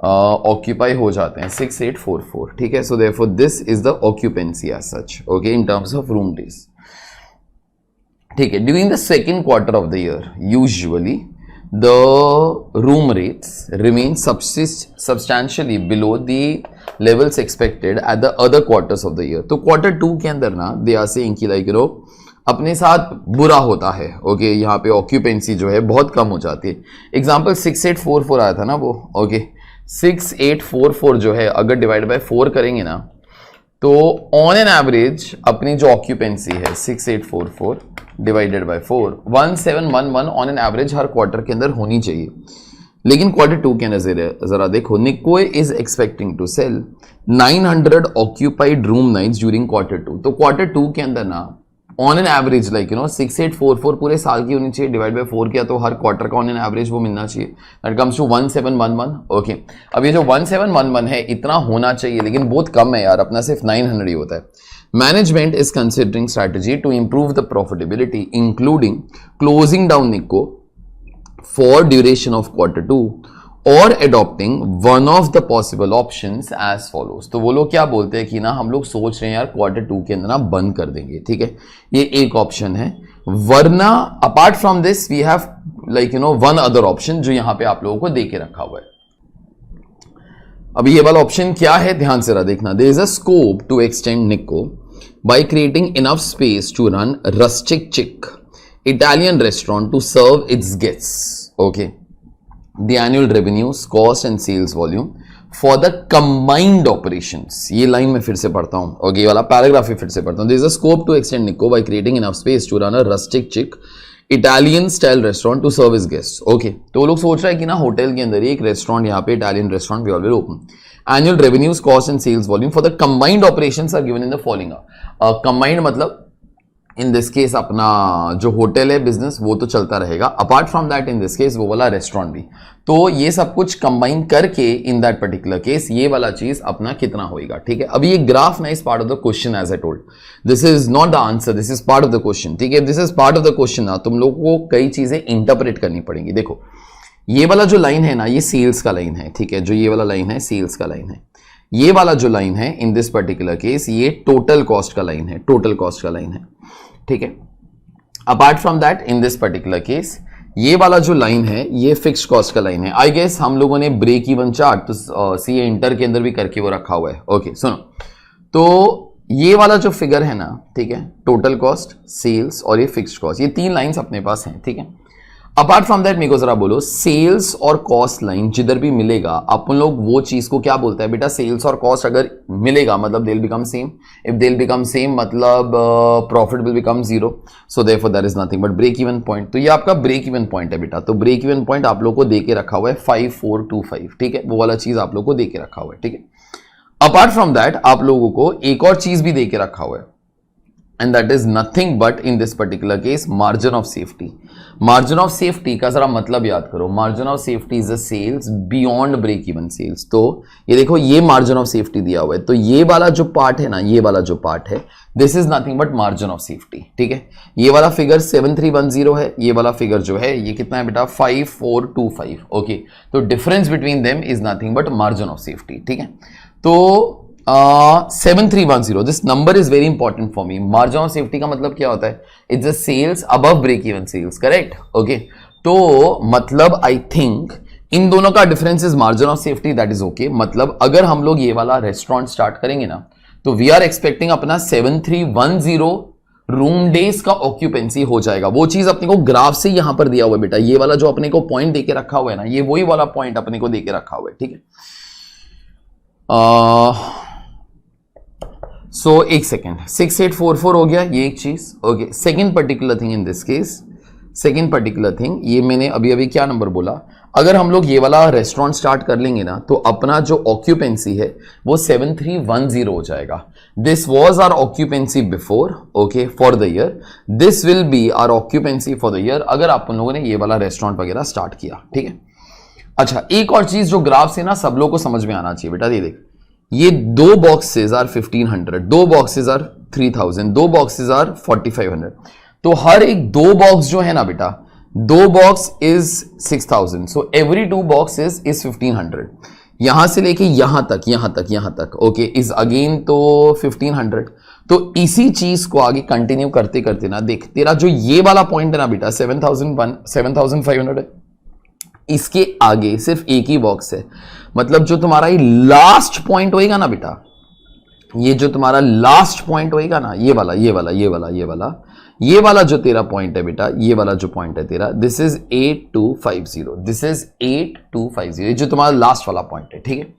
ऑक्यूपाई हो जाते हैं 6844, ठीक है। So therefore this is the occupancy as such, okay, in terms of room days, ठीक है। During the second quarter of the year usually the room rates remain substantially below the levels expected at the other quarters of the year. तो quarter 2 के अंदर ना they are saying कि like you no अपने साथ बुरा होता है, ओके, यहाँ पे ऑक्यूपेंसी जो है बहुत कम हो जाती है। एग्जाम्पल 6844 आया था ना वो, ओके, 6844 जो है अगर डिवाइड बाय 4 करेंगे ना, तो ऑन एन एवरेज अपनी जो ऑक्यूपेंसी है 6844 divided by 4, 1711 on an average her quarter के अंदर होनी चाहिए। लेकिन क्वार्टर 2 के अंदर जरा देखो, Nico is expecting to sell 900 occupied room nights during quarter 2। तो क्वार्टर 2 के अंदर ना on an average like you know 6844 पूरे साल की होनी चाहिए, डिवाइड बाय 4 किया तो हर क्वार्टर का ऑन एन एवरेज वो मिलना चाहिए, दैट कम्स टू 1711, ओके। अब ये जो 1711 है इतना होना चाहिए, लेकिन बहुत कम है यार, अपना सिर्फ 900 ही होता है। Management is considering strategy to improve the profitability including closing down Nico for duration of quarter 2 और adopting one of the possible options as follows. तो वो लोग क्या बोलते हैं कि ना हम लोग सोच रहे हैं यार क्वार्टर 2 के अंदर ना बंद कर देंगे, ठीक है, ये एक ऑप्शन है, वरना apart from this we have like you know one other option जो यहां पे आप लोगों को दे के रखा हुआ है। अब ये वाला ऑप्शन क्या है, ध्यान से देखना, there is a scope to extend Nico by creating enough space to run rustic chic Italian restaurant to serve its guests, okay. The annual revenues, cost and sales volume for the combined operations. ये line में फिर से पढ़ता हूँ, okay, ये वाला paragraph ही फिर से पढ़ता हूँ। There is a scope to extend Nico by creating enough space to run a rustic chic Italian style restaurant to serve his guests. Okay, तो वो लोग सोच रहे हैं कि ना होटल के अंदर एक रेस्टोरेंट, यहाँ पे इटालियन रेस्टोरेंट भी already open. Annual revenues, cost and sales volume for the combined operations are given in the following. Combined मतलब इन दिस केस अपना जो होटल है बिजनेस वो तो चलता रहेगा, apart from that in this case वो वाला रेस्टोरेंट भी, तो ये सब कुछ कंबाइन करके इन दैट पर्टिकुलर केस ये वाला चीज अपना कितना होएगा, ठीक है। अभी ये ग्राफ ना is part of the question, as I told, this is not the answer, this is part of the question, ठीक है। This is part of the question ना, तुम लोगों को कई चीजें इंटरप्रेट करनी पड़ेंगी। देखो ये वाला जो लाइन है ना, ये सेल्स का लाइन है, ठीक है, जो ये वाला लाइन है सेल्स का लाइन है। ये वाला जो लाइन है इन दिस पर्टिकुलर केस ये टोटल कॉस्ट का लाइन है, टोटल कॉस्ट का लाइन है, ठीक है। Apart from that in this particular case ये वाला जो लाइन है ये फिक्स्ड कॉस्ट का लाइन है। आई गेस हम लोगों ने ब्रेक इवन चार्ट तो सीए इंटर के अंदर भी करके वो रखा हुआ है, ओके। सुनो, तो ये वाला जो फिगर है ना, ठीक है, टोटल कॉस्ट, सेल्स और ये फिक्स्ड कॉस्ट, ये तीन लाइंस अपने पास हैं, ठीक है। अपार्ट फ्रॉम दैट मेरे को जरा बोलो, सेल्स और कॉस्ट लाइन जिधर भी मिलेगा अपन लोग वो चीज को क्या बोलता है बेटा, सेल्स और कॉस्ट अगर मिलेगा मतलब they will become same, if they will become same मतलब profit will become zero, so therefore that is nothing but break even point. तो ये आपका ब्रेक इवन पॉइंट है बेटा, तो ब्रेक इवन पॉइंट आप लोग को दे के रखा हुआ है 5425, ठीक है, वो वाला चीज आप लोग को दे के रखा हुआ है, ठीक है। अपार्ट फ्रॉम दैट आप लोगों को एक और चीज भी दे के रखा हुआ है, and that is nothing but in this particular case margin of safety. Margin of safety का जरा मतलब याद करो, margin of safety is the sales beyond break even sales। तो ये देखो ये margin of safety दिया हुआ है, तो ये वाला जो पार्ट है ना, ये वाला जो पार्ट है this is nothing but margin of safety, ठीक है। ये वाला फिगर 7310 है, ये वाला फिगर जो है ये कितना है बेटा 5425, ओके। तो difference between them is nothing but margin of safety, ठीक है। तो 7310, this number is very important for me. Margin of safety का मतलब क्या होता है, it's a sales above break even sales, correct, okay. तो मतलब आई थिंक इन दोनों का difference is margin of safety, that is okay. मतलब अगर हम लोग ये वाला रेस्टोरेंट स्टार्ट करेंगे ना, तो वी आर एक्सपेक्टिंग अपना 7310 रूम डेज का ऑक्यूपेंसी हो जाएगा। वो चीज अपने को ग्राफ से यहां पर दिया हुआ है बेटा, ये वाला जो अपने को पॉइंट देके रखा हुआ है ना, ये वही वाला पॉइंट अपने को देके रखा हुआ है, ठीक है। सो एक सेकेंड, 6844 हो गया ये एक चीज, okay. Second particular thing in this case second particular thing, ये मैंने अभी अभी क्या नंबर बोला, अगर हम लोग ये वाला रेस्टोरेंट स्टार्ट कर लेंगे ना तो अपना जो ऑक्यूपेंसी है वो 7310 हो जाएगा. This was our occupancy before, okay, for the year. This will be our occupancy for the year अगर आप लोगों ने ये वाला रेस्टोरेंट वगैरह स्टार्ट किया. ठीक है. अच्छा, एक और चीज जो ग्राफ से ना सब लोग को समझ में आना चाहिए बेटा, ये देख, ये 2 boxes are 1500, 2 boxes are 3000, 2 boxes are 4500. तो हर एक 2 बॉक्स जो है ना बेटा, 2 box is 6000, so every 2 box is 1500. यहां से लेके यहां तक ओके इज अगेन तो 1500. तो इसी चीज को आगे कंटिन्यू करते करते ना देख, तेरा जो ये वाला पॉइंट है ना बेटा 7500 है, इसके आगे सिर्फ एक ही बॉक्स है. मतलब जो तुम्हारा ये लास्ट पॉइंट होएगा ना बेटा, ये जो तुम्हारा लास्ट पॉइंट होएगा ना, ये वाला जो तेरा पॉइंट है बेटा, ये वाला जो पॉइंट है तेरा, दिस इज 8250, दिस इज 8250, ये जो तुम्हारा लास्ट वाला पॉइंट है. ठीक है.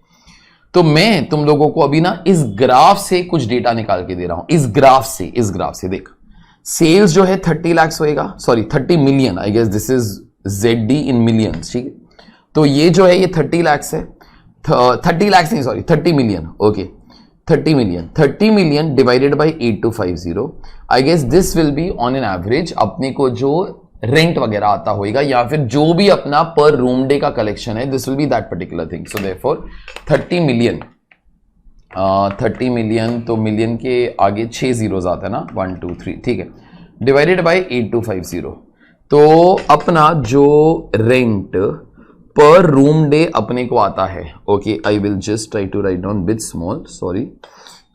तो मैं तुम लोगों को अभी ना इस ग्राफ से कुछ डेटा निकाल के दे रहा हूं. इस ग्राफ से देख, सेल्स जो है 30 लाख होएगा, sorry 30 million, I guess this is ZD in millions. ठीक है. तो ये जो है ये 30 लाख है, 30 लाख नहीं, sorry 30 million. Okay, 30 million divided by 8250. I guess this will be on an average अपने को जो रेंट वगैरह आता होगा या फिर जो भी अपना पर रूम डे का कलेक्शन है, this will B that particular thing. So therefore 30 million, 30 million, तो मिलियन के आगे 6 जीरोस आता है ना, 1 2 3. ठीक है. Divided by 8250. तो अपना जो रेंट पर रूम डे अपने को आता है, okay, I will just try to write down with small, sorry,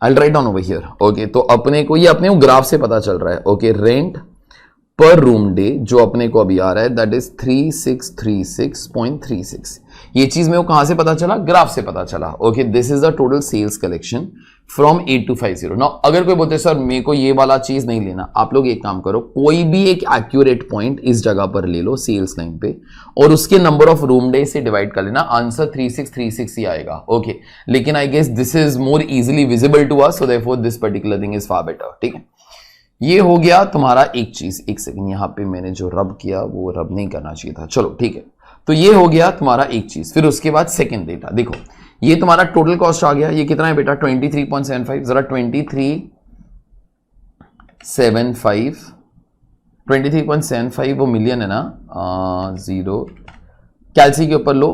I will write down over here. Okay, तो अपने को ये अपने को ग्राफ से पता चल रहा है. ओके, रेंट पर रूम डे जो अपने को अभी आ रहा है दैट इज 3636.36. ये चीज मेरे को कहां से पता चला? ग्राफ से पता चला. Okay, this is the total sales collection from 8250. Now अगर कोई बोलते सर मेरे को ये वाला चीज नहीं लेना, आप लोग एक काम करो, कोई भी एक एक्यूरेट पॉइंट इस जगह पर ले लो सेल्स लाइन पे और उसके नंबर ऑफ रूम डे से डिवाइड कर लेना, आंसर 3636 ही आएगा. ओके, लेकिन I guess this is more easily visible to us, so therefore this particular thing is far better. ठीक है. ये हो गया तुम्हारा एक चीज. एक सेकंड, यहां पे मैंने जो रब किया वो रब नहीं करना चाहिए था. चलो ठीक है. तो ये हो गया तुम्हारा एक चीज. फिर उसके बाद सेकंड डेटा देखो, ये तुम्हारा टोटल कॉस्ट आ गया. ये कितना है बेटा? 23.75. जरा 23.75 वो मिलियन है ना, जीरो कैलसी के ऊपर लो,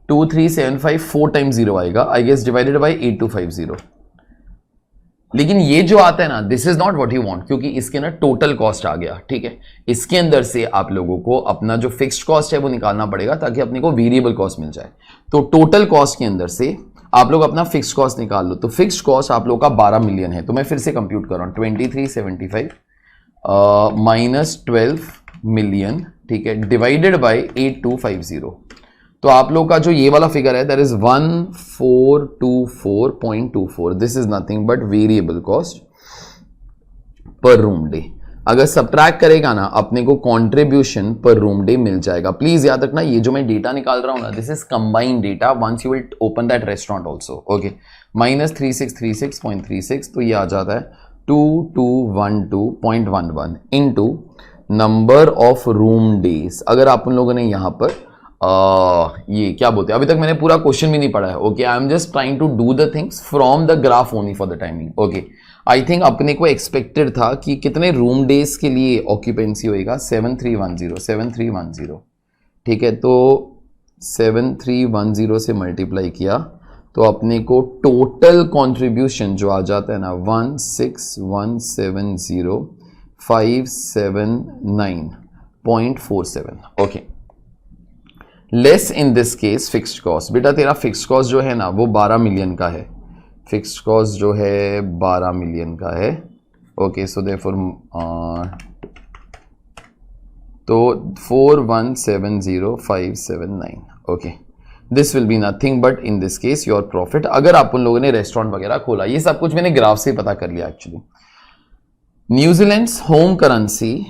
2375 4 टाइम्स जीरो आएगा, आई गेस डिवाइडेड बाई 8250. लेकिन ये जो आता है ना, this is not what you want, क्योंकि इसके ना टोटल कॉस्ट आ गया. ठीक है. इसके अंदर से आप लोगों को अपना जो फिक्स्ड कॉस्ट है वो निकालना पड़ेगा ताकि अपने को वेरिएबल कॉस्ट मिल जाए. तो टोटल कॉस्ट के अंदर से आप लोग अपना फिक्स्ड कॉस्ट निकाल लो. तो फिक्स्ड कॉस्ट आप लोग का 12 मिलियन है. तो मैं फिर से कंप्यूट कर रहा हूं, 2375 माइनस 12 मिलियन, ठीक है, डिवाइडेड बाई 8250. तो आप लोग का जो ये वाला फिगर है that is 1424.24. This is nothing but variable cost per room day. अगर सब्ट्रैक्ट करेगा ना अपने को contribution per room day meal जाएगा. प्लीज याद रखना, ये जो मैं डेटा निकाल रहा हूं ना, this is combined data once you will open that restaurant also. Okay, minus 3636.36. तो ये आ जाता है 2212.11 into number of room days. अगर आप उन लोगों ने यहां पर ये क्या बोलते हैं, अभी तक मैंने पूरा क्वेश्चन भी नहीं पढ़ा है. Okay, I am just trying to do the things from the graph only for the timing. Okay, I think अपने को एक्सपेक्टेड था कि कितने रूम डेज के लिए ऑक्यूपेंसी होएगा, 7310. ठीक है. तो 7310 से मल्टीप्लाई किया तो अपने को टोटल कॉन्ट्रीब्यूशन जो आ जाता है ना 16170,579.47. Okay, less in this case fixed cost. बेटा तेरा फिक्स्ड कॉस्ट जो है ना वो 12 मिलियन का है. फिक्स्ड कॉस्ट जो है 12 मिलियन का है. ओके, सो देयरफॉर तो 4170,579. Okay, this will be nothing but in this case your profit. अगर आप उन लोगों ने रेस्टोरेंट वगैरह खोला, ये सब कुछ मैंने ग्राफ से पता कर लिया actually. New Zealand's home currency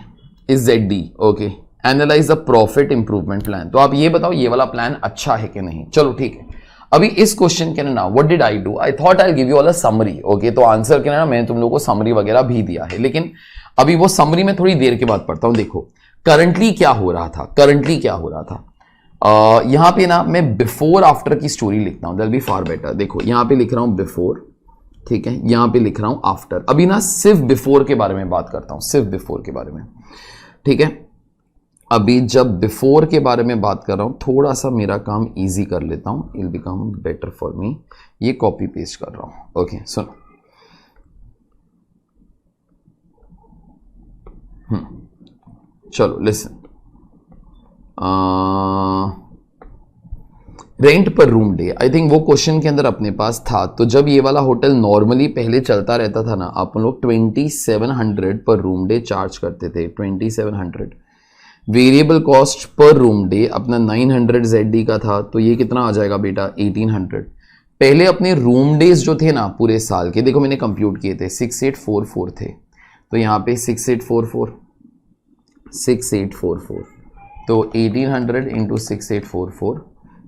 is ZD. Okay, analyse the profit improvement plan. तो आप ये बताओ ये वाला प्लान अच्छा है कि नहीं. चलो ठीक है. अभी इस क्वेश्चन के ना what did I do, I thought I give you all a summary. Okay, तो आंसर के ना मैंने तुम लोगों को समरी वगैरह भी दिया है, लेकिन अभी वो समरी में थोड़ी देर के बाद पढ़ता हूं. देखो, करंटली क्या हो रहा था, करंटली क्या हो रहा था, यहां पे ना मैं बिफोर आफ्टर की स्टोरी लिखता हूं, दैट बी फार बेटर। देखो यहां पे लिख रहा हूं बिफोर, ठीक है, यहां पे लिख रहा हूं आफ्टर। अभी ना सिर्फ बिफोर के बारे में बात करता हूं, सिर्फ बिफोर के बारे में, ठीक है। अभी जब बिफोर के बारे में बात कर रहा हूं, थोड़ा सा मेरा काम इजी कर लेता हूं, it will become better for मी। ये कॉपी पेस्ट कर रहा हूं, ओके सुनो। चलो लिसन, रेंट पर रूम डे, आई थिंक वो क्वेश्चन के अंदर अपने पास था। तो जब ये वाला होटल नॉर्मली पहले चलता रहता था ना, आप लोग 2700 पर रूम डे चार्ज करते थे, 2700। Variable cost per room day अपना 900 ZD का था, तो ये कितना आ जाएगा बेटा 1800। पहले अपने रूम डेज जो थे ना पूरे साल के, देखो मैंने कंप्यूट किए थे, 6844 थे, तो यहाँ पे 6844 तो 1800 इंटू 6844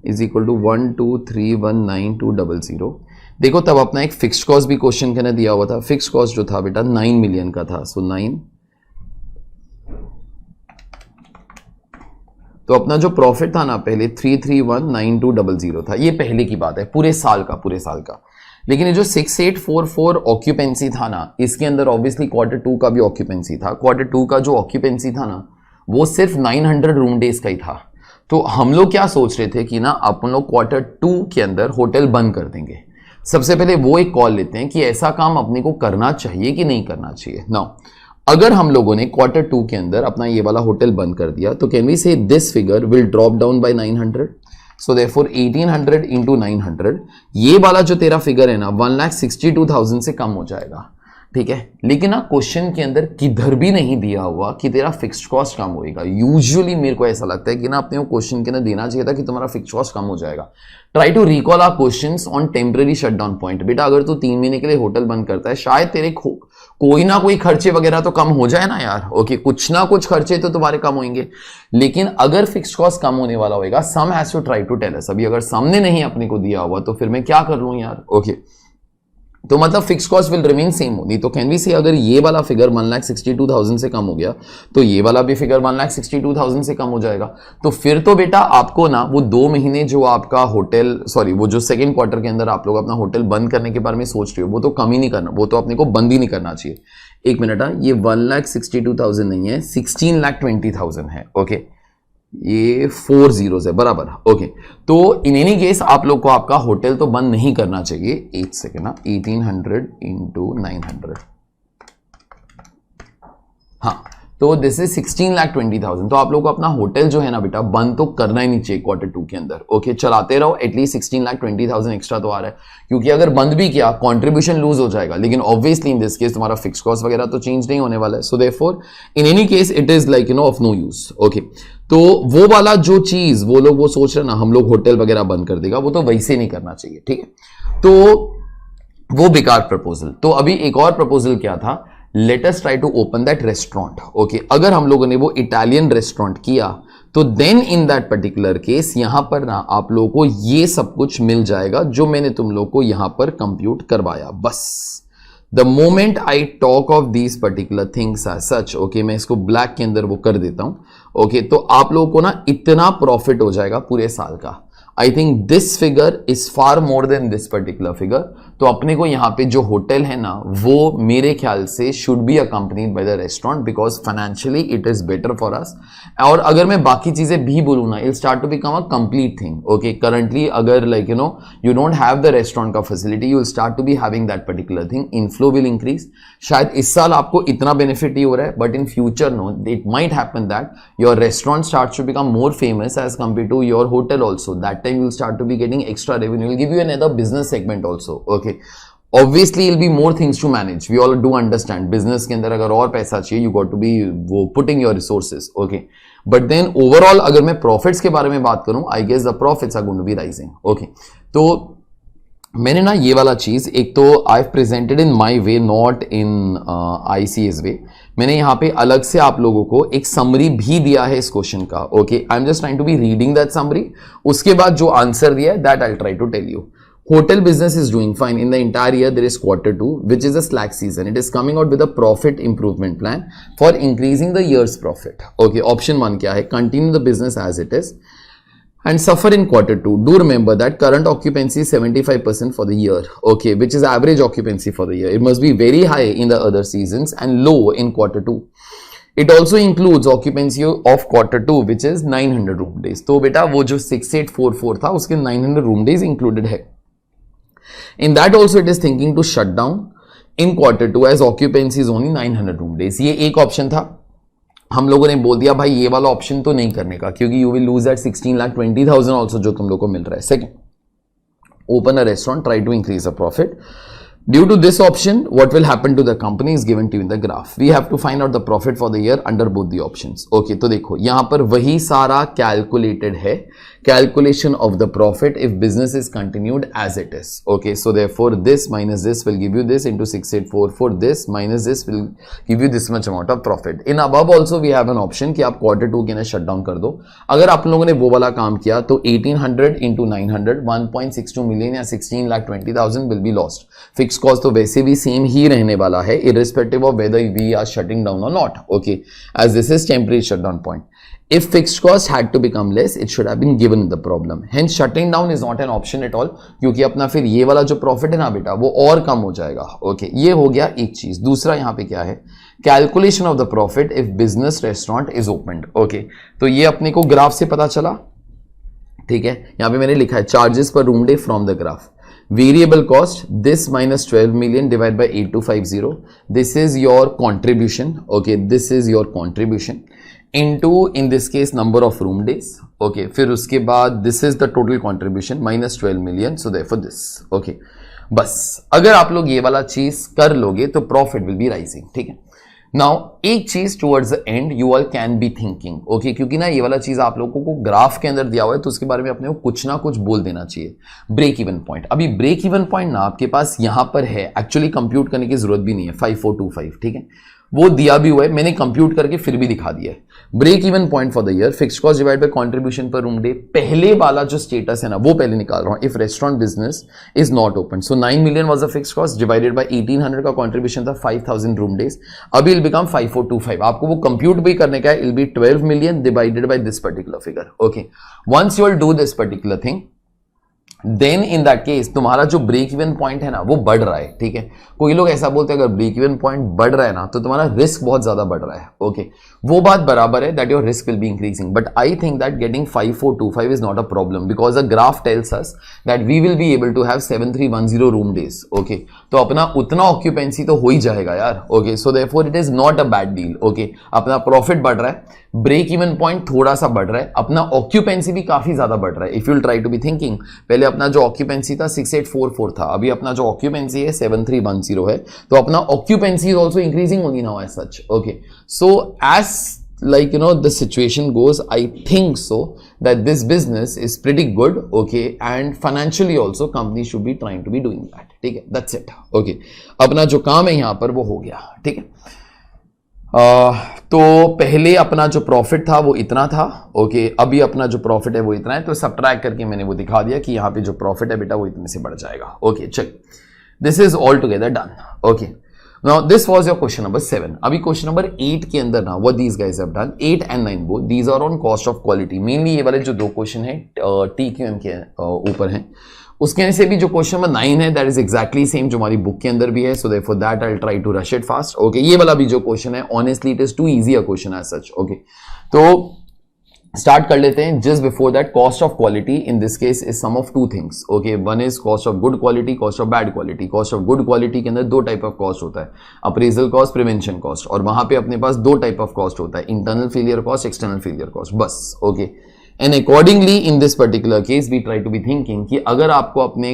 इज इक्वल टू 12319,200। देखो तब अपना एक फिक्स्ड कॉस्ट भी क्वेश्चन के अंदर दिया हुआ था, फिक्स्ड कॉस्ट जो था बेटा 9 मिलियन का था, सो 9। तो अपना जो प्रॉफिट था ना पहले 3319200 था, ये पहले की बात है, पूरे साल का, पूरे साल का। लेकिन ये जो 6844 ऑक्यूपेंसी था ना, इसके अंदर ऑब्वियसली क्वार्टर 2 का भी ऑक्यूपेंसी था। क्वार्टर 2 का जो ऑक्यूपेंसी था ना, वो सिर्फ 900 रूम डेज का ही था। तो हम लोग क्या सोच रहे थे कि ना अपन लोग क्वार्टर 2 के अंदर होटल बंद कर देंगे। सबसे पहले वो एक कॉल लेते हैं कि ऐसा काम अपने को करना चाहिए कि नहीं करना चाहिए। नाउ अगर हम लोगों ने क्वार्टर 2 के अंदर अपना ये वाला होटल बंद कर दिया, तो कैन वी से this figure will drop down by 900। So therefore 1800 into 900, ये वाला जो तेरा फिगर है ना 1,62,000 से कम हो जाएगा, ठीक है। लेकिन ना क्वेश्चन के अंदर किधर भी नहीं दिया हुआ कि तेरा फिक्स्ड कॉस्ट कम होएगा। यूजुअली मेरे को ऐसा लगता है कि ना अपने को क्वेश्चन के अंदर देना चाहिए था कि तुम्हारा फिक्स्ड कॉस्ट कम हो जाएगा। Try to recall our questions on temporary shutdown point. बेटा अगर तू 3 महीने के लिए होटल बंद करता है, शायद तेरे कोई ना कोई खर्चे वगैरह तो कम हो जाए ना यार, ओके, कुछ ना कुछ खर्चे तो तुम्हारे कम होंगे। लेकिन अगर फिक्स्ड कॉस्ट कम होने वाला होगा, some has to try to tell us. अभी अगर सामने नहीं अपने को दिया हुआ तो फिर मैं क्या कर लूं यार, ओके। तो मतलब fix cost will remain same होगी। तो कैन वी से अगर ये वाला फिगर 1,62,000 से कम हो गया, तो ये वाला भी फिगर 1,62,000 से कम हो जाएगा। तो फिर तो बेटा आपको ना वो 2 महीने जो आपका होटल, सॉरी वो जो सेकंड क्वार्टर के अंदर आप लोग अपना होटल बंद करने के बारे में सोच रहे हो, वो तो कम ही नहीं करना, वो तो अपने को बंद ही नहीं करना चाहिए। एक मिनट, ये 1,62,000 नहीं है, 16,20,000 है, ओके। ये 4 zeros है, बराबर, ओके। तो इन एनी केस आप लोग को आपका होटल तो बंद नहीं करना चाहिए। 8 सेकेंड ना, 1800 इंटू 900, हाँ, तो दिस इज 16,20,000। तो आप लोग को अपना होटल जो है ना बेटा बंद तो करना ही नहीं चाहिए क्वार्टर 2 के अंदर, ओके। चलाते रहो, एटलीस्ट 16,20,000 एक्स्ट्रा तो आ रहा है, क्योंकि अगर बंद भी किया कंट्रीब्यूशन लूज हो जाएगा। लेकिन ऑब्वियसली इन दिस केस तुम्हारा फिक्स कॉस्ट वगैरह तो चेंज नहीं होने वाला है। So therefore in any case it is like of no use, okay. तो वो वाला जो चीज वो लोग वो सोच रहे ना हम लोग होटल वगैरह बंद कर देगा, वो तो वैसे नहीं करना चाहिए, ठीक है। तो वो बेकार प्रपोजल। तो अभी एक और प्रपोजल क्या था, let us try to open that restaurant, okay. अगर हम लोगों ने वो इटालियन रेस्टोरेंट किया, तो then in that particular case यहां पर ना आप लोगों को ये सब कुछ मिल जाएगा जो मैंने तुम लोग को यहां पर कंप्यूट करवाया, बस। The moment I talk of these particular things as such, okay, मैं इसको ब्लैक के अंदर वो कर देता हूं, ओके। तो आप लोगों को ना इतना प्रॉफिट हो जाएगा पूरे साल का। I think this figure is far more than this particular figure. तो अपने को यहां पे जो होटल है ना, वो मेरे ख्याल से should be accompanied by the restaurant, because financially it is better for us. और अगर मैं बाकी चीजें भी बोलूं ना, it start to become a complete thing, okay. Currently अगर like you don't have the restaurant का facility, you will start to be having that particular thing, inflow will increase. शायद इस साल आपको इतना बेनिफिट ही हो रहा है, but in future no, it might happen that your restaurant starts to become more famous as compare to your hotel also. That time you'll start to be getting extra revenue, will give you another business segment also, okay. Obviously it'll be more things to manage, we all do understand business के अंदर अगर और पैसा चाहिए you got to be वो putting your resources, okay. But then overall अगर मैं profits के बारे में बात करूं, I guess the profits are going to be rising, okay. तो मैंने ना ये वाला चीज एक तो I presented in my way, not in ICS वे। मैंने यहाँ पे अलग से आप लोगों को एक समरी भी दिया है इस क्वेश्चन का, okay. I am just trying to be reading that summary, उसके बाद जो आंसर दिया है that I try to tell you. Hotel business is doing fine. In the entire year, there is quarter 2, which is a slack season. It is coming out with a profit improvement plan for increasing the year's profit. Okay, option 1 क्या है? Continue the business as it is and suffer in quarter 2. Do remember that current occupancy is 75% for the year. Okay, which is average occupancy for the year. It must be very high in the other seasons and low in quarter 2. It also includes occupancy of quarter 2, which is 900 room days. तो बेटा वो जो 6844 था उसके 900 room days included है. In that also it is thinking to shut down in quarter 2 as occupancy is only 900 room days. ये एक option था. हम लोगों ने बोल दिया भाई ये वाला ऑप्शन तो नहीं करने का क्योंकि you will lose at 16,20,000 also जो तुम लोग को मिल रहा है. Second, open a restaurant, try to increase the profit. Due to this option, what will happen to the company is given to you in the graph. We have to find out the profit for the year under both the options. Okay, तो देखो यहाँ पर वही सारा calculated है. Calculation of the profit if business is continued as it is. Okay, so therefore this minus this will give you this into 6844. This minus this will give you this much amount of profit. In above also we have an option कि आप quarter 2 के अंदर shut down कर दो. अगर आप लोगों ने वो वाला काम किया तो 1800 into 900 1.62 million या 16,20,000 will be lost. Fixed cost तो वैसे भी सेम ही रहने वाला है irrespective of whether we are shutting down or not. Okay, as this is temporary shutdown point. If fixed cost had to become less, it should have been given the problem. Hence, shutting down is not an option at all. क्योंकि अपना फिर ये वाला जो profit है ना बेटा वो और कम हो जाएगा. ओके, ये हो गया एक चीज. दूसरा यहाँ पे क्या है? Calculation of the profit if business restaurant is opened. Okay, तो ये अपने को ग्राफ से पता चला. ठीक है, यहाँ पे मैंने लिखा है चार्जेस पर room day from the graph. Variable cost, this minus 12 million divided by 8250. This is your contribution. Okay, this is your contribution. Into in this case number of room days. Okay, फिर उसके बाद this is the total contribution minus 12 million. So therefore this. Okay, बस अगर आप लोग ये वाला चीज कर लोगे तो profit will be rising. ठीक है. नाउ एक चीज towards the end you all can be thinking. Okay, क्योंकि ना ये वाला चीज आप लोगों को ग्राफ के अंदर दिया हुआ है तो उसके बारे में अपने को कुछ ना कुछ बोल देना चाहिए. Break even point. अभी ब्रेक इवन पॉइंट ना आपके पास यहां पर है. एक्चुअली कंप्यूट करने की जरूरत भी नहीं है. 5425. ठीक है, वो दिया भी हुआ है. मैंने कंप्यूट करके फिर भी दिखा दिया है. Break even point for the year, fixed cost divide by contribution per room day. पहले वाला जो स्टेटस है ना वो पहले निकाल रहा हूं. If restaurant business is not open, so 9 million was the fixed cost divided by 1800 का कंट्रीब्यूशन था 5000 रूम डेज. अभी इल बिकम 5425. आपको वो कंप्यूट भी करने का है. I'll be 12 million divided by this particular figure. Okay, once you will do this particular thing then in that case तुम्हारा जो ब्रेक इवन पॉइंट है ना वो बढ़ रहा है. ठीक है, कोई लोग ऐसा बोलते हैं अगर ब्रेक इवन पॉइंट बढ़ रहा है ना तो तुम्हारा रिस्क बहुत ज्यादा बढ़ रहा है. ओके, वो बात बराबर है that your risk will be increasing. But I think that getting 5425 is not a problem because the graph tells us that we will be able to have 7310 room days. Okay, तो अपना उतना occupancy तो हो ही जाएगा यार. Okay, so therefore it is not a bad deal. Okay, अपना profit बढ़ रहा है, ब्रेक इवन पॉइंट थोड़ा सा बढ़ रहा है, अपना ऑक्यूपेंसी भी काफी ज्यादा बढ़ रहा है. If you will try to be thinking, पहले अपना जो ऑक्यूपेंसी था 6844 था, अभी अपना जो ऑक्यूपेंसी है 7310 है, तो अपना occupancy is also increasing only now as such. Okay, so as like you know the situation goes, I think so that this business is pretty good. Okay, and financially also company should be trying to be doing that. ठीक है, that's it. Okay, अपना जो काम है यहाँ पर वो हो गया. ठीक है, तो पहले अपना जो प्रॉफिट था वो इतना था. ओके, अभी अपना जो प्रॉफिट है वो इतना है, तो सब्ट्रैक्ट करके मैंने वो दिखा दिया कि यहाँ पे जो प्रॉफिट है बेटा वो इतने से बढ़ जाएगा. ओके, चल, this is all together done. Okay, now this was your question number 7. अभी क्वेश्चन नंबर 8 के अंदर ना what these guys have done, 8 and 9 both these are on cost of quality. Mainly ये वाले जो दो क्वेश्चन है TQM के ऊपर हैं. उसके से भी जो क्वेश्चन नंबर 9 है दैट इज एग्जैक्टली सेम जो हमारी बुक के अंदर भी है. So therefore that I will try to rush it fast. Okay, ये वाला भी जो क्वेश्चन है honestly it is too easy a question as such. Okay, तो स्टार्ट कर लेते हैं. Just before that, cost of quality in this case is sum of two things. Okay, one is cost of good quality, cost of bad quality. Cost of good quality के अंदर दो type of cost होता है, appraisal cost, prevention cost. और वहां पे अपने पास दो टाइप ऑफ कॉस्ट होता है, internal failure cost, external failure cost. बस. Okay, and accordingly in this particular case we try to be thinking कि अगर आपको अपने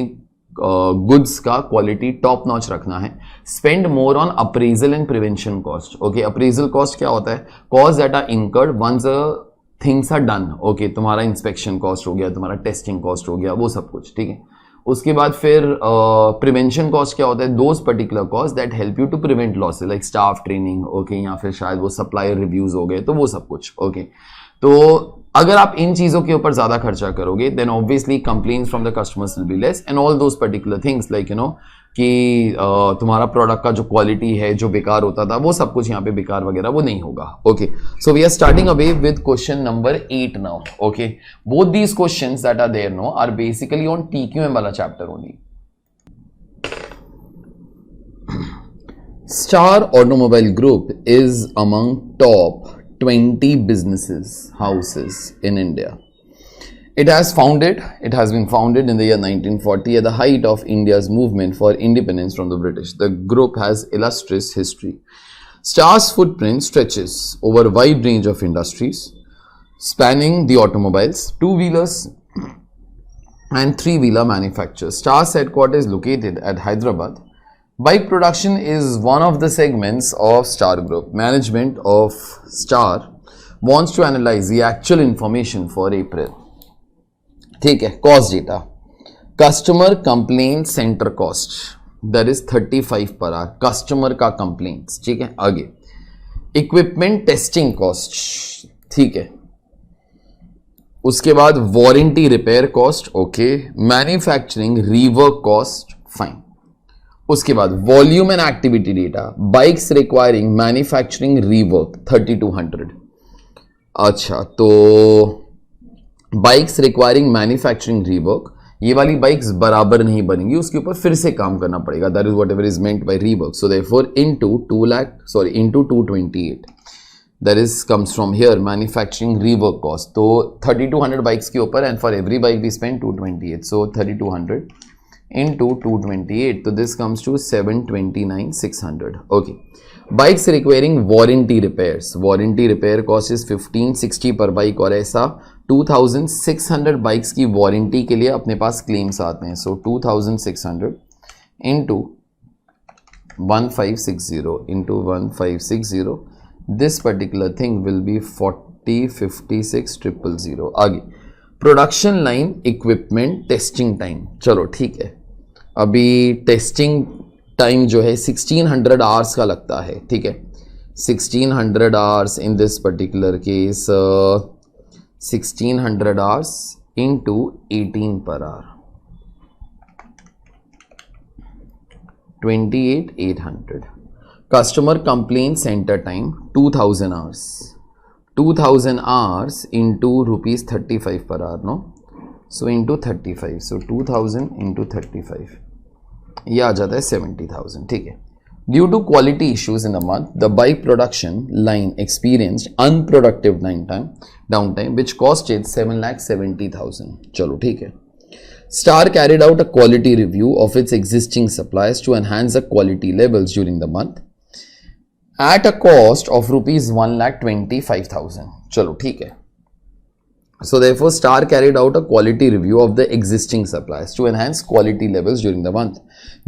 गुड्स का क्वालिटी टॉप नॉच रखना है, spend more on appraisal and prevention cost. Okay, appraisal cost क्या होता है? Cost that are incurred once things are done. Okay, तुम्हारा इंस्पेक्शन कॉस्ट हो गया, तुम्हारा टेस्टिंग कॉस्ट हो गया, वो सब कुछ. ठीक है, उसके बाद फिर प्रिवेंशन कॉस्ट क्या होता है? Those particular cost that help you to prevent losses like staff training. Okay, या फिर शायद वो सप्लायर रिव्यूज हो गए, तो वो सब कुछ. ओके, तो अगर आप इन चीजों के ऊपर ज्यादा खर्चा करोगे then obviously complaints from the customers will be less and all those particular things like you know कि तुम्हारा प्रोडक्ट का जो क्वालिटी है जो बेकार होता था वो सब कुछ यहाँ पे बेकार वगैरह वो नहीं होगा. Okay, so we are starting away with question number 8 now. Okay, both these questions that are there no are basically on TQM वाला chapter only. Star Automobile Group is among top 20 businesses houses in India. It has been founded in the year 1940 at the height of India's movement for independence from the British. The group has illustrious history. Star's footprint stretches over a wide range of industries, spanning the automobiles, two-wheelers, and three-wheeler manufacturers. Star's headquarters is located at Hyderabad. Bike production is one of the segments of Star Group. Management of Star wants to analyze the actual information for April. ठीक है, cost data. Customer complaint centre cost that is 35 per hour. Customer का complaints. ठीक है, आगे equipment testing cost. ठीक है, उसके बाद warranty repair cost. Okay, manufacturing rework cost. Fine. उसके बाद volume and activity data. Bikes requiring manufacturing rework 3200. अच्छा, तो बाइक्स रिक्वायरिंग मैन्युफैक्चरिंग रीवर्क, ये वाली बाइक्स बराबर नहीं बनेंगी, उसके ऊपर फिर से काम करना पड़ेगा. That is whatever is meant by rework. So therefore into 228 that is comes from here manufacturing rework cost. तो 3200 बाइक्स के ऊपर and for every bike we spend 228. So 3200 into 228, so this comes to 729,600. Okay, bikes requiring warranty repairs. Warranty repair cost is 1560 per bike और ऐसा 2600 bikes की warranty के लिए अपने पास claims आते हैं. सो 2600 into 1560 this particular thing will be 4056,000. आगे production line equipment testing time. चलो ठीक है, अभी टेस्टिंग टाइम जो है 1600 आवर्स का लगता है. ठीक है, 1600 hours in this particular case 1600 hours into 18 per hour 28,800. Customer complaint centre time 2000 hours. 2000 hours into rupees 35 per hour, no? So into 35, so 2000 into 35, ये आ जाता है 70,000. ठीक है. Due to quality issues in the month, the bike production line experienced unproductive downtime, which costed 7,70,000. चलो ठीक है. Star carried out a quality review of its existing suppliers to enhance the quality levels during the month at a cost of rupees 1,25,000. चलो ठीक है. So therefore Star carried out a quality review of the existing suppliers to enhance quality levels during the month,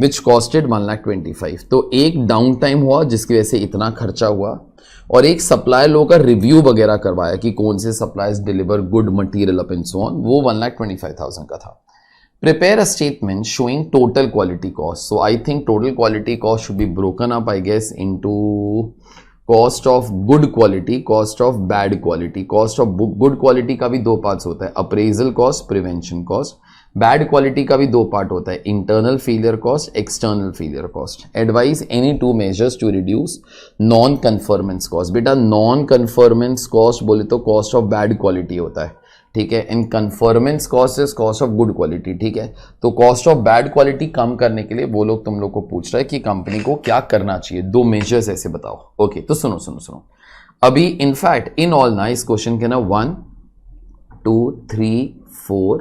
which costed 1,25,000. तो एक down time हुआ जिसकी वजह से इतना खर्चा हुआ, और एक सप्लायर लोगों का रिव्यू वगैरह करवाया कि कौन से suppliers deliver good material up and so on, वो 1,25,000 का था. Prepare a statement showing total quality cost. So I think total quality cost should be broken up, I guess, into cost of good quality, cost of bad quality. Cost of good quality का भी दो parts होता है, appraisal cost, prevention cost. Bad quality का भी दो part होता है, internal failure cost, external failure cost. Advise any two measures to reduce non-conformance cost. बेटा non-conformance cost बोले तो cost of bad quality होता है. ठीक है, in conformance cost is cost of good quality. ठीक है, तो कॉस्ट ऑफ बैड क्वालिटी कम करने के लिए वो लोग तुम लोग को पूछ रहे हैं कि कंपनी को क्या करना चाहिए, दो मेजर्स ऐसे बताओ. ओके, तो सुनो अभी इनफैक्ट इन ऑल ना इस क्वेश्चन के ना 1 2 3 4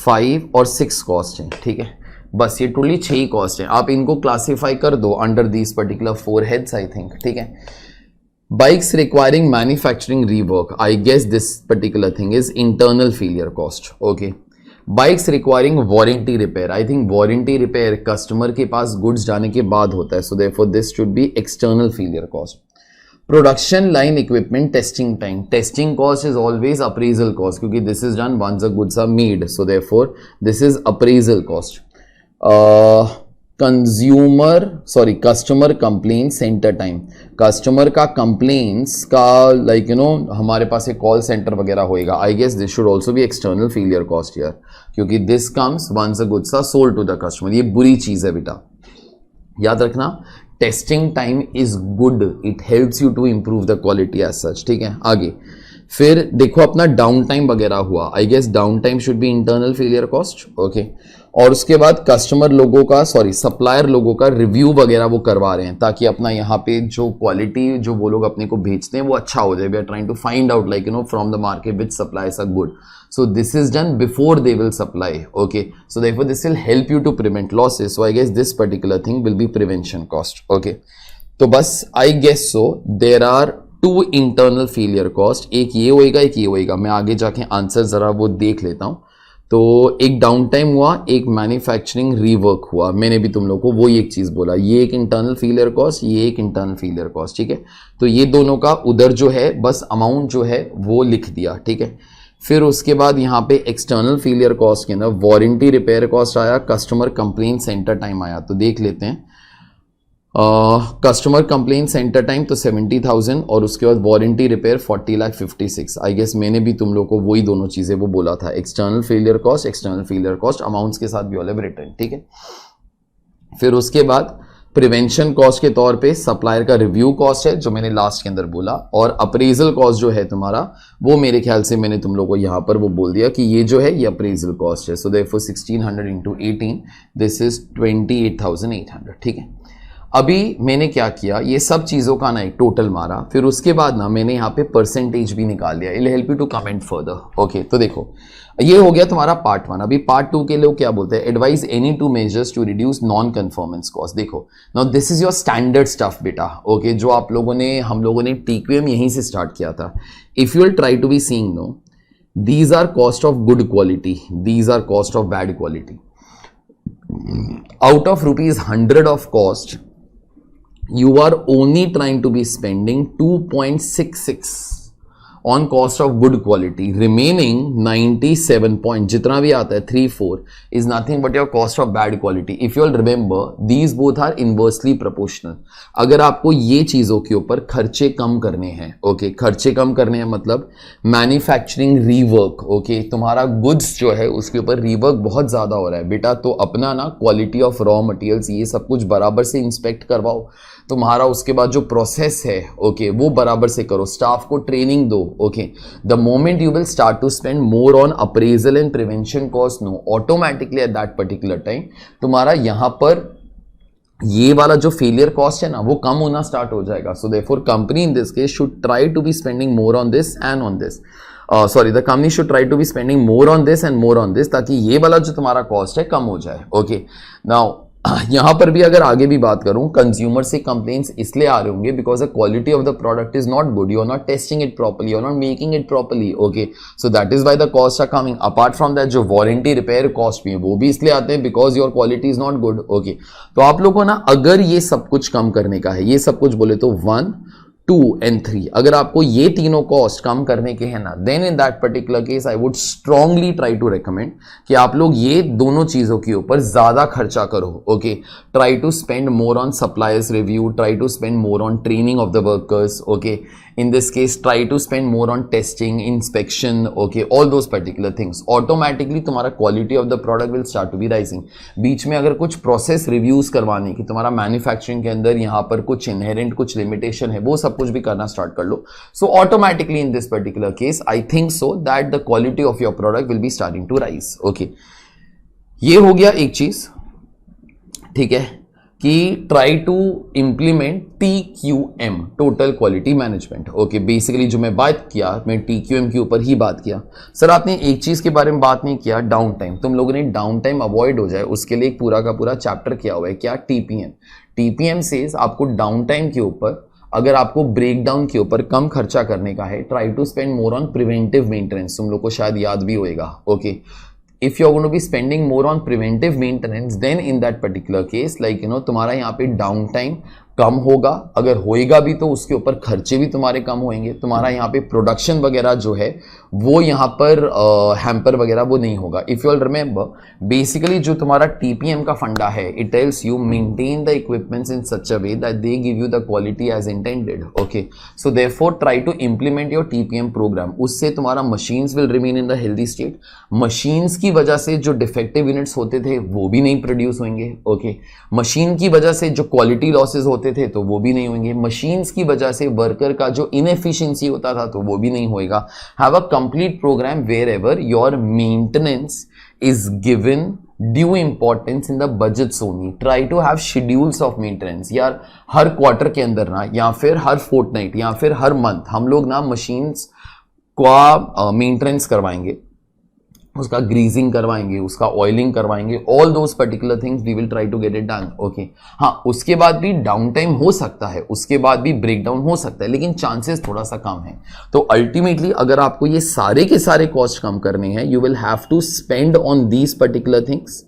5 और 6 कॉस्ट हैं. ठीक है, बस ये टोटली 6 कॉस्ट हैं. आप इनको क्लासीफाई कर दो under these particular 4 heads I think. ठीक है, bikes requiring manufacturing rework, I guess this particular thing is internal failure cost. Okay, bikes requiring warranty repair, I think warranty repair customer के पास goods जाने के बाद होता है, so therefore this should be external failure cost. Production line equipment testing time, testing cost is always appraisal cost क्योंकि this is done once the goods are made, so therefore this is appraisal cost. Customer complaint centre time, customer का complaints का like हमारे पास एक call centre वगैरह होएगा. I guess this should also be external failure cost here, क्योंकि this comes once a goods are sold to the customer. ये बुरी चीज है बेटा, याद रखना. Testing time is good, it helps you to improve the quality as such. ठीक है, आगे फिर देखो अपना डाउन टाइम वगैरह हुआ. I guess down time should be internal failure cost. Okay, और उसके बाद कस्टमर लोगों का सप्लायर लोगों का रिव्यू वगैरह वो करवा रहे हैं, ताकि अपना यहाँ पे जो क्वालिटी जो वो लोग अपने को भेजते हैं वो अच्छा हो जाए. We are trying to find out like from the market which supplies are good. So this is done before they will supply. Okay, so therefore this will help you to prevent losses. So I guess this particular thing will be prevention cost. Okay, तो बस I guess so there are two internal failure cost. एक ये होएगा, एक ये होएगा. मैं आगे जाके आंसर जरा वो देख लेता हूँ. तो एक डाउन टाइम हुआ, एक मैन्युफैक्चरिंग रीवर्क हुआ. मैंने भी तुम लोग को वो एक चीज बोला, ये एक इंटरनल फेलियर कॉस्ट, ये एक इंटरनल फेलियर कॉस्ट. ठीक है, तो ये दोनों का उधर जो है बस अमाउंट जो है वो लिख दिया. ठीक है, फिर उसके बाद यहाँ पे एक्सटर्नल फेलियर कॉस्ट के अंदर वारंटी रिपेयर कॉस्ट आया, कस्टमर कंप्लेंट सेंटर टाइम आया. तो देख लेते हैं. कस्टमर कंप्लेंट सेंटर टाइम तो 70,000 और उसके बाद वारंटी रिपेयर 40,56,000. आई गेस मैंने भी तुम लोग को वही दोनों चीजें वो बोला था, एक्सटर्नल फेलियर कॉस्ट अमाउंट्स के साथ भी ऑल हैव रिटन. ठीक है, फिर उसके बाद प्रिवेंशन कॉस्ट के तौर पे सप्लायर का रिव्यू कॉस्ट है जो मैंने लास्ट के अंदर बोला, और अप्रेजल कॉस्ट जो है तुम्हारा वो मेरे ख्याल से मैंने तुम लोगों को यहां पर वो बोल दिया कि ये जो है ये अप्रेजल कॉस्ट है. So therefore 1600 into 18 this is 28,800. ठीक है, अभी मैंने क्या किया, ये सब चीजों का ना एक टोटल मारा, फिर उसके बाद ना मैंने यहाँ पे परसेंटेज भी निकाल लिया. It help you to comment further. Okay, तो देखो ये हो गया तुम्हारा पार्ट 1. अभी पार्ट 2 के लोग क्या बोलते हैं, advise any 2 measures to reduce non conformance cost. देखो now this is your standard stuff बेटा. ओके, जो आप लोगों ने हम लोगों ने TQM यहीं से स्टार्ट किया था. If you will try to be seeing no, these are cost of good quality, these are cost of bad quality. Out of ₹100 of cost you are only trying to be spending 2.66 on cost of good quality. Remaining 97 point जितना भी आता है 34 is nothing but your cost of bad quality. If you all remember, these both are inversely proportional. अगर आपको ये चीजों के ऊपर खर्चे कम करने हैं, ओके, खर्चे कम करने हैं मतलब मैन्युफैक्चरिंग रीवर्क, ओके, तुम्हारा गुड्स जो है उसके ऊपर रीवर्क बहुत ज्यादा हो रहा है बेटा, तो अपना ना क्वालिटी ऑफ रॉ मटेरियल्स ये सब कुछ बराबर से इंस्पेक्ट करवाओ. तुम्हारा उसके बाद जो प्रोसेस है, ओके, वो बराबर से करो, स्टाफ को ट्रेनिंग दो. Okay, the moment you will start to spend more on appraisal and prevention cost, no, automatically at that particular time तुम्हारा यहां पर ये वाला जो फेलियर कॉस्ट है ना वो कम होना स्टार्ट हो जाएगा. So therefore company in this case should try to be spending more on this and on this. The company should try to be spending more on this and more on this, ताकि ये वाला जो तुम्हारा cost है कम हो जाए. Okay, now यहां पर भी अगर आगे भी बात करूं, कंज्यूमर से कंप्लेंट्स इसलिए आ रहे होंगे because the quality of the product is not good, you are not testing it properly, you are not making it properly. Okay, so that is why the cost are coming. Apart from that जो warranty repair cost भी है वो भी इसलिए आते हैं because your quality is not good. Okay, तो आप लोगों को ना अगर ये सब कुछ कम करने का है, ये सब कुछ बोले तो 1, 2 and 3, अगर आपको ये तीनों कॉस्ट कम करने के हैं ना, then in that particular case I would strongly try to recommend कि आप लोग ये दोनों चीजों के ऊपर ज्यादा खर्चा करो. Okay, try to spend more on suppliers review, try to spend more on training of the workers. Okay, in this case try to spend more on testing, inspection, okay, all those particular things. Automatically तुम्हारा quality of the product will start to be rising. बीच में अगर कुछ process reviews करवाने की तुम्हारा manufacturing के अंदर यहाँ पर कुछ inherent कुछ limitation है, वो सब कुछ भी करना start कर लो. So automatically in this particular case I think so that the quality of your product will be starting to rise. Okay, ये हो गया एक चीज. ठीक है, कि try to implement TQM, total quality management. Okay, basically जो मैं बात किया, मैं TQM के ऊपर ही बात किया. सर आपने एक चीज के बारे में बात नहीं किया, डाउन टाइम. तुम लोगों ने डाउन टाइम अवॉइड हो जाए उसके लिए एक पूरा का पूरा चैप्टर किया हुआ है. क्या? TPM सेज आपको डाउन टाइम के ऊपर, अगर आपको ब्रेक डाउन के ऊपर कम खर्चा करने का है, try to spend more on preventive maintenance. तुम लोग को शायद याद भी होएगा. Okay, if you're going to be spending more on preventive maintenance, then in that particular case, like तुम्हारा यहाँ पे डाउन टाइम कम होगा, अगर होएगा भी तो उसके ऊपर खर्चे भी तुम्हारे कम होंगे, तुम्हारा यहाँ पे प्रोडक्शन वगैरह जो है वो यहाँ पर हैम्पर वगैरह वो नहीं होगा। If you all remember basically जो तुम्हारा टीपीएम का फंडा है, it tells you maintain the equipments in such a way that they give you the quality as intended. Okay, so therefore try to implement your TPM program. उससे तुम्हारा machines will remain in the healthy state, machines की वजह से जो defective units होते थे वो भी नहीं प्रोड्यूस होंगे। ओके, मशीन की वजह से जो क्वालिटी लॉसेज होते थे तो वो भी नहीं होंगे, मशीन्स की वजह से वर्कर का जो इनएफिशिएंसी होता था तो वो भी नहीं होएगा। Have a complete program wherever your maintenance is given due importance in the budgets only. Try to have schedules of maintenance. यार हर क्वार्टर के अंदर ना, या फिर हर फोर्टनाइट या फिर हर मंथ हम लोग ना मशीन्स का मेंटेनेंस करवाएंगे, उसका ग्रीजिंग करवाएंगे, उसका ऑयलिंग करवाएंगे, all those particular things we will try to get it done. Okay, हाँ उसके बाद भी डाउन टाइम हो सकता है, उसके बाद भी ब्रेक डाउन हो सकता है, लेकिन चांसेस थोड़ा सा कम है। तो अल्टीमेटली अगर आपको ये सारे के सारे कॉस्ट कम करने हैं, you will have to spend on these particular things.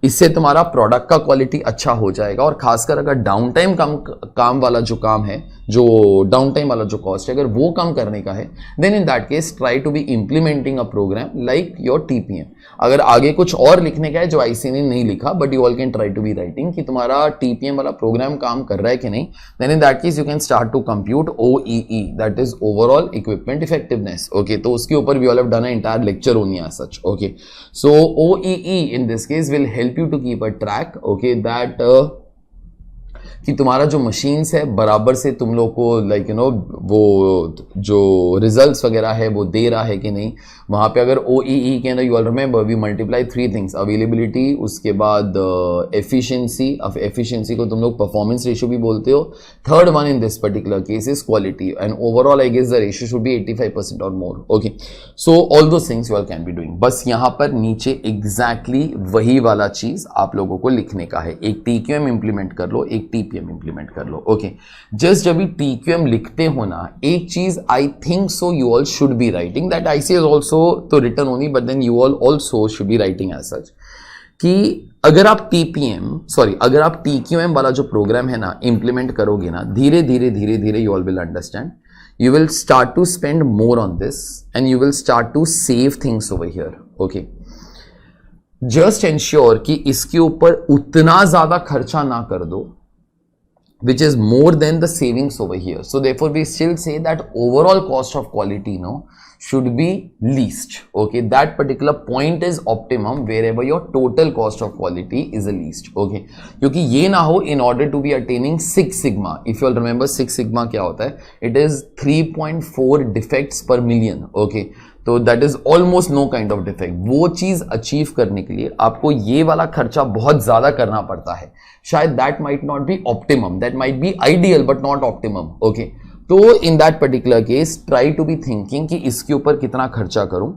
इससे तुम्हारा प्रोडक्ट का क्वालिटी अच्छा हो जाएगा, और खासकर अगर डाउन टाइम काम वाला जो काम है, जो डाउन टाइम वाला जो कॉस्ट है, अगर वो कम करने का है, then in that case try to be implementing a program like your TPM. अगर आगे कुछ और लिखने का है जो आईसी ने नहीं लिखा, but you all can try to be writing कि तुम्हारा टीपीएम वाला प्रोग्राम काम कर रहा है कि नहीं, then in that case you can start to compute OEE, that is overall equipment effectiveness. Okay, तो उसके ऊपर we all have done a entire lecture only as such. Okay, so OEE in this case will help you to keep a track, okay, that कि तुम्हारा जो machines है बराबर से तुम लोग को लाइक यू नो वो जो रिजल्ट्स वगैरह है वो दे रहा है कि नहीं। वहां पे अगर ओईई के अंदर you all remember we multiply three things, availability, उसके बाद एफिशिएंसी, अब एफिशिएंसी को तुम लोग परफॉर्मेंस रेशियो भी बोलते हो, third one in this particular case is quality, and overall I guess the ratio should be 85% और मोर। ओके, सो ऑल दो things you all can be doing. बस यहां पर नीचे एग्जैक्टली वही वाला चीज आप लोगों को लिखने का है, एक टीक्यूएम इंप्लीमेंट कर लो, एक टीपीएम इंप्लीमेंट कर लो। ओके, जस्ट जब भी टीक्यूएम लिखते हो ना, एक चीज I think so you all should be writing that IC is also तो return only, but then you all also should be writing as such कि अगर आप अगर आप टीक्यूएम वाला जो प्रोग्राम है ना इंप्लीमेंट करोगे ना, धीरे धीरे धीरे धीरे you all will understand, you will start to spend more on this and you will start to save things over here. Okay, just ensure कि इसके ऊपर उतना ज्यादा खर्चा ना कर दो which is more than the savings over here. So therefore we still say that overall cost of quality should be least. Okay, that particular point is optimum wherever your total cost of quality is the least. Okay, क्योंकि ये ना हो in order to be attaining 6 sigma. If you all remember 6 sigma क्या होता है, it is 3.4 defects per million. Okay, तो that is almost know kind of defect. वो चीज अचीव करने के लिए आपको ये वाला खर्चा बहुत ज्यादा करना पड़ता है, शायद that might not be optimum, that might be ideal but not optimum. Okay, तो in that particular case try to be thinking कि इसके ऊपर कितना खर्चा करूं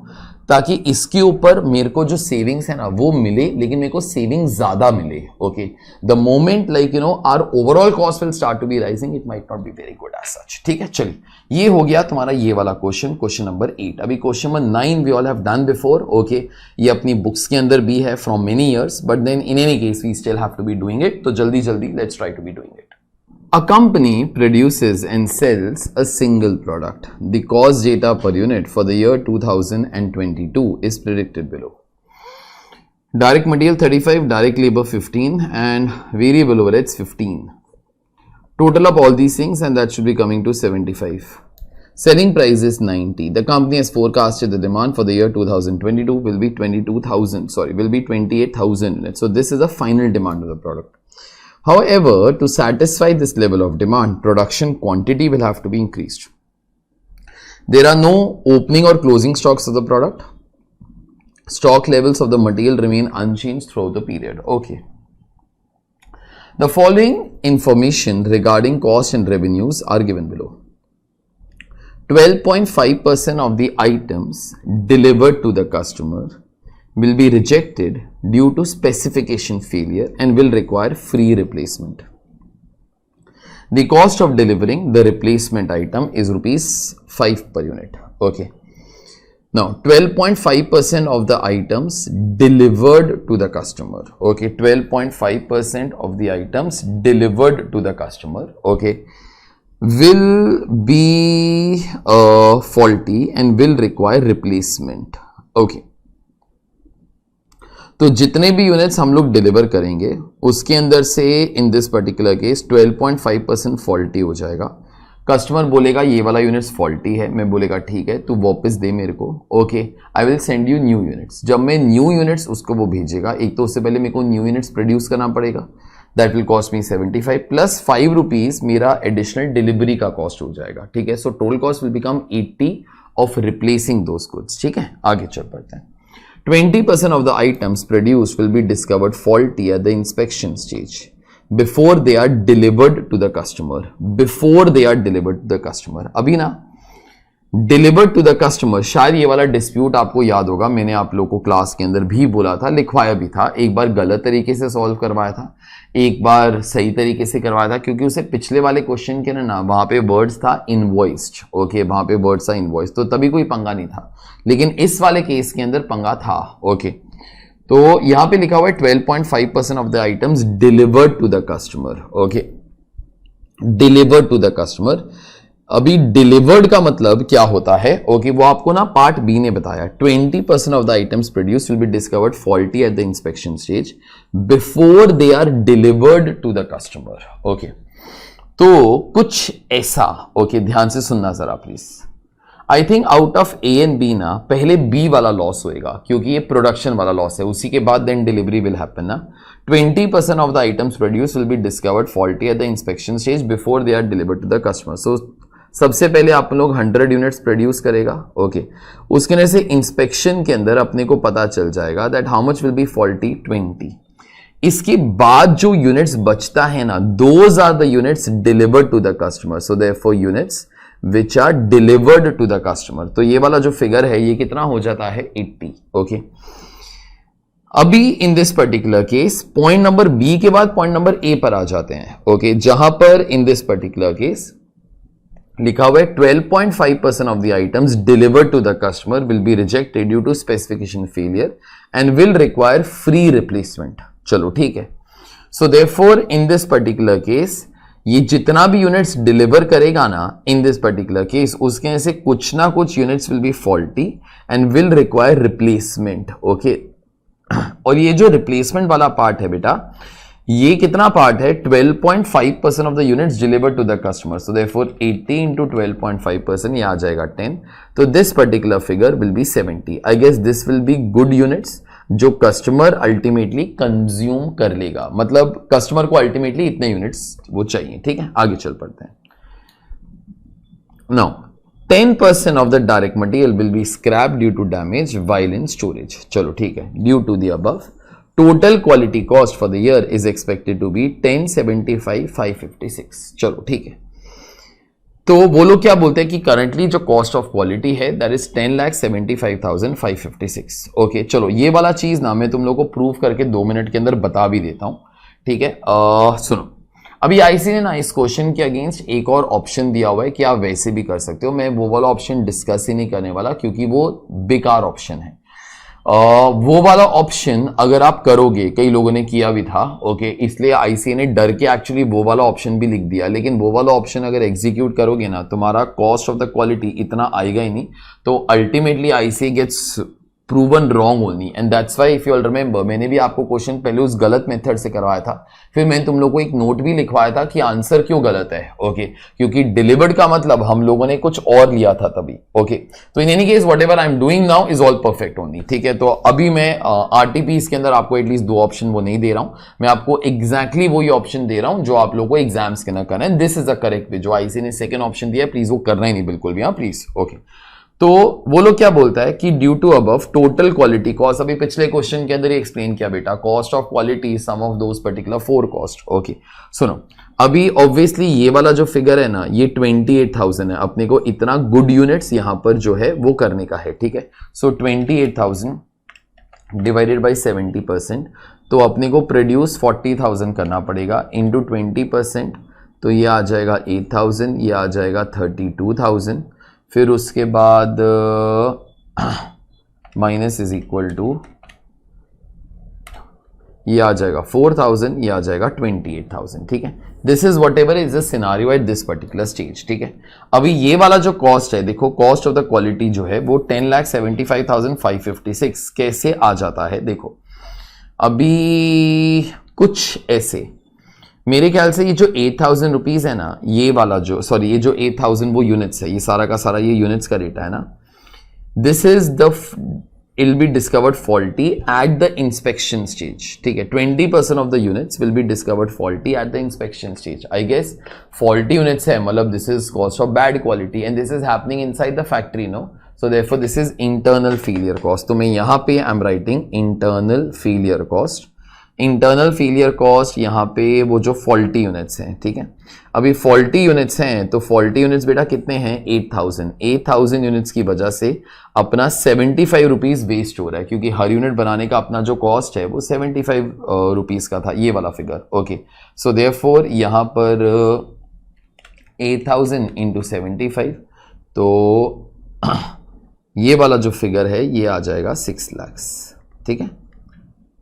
ताकि इसके ऊपर मेरे को जो सेविंग्स है ना वो मिले, लेकिन मेरे को सेविंग ज्यादा मिले। Okay, the moment like you know our overall cost will start to be rising, it might not be very good as such. ठीक है, चलिए ये हो गया तुम्हारा ये वाला क्वेश्चन नंबर 8। अभी question number 9 we all have done before. Okay, ये अपनी बुक्स के अंदर भी है from many years, but then in any case we still have to be doing it. तो जल्दी जल्दी let's try to be doing it. A company produces and sells a single product. The cost data per unit for the year 2022 is predicted below. Direct material 35, direct labor 15, and variable overheads 15. Total up all these things and that should be coming to 75. Selling price is 90. The company has forecasted the demand for the year 2022 will be 28,000 units. So this is the final demand of the product. However, to satisfy this level of demand, production quantity will have to be increased. There are no opening or closing stocks of the product. Stock levels of the material remain unchanged throughout the period. Okay. The following information regarding cost and revenues are given below. 12.5% of the items delivered to the customer will be rejected due to specification failure and will require free replacement. The cost of delivering the replacement item is rupees 5 per unit. Okay. Now 12.5% of the items delivered to the customer. Okay, 12.5% of the items delivered to the customer, okay, will be faulty and will require replacement. Okay, तो जितने भी units हम लोग deliver करेंगे उसके अंदर से इन this particular case 12.5% faulty हो जाएगा. कस्टमर बोलेगा ये वाला यूनिट्स फॉल्टी है, मैं बोलेगा ठीक है तू वापस दे मेरे को. Okay, I will send you new units. जब मैं न्यू यूनिट्स उसको वो भेजेगा, एक तो उससे पहले मेरे को न्यू यूनिट्स प्रोड्यूस करना पड़ेगा. That will cost me 75 plus 5 rupees मेरा एडिशनल डिलीवरी का कॉस्ट हो जाएगा. ठीक है, so total cost will become 80 of replacing those goods. ठीक है, आगे चल पड़ते हैं. 20% of the items produced will be discovered faulty at the inspection stage before they are delivered to the customer. Before they are delivered to the customer. अभी ना delivered to the customer, शायद ये वाला डिस्प्यूट आपको याद होगा, मैंने आप लोगों को क्लास के अंदर भी बोला था, लिखवाया भी था. एक बार गलत तरीके से सॉल्व करवाया था, एक बार सही तरीके से करवाया था, क्योंकि उसे पिछले वाले क्वेश्चन के ना वहां पे वर्ड्स था इनवॉइस्ड. ओके, वहां पे वर्ड्स था इनवॉइस, तो तभी कोई पंगा नहीं था. लेकिन इस वाले केस के अंदर पंगा था. ओके, तो यहां पे लिखा हुआ है 12.5% of the items delivered to the customer. Okay, delivered to the customer. अभी डिलीवर्ड का मतलब क्या होता है? ओके, वो आपको ना पार्ट बी ने बताया. 20% of the items produce will be discovered faulty at the inspection stage before they are delivered to the customer. Okay, तो कुछ ऐसा. ओके, ध्यान से सुनना जरा please. I think out of A and B ना पहले बी वाला लॉस होएगा, क्योंकि ये प्रोडक्शन वाला लॉस है, उसी के बाद देन डिलीवरी विल हैपन ना. 20% of the items produce will be discovered faulty at the inspection stage before they are delivered to the customer. So सबसे पहले आप लोग 100 यूनिट्स प्रोड्यूस करेगा. ओके, उसके अंदर से इंस्पेक्शन के अंदर अपने को पता चल जाएगा that how much will be faulty 20. इसके बाद जो यूनिट्स बचता है ना, those are the units delivered to the customer. So therefore units which are delivered to the customer. तो ये वाला जो फिगर है ये कितना हो जाता है 80. ओके, अभी in this particular case point number B के बाद पॉइंट नंबर ए पर आ जाते हैं. ओके, जहां पर इन दिस पर्टिकुलर केस लिखा हुआ है 12.5% of the items delivered to the customer will be rejected due to specification failure and will require free replacement. चलो ठीक है. So therefore in this particular case ये जितना भी यूनिट्स डिलीवर करेगा ना इन दिस पर्टिकुलर केस, उसके में से कुछ ना कुछ units will be faulty and will require replacement. Okay, और ये जो रिप्लेसमेंट वाला पार्ट है बेटा, ये कितना पार्ट है? 12.5% of the units delivered to the customer. So therefore 80 into 12.5%, ये आ जाएगा 10. तो this particular figure will be 70. I guess this will be good units जो कस्टमर अल्टीमेटली कंज्यूम कर लेगा. मतलब कस्टमर को अल्टीमेटली इतने यूनिट्स वो चाहिए. ठीक है, आगे चल पड़ते हैं. Now 10% of the direct material will be scrap due to damage while in storage. चलो ठीक है, due to the above total quality cost for the year is expected to be 1075,556. चलो ठीक है. तो वो लोग क्या बोलते हैं कि करंटली जो कॉस्ट ऑफ क्वालिटी है दैट इज 10,75,556. ओके, चलो ये वाला चीज ना मैं तुम लोग को प्रूव करके 2 मिनट के अंदर बता भी देता हूं. ठीक है, सुनो. अभी आईसी ने ना इस क्वेश्चन के अगेंस्ट एक और ऑप्शन दिया हुआ है कि आप वैसे भी कर सकते हो. मैं वो वाला ऑप्शन डिस्कस ही नहीं करने वाला, क्योंकि वो बेकार ऑप्शन है. वो वाला ऑप्शन अगर आप करोगे, कई लोगों ने किया भी था. ओके, इसलिए आईसीए ने डर के एक्चुअली वो वाला ऑप्शन भी लिख दिया. लेकिन वो वाला ऑप्शन अगर एग्जीक्यूट करोगे ना, तुम्हारा कॉस्ट ऑफ द क्वालिटी इतना आएगा ही नहीं. तो ultimately ICA gets proven wrong only. And that's why if you all remember, मैंने भी आपको क्वेश्चन पहले उस गलत मेथड से करवाया था, फिर मैंने तुम लोग को एक नोट भी लिखवाया था कि आंसर क्यों गलत है. ओके, क्योंकि डिलीवर्ड का मतलब हम लोगों ने कुछ और लिया था तभी. ओके, तो in any case what ever I am doing now is all perfect only. ठीक है, तो अभी मैं आरटीपी इसके अंदर आपको एटलीस्ट 2 ऑप्शन वो नहीं दे रहा हूं, मैं आपको एग्जैक्टली वही ऑप्शन दे रहा हूं जो आप लोगों को एग्जाम्स के ना करना है. This is the correct way. जो आईसी ने सेकंड ऑप्शन दिया प्लीज वो करना ही नहीं बिल्कुल भी. हाँ प्लीज. ओके, तो वो लोग क्या बोलता है कि due to above total quality cost. अभी पिछले क्वेश्चन के अंदर ही एक्सप्लेन किया बेटा, cost of quality sum of those particular 4 cost. Okay, सुनो. अभी ऑब्वियसली ये वाला जो फिगर है ना, ये 28,000 है. अपने को इतना गुड यूनिट्स यहां पर जो है वो करने का है. ठीक है, सो 28,000 डिवाइडेड बाई 70%, तो अपने को प्रोड्यूस 40,000 करना पड़ेगा इंटू 20%. तो ये आ जाएगा 8,000, ये आ जाएगा 32,000. फिर उसके बाद माइनस इज इक्वल टू, ये आ जाएगा 4000, ये आ जाएगा 28,000, ठीक है। This is what ever is the scenario at this particular stage, ठीक है। अभी ये वाला जो कॉस्ट है, देखो कॉस्ट ऑफ द क्वालिटी जो है वो 10,75,556 कैसे आ जाता है। देखो अभी कुछ ऐसे, मेरे ख्याल से ये जो 8,000 रुपीज है ना, ये वाला जो, सॉरी ये जो 8,000 वो यूनिट्स है, ये सारा का सारा ये यूनिट्स का डेटा है ना, this is the, it will be discovered faulty at the inspection stage, ठीक है। 20% of the units will be discovered faulty at the inspection stage. I guess faulty units है, मतलब this is cost of bad quality and this is happening inside the factory, no? So therefore this is internal failure cost. तो मैं यहाँ पे I'm writing internal failure cost. Internal failure cost यहाँ पे वो जो फॉल्टी यूनिट्स हैं, ठीक है। अभी फॉल्टी यूनिट्स हैं तो फॉल्टी यूनिट्स बेटा कितने हैं, 8,000 यूनिट्स की वजह से अपना 75 रुपीज वेस्ट हो रहा है, क्योंकि हर यूनिट बनाने का अपना जो कॉस्ट है वो 75 रुपीज का था, ये वाला फिगर, ओके। सो देयरफॉर यहाँ पर 8,000 इंटू 75, तो ये वाला जो फिगर है ये आ जाएगा 6 लाख, ठीक है।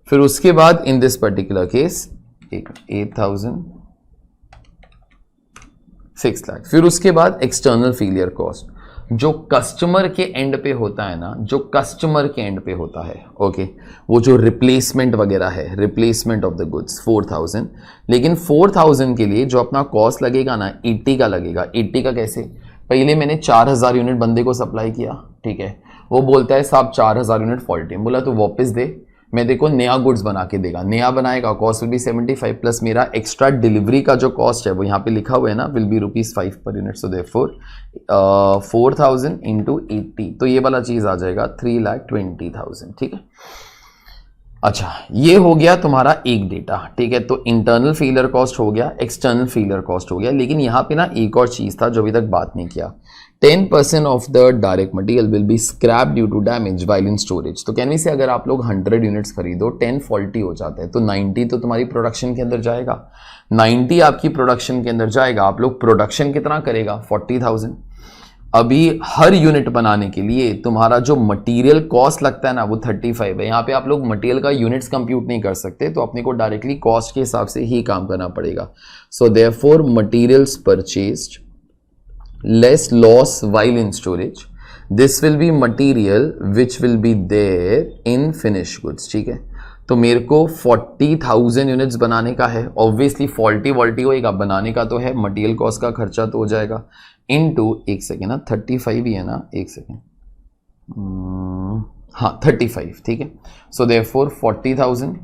फिर उसके बाद इन दिस पर्टिकुलर केस 8,000 6 लाख। फिर उसके बाद एक्सटर्नल फेलियर कॉस्ट जो कस्टमर के एंड पे होता है ना, जो कस्टमर के एंड पे होता है, ओके, वो जो रिप्लेसमेंट वगैरह है, रिप्लेसमेंट ऑफ द गुड्स 4,000। लेकिन 4,000 के लिए जो अपना कॉस्ट लगेगा ना 80 का लगेगा। 80 का कैसे, पहले मैंने 4,000 यूनिट बंदे को सप्लाई किया, ठीक है, वो बोलता है साहब 4,000 यूनिट फॉल्टी, बोला तो वापस दे, मैं देखो नया गुड्स बना के देगा, नया बनाएगा, कॉस्ट विल बी 75 प्लस मेरा एक्स्ट्रा डिलीवरी का जो कॉस्ट है वो यहाँ पे लिखा हुआ है ना, will be ₹5 per unit. So therefore 4,000 into 80, तो ये वाला चीज आ जाएगा 3,20,000, ठीक है। अच्छा, ये हो गया तुम्हारा एक डेटा, ठीक है। तो इंटरनल फेलियर कॉस्ट हो गया, एक्सटर्नल फेलियर कॉस्ट हो गया, लेकिन यहाँ पे ना एक और चीज था जो अभी तक बात नहीं किया। 10% of the direct material will be scrap due to damage while in storage. तो कहने से अगर आप लोग 100 यूनिट्स खरीदो, 10 फॉल्टी हो जाते हैं, तो 90 तो तुम्हारी प्रोडक्शन के अंदर जाएगा, 90 आपकी प्रोडक्शन के अंदर जाएगा। आप लोग प्रोडक्शन कितना करेगा, 40,000। अभी हर यूनिट बनाने के लिए तुम्हारा जो मटेरियल कॉस्ट लगता है ना वो 35 है। यहाँ पे आप लोग मटेरियल का यूनिट्स कंप्यूट नहीं कर सकते, तो अपने को डायरेक्टली कॉस्ट के हिसाब से ही काम करना पड़ेगा। So therefore materials purchased less loss while in storage, this will be material which will be there in finished goods, ठीक है। तो मेरे को 40,000 यूनिट्स बनाने का है, ऑब्वियसली फॉल्टी वॉल्टी होएगा, बनाने का तो है, मटेरियल कॉस्ट का खर्चा तो हो जाएगा, इनटू एक सेकेंड ना 35 ही है ना, एक सेकेंड, हाँ 35, ठीक है। सो देयरफॉर 40,000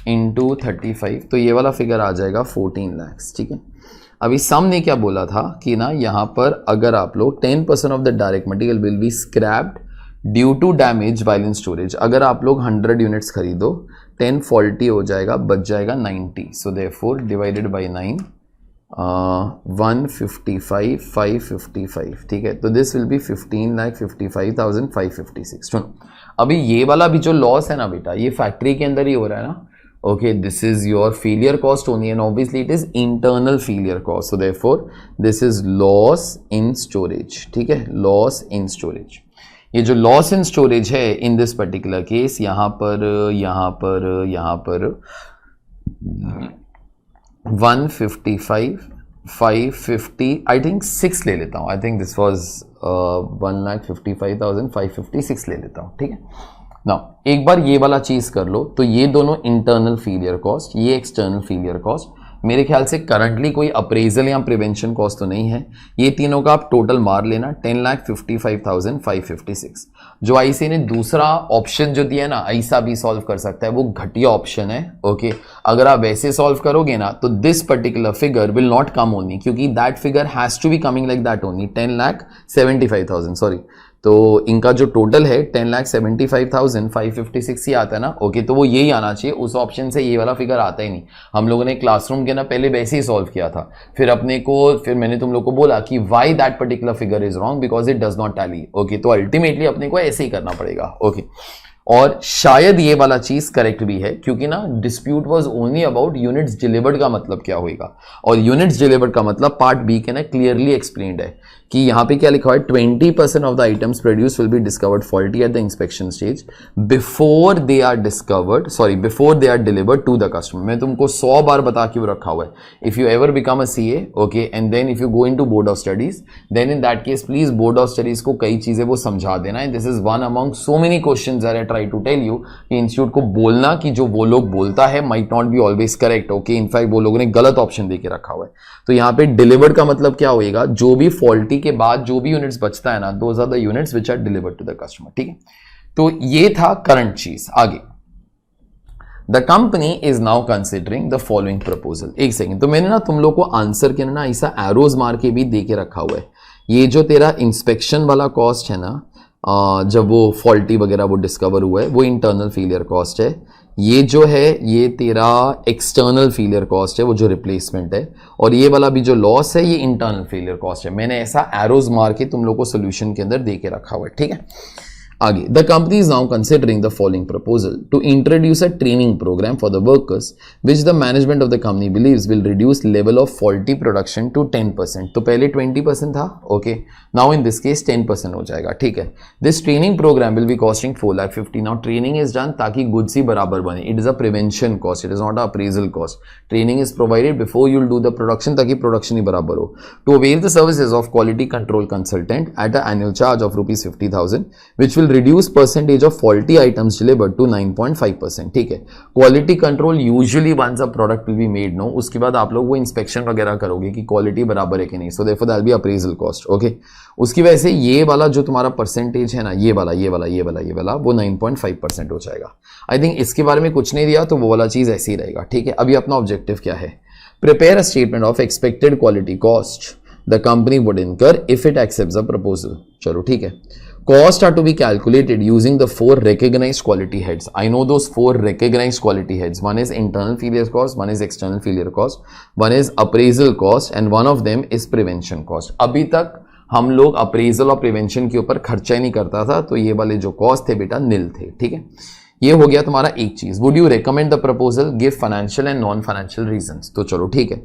इंटू 35, तो ये वाला फिगर आ जाएगा 14 लाख, ठीक है। अभी सम ने क्या बोला था कि ना यहाँ पर अगर आप लोग 10% of the direct material will be scrapped due to damage while in storage, अगर आप लोग 100 यूनिट्स खरीदो, 10 फॉल्टी हो जाएगा, बच जाएगा 90। सो देयरफॉर डिवाइडेड बाय 9, 155 555, ठीक है। तो दिस विल बी 15,55,556। सुनो, अभी ये वाला भी जो लॉस है ना बेटा, ये फैक्ट्री के अंदर ही हो रहा है ना, okay, this is your failure cost only and obviously it is internal failure cost, so therefore this is loss in storage, ठीक है, loss in storage। ये जो loss in storage है in this particular case, यहाँ पर 155 550, I think 6 ले लेता हूँ, I think this was 1,55,556 ले लेता हूँ, ठीक है ना। एक बार ये वाला चीज कर लो, तो ये दोनों इंटरनल फेलियर कॉस्ट, ये एक्सटर्नल फेलियर कॉस्ट, मेरे ख्याल से करंटली कोई अप्रेजल या प्रिवेंशन कॉस्ट तो नहीं है, ये तीनों का आप टोटल मार लेना, 10,55,556। जो आईसी ने दूसरा ऑप्शन जो दिया है ना, ऐसा भी सॉल्व कर सकता है, वो घटिया ऑप्शन है, ओके। अगर आप वैसे सॉल्व करोगे ना तो this particular figure will not come only, क्योंकि that figure has to be coming like that only, 10,75,000, sorry. तो इनका जो टोटल है 10,75,556 ही आता है ना, ओके। तो वो यही आना चाहिए, उस ऑप्शन से ये वाला फिगर आता ही नहीं। हम लोगों ने क्लासरूम के ना पहले वैसे ही सॉल्व किया था, फिर मैंने तुम लोग को बोला कि why that particular figure is wrong, because it does not tally, okay. तो अल्टीमेटली अपने को ऐसे ही करना पड़ेगा, ओके। और शायद ये वाला चीज करेक्ट भी है, क्योंकि ना dispute was only about units delivered का मतलब क्या होगा, और यूनिट्स डिलीवर्ड का मतलब पार्ट बी के ना क्लियरली एक्सप्लेन्ड है कि यहां पे क्या लिखा हुआ है, 20% of the items produce will be discovered faulty at the inspection stage before they are discovered, sorry before they are delivered to the customer. मैं तुमको 100 बार बता के रखा हुआ है, if you ever become a CA okay and then if you go in to board of studies, then in that case please board of studies को कई चीजें वो समझा देना है। This is one among so many questions that I try to tell you कि institute को बोलना कि जो वो लोग बोलता है might not be always correct okay, in fact वो लोगों ने गलत ऑप्शन देके रखा हुआ है। तो यहाँ पे डिलीवर्ड का मतलब क्या होएगा, जो भी फॉल्टी के बाद जो भी यूनिट्स बचता है ना, those are the units which are delivered to the customer. ठीक है, तो ये था करंट चीज। आगे the company is now considering the following proposal. एक सेकेंड, तो मैंने ना तुम लोग को आंसर के ना ऐसा एरोज मार के भी दे के रखा हुआ है। ये जो तेरा इंस्पेक्शन वाला कॉस्ट है ना, जब वो फॉल्टी वगैरह वो डिस्कवर हुआ है, वो इंटरनल फेलियर कॉस्ट है। ये जो है ये तेरा एक्सटर्नल फेलियर कॉस्ट है, वो जो रिप्लेसमेंट है, और ये वाला भी जो लॉस है ये इंटरनल फेलियर कॉस्ट है। मैंने ऐसा एरोज मार के तुम लोग को सोल्यूशन के अंदर दे के रखा हुआ है। ठीक है, आगे the company is now considering the following proposal to introduce a training program for the workers which the management of the company believes will reduce level of faulty production to 10%। तो पहले 20% था okay, now in this case 10% हो जाएगा। ठीक है, this training program will be costing 4,50,000। Now training is done ताकि goods ही बराबर बने, it is a prevention cost, it is not a appraisal cost. Training is provided before you will do the production ताकि production ही बराबर हो। To avail the services of quality control consultant at a annual charge of ₹50,000 which will reduce percentage of faulty items delivered to 9.5%। ठीक है, quality control usually once a product will be made no, उसके बाद आप लोग वो inspection वगैरह करोगे कि क्वालिटी बराबर है कि नहीं, सो therefore that will be appraisal cost okay. उसकी वजह से ये वाला जो तुम्हारा परसेंटेज है ना, ये वाला वो 9.5% हो जाएगा। आई थिंक इसके बारे में कुछ नहीं दिया तो वो वाला चीज ऐसे ही रहेगा। ठीक है, अभी अपना ऑब्जेक्टिव क्या है, prepare a statement of expected quality cost the company would incur if it accepts a proposal. चलो ठीक है, costs are to be calculated using the 4 recognized quality heads. I know those 4 recognized quality heads. One is internal failure cost, one is external failure cost, one is appraisal cost, and one of them is prevention cost. अभी तक हम लोग appraisal और prevention के ऊपर खर्चा ही नहीं करता था, तो ये वाले जो कॉस्ट थे बेटा नील थे। ठीक है, ये हो गया तुम्हारा एक चीज। Would you recommend the proposal, give financial and non financial reasons. तो चलो ठीक है,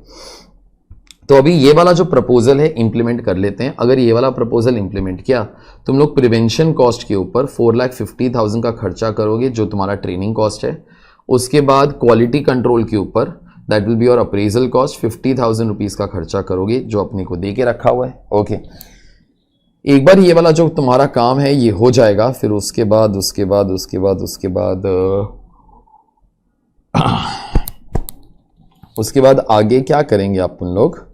तो अभी ये वाला जो प्रपोजल है इंप्लीमेंट कर लेते हैं। अगर ये वाला प्रपोजल इंप्लीमेंट किया, तुम लोग प्रिवेंशन कॉस्ट के ऊपर 4,50,000 का खर्चा करोगे जो तुम्हारा ट्रेनिंग कॉस्ट है। उसके बाद क्वालिटी कंट्रोल के ऊपर that will be your appraisal cost, 50,000 rupees का खर्चा करोगे जो अपने को दे के रखा हुआ है ओके। एक बार ये वाला जो तुम्हारा काम है ये हो जाएगा, फिर उसके बाद आगे क्या करेंगे आप उन लोग,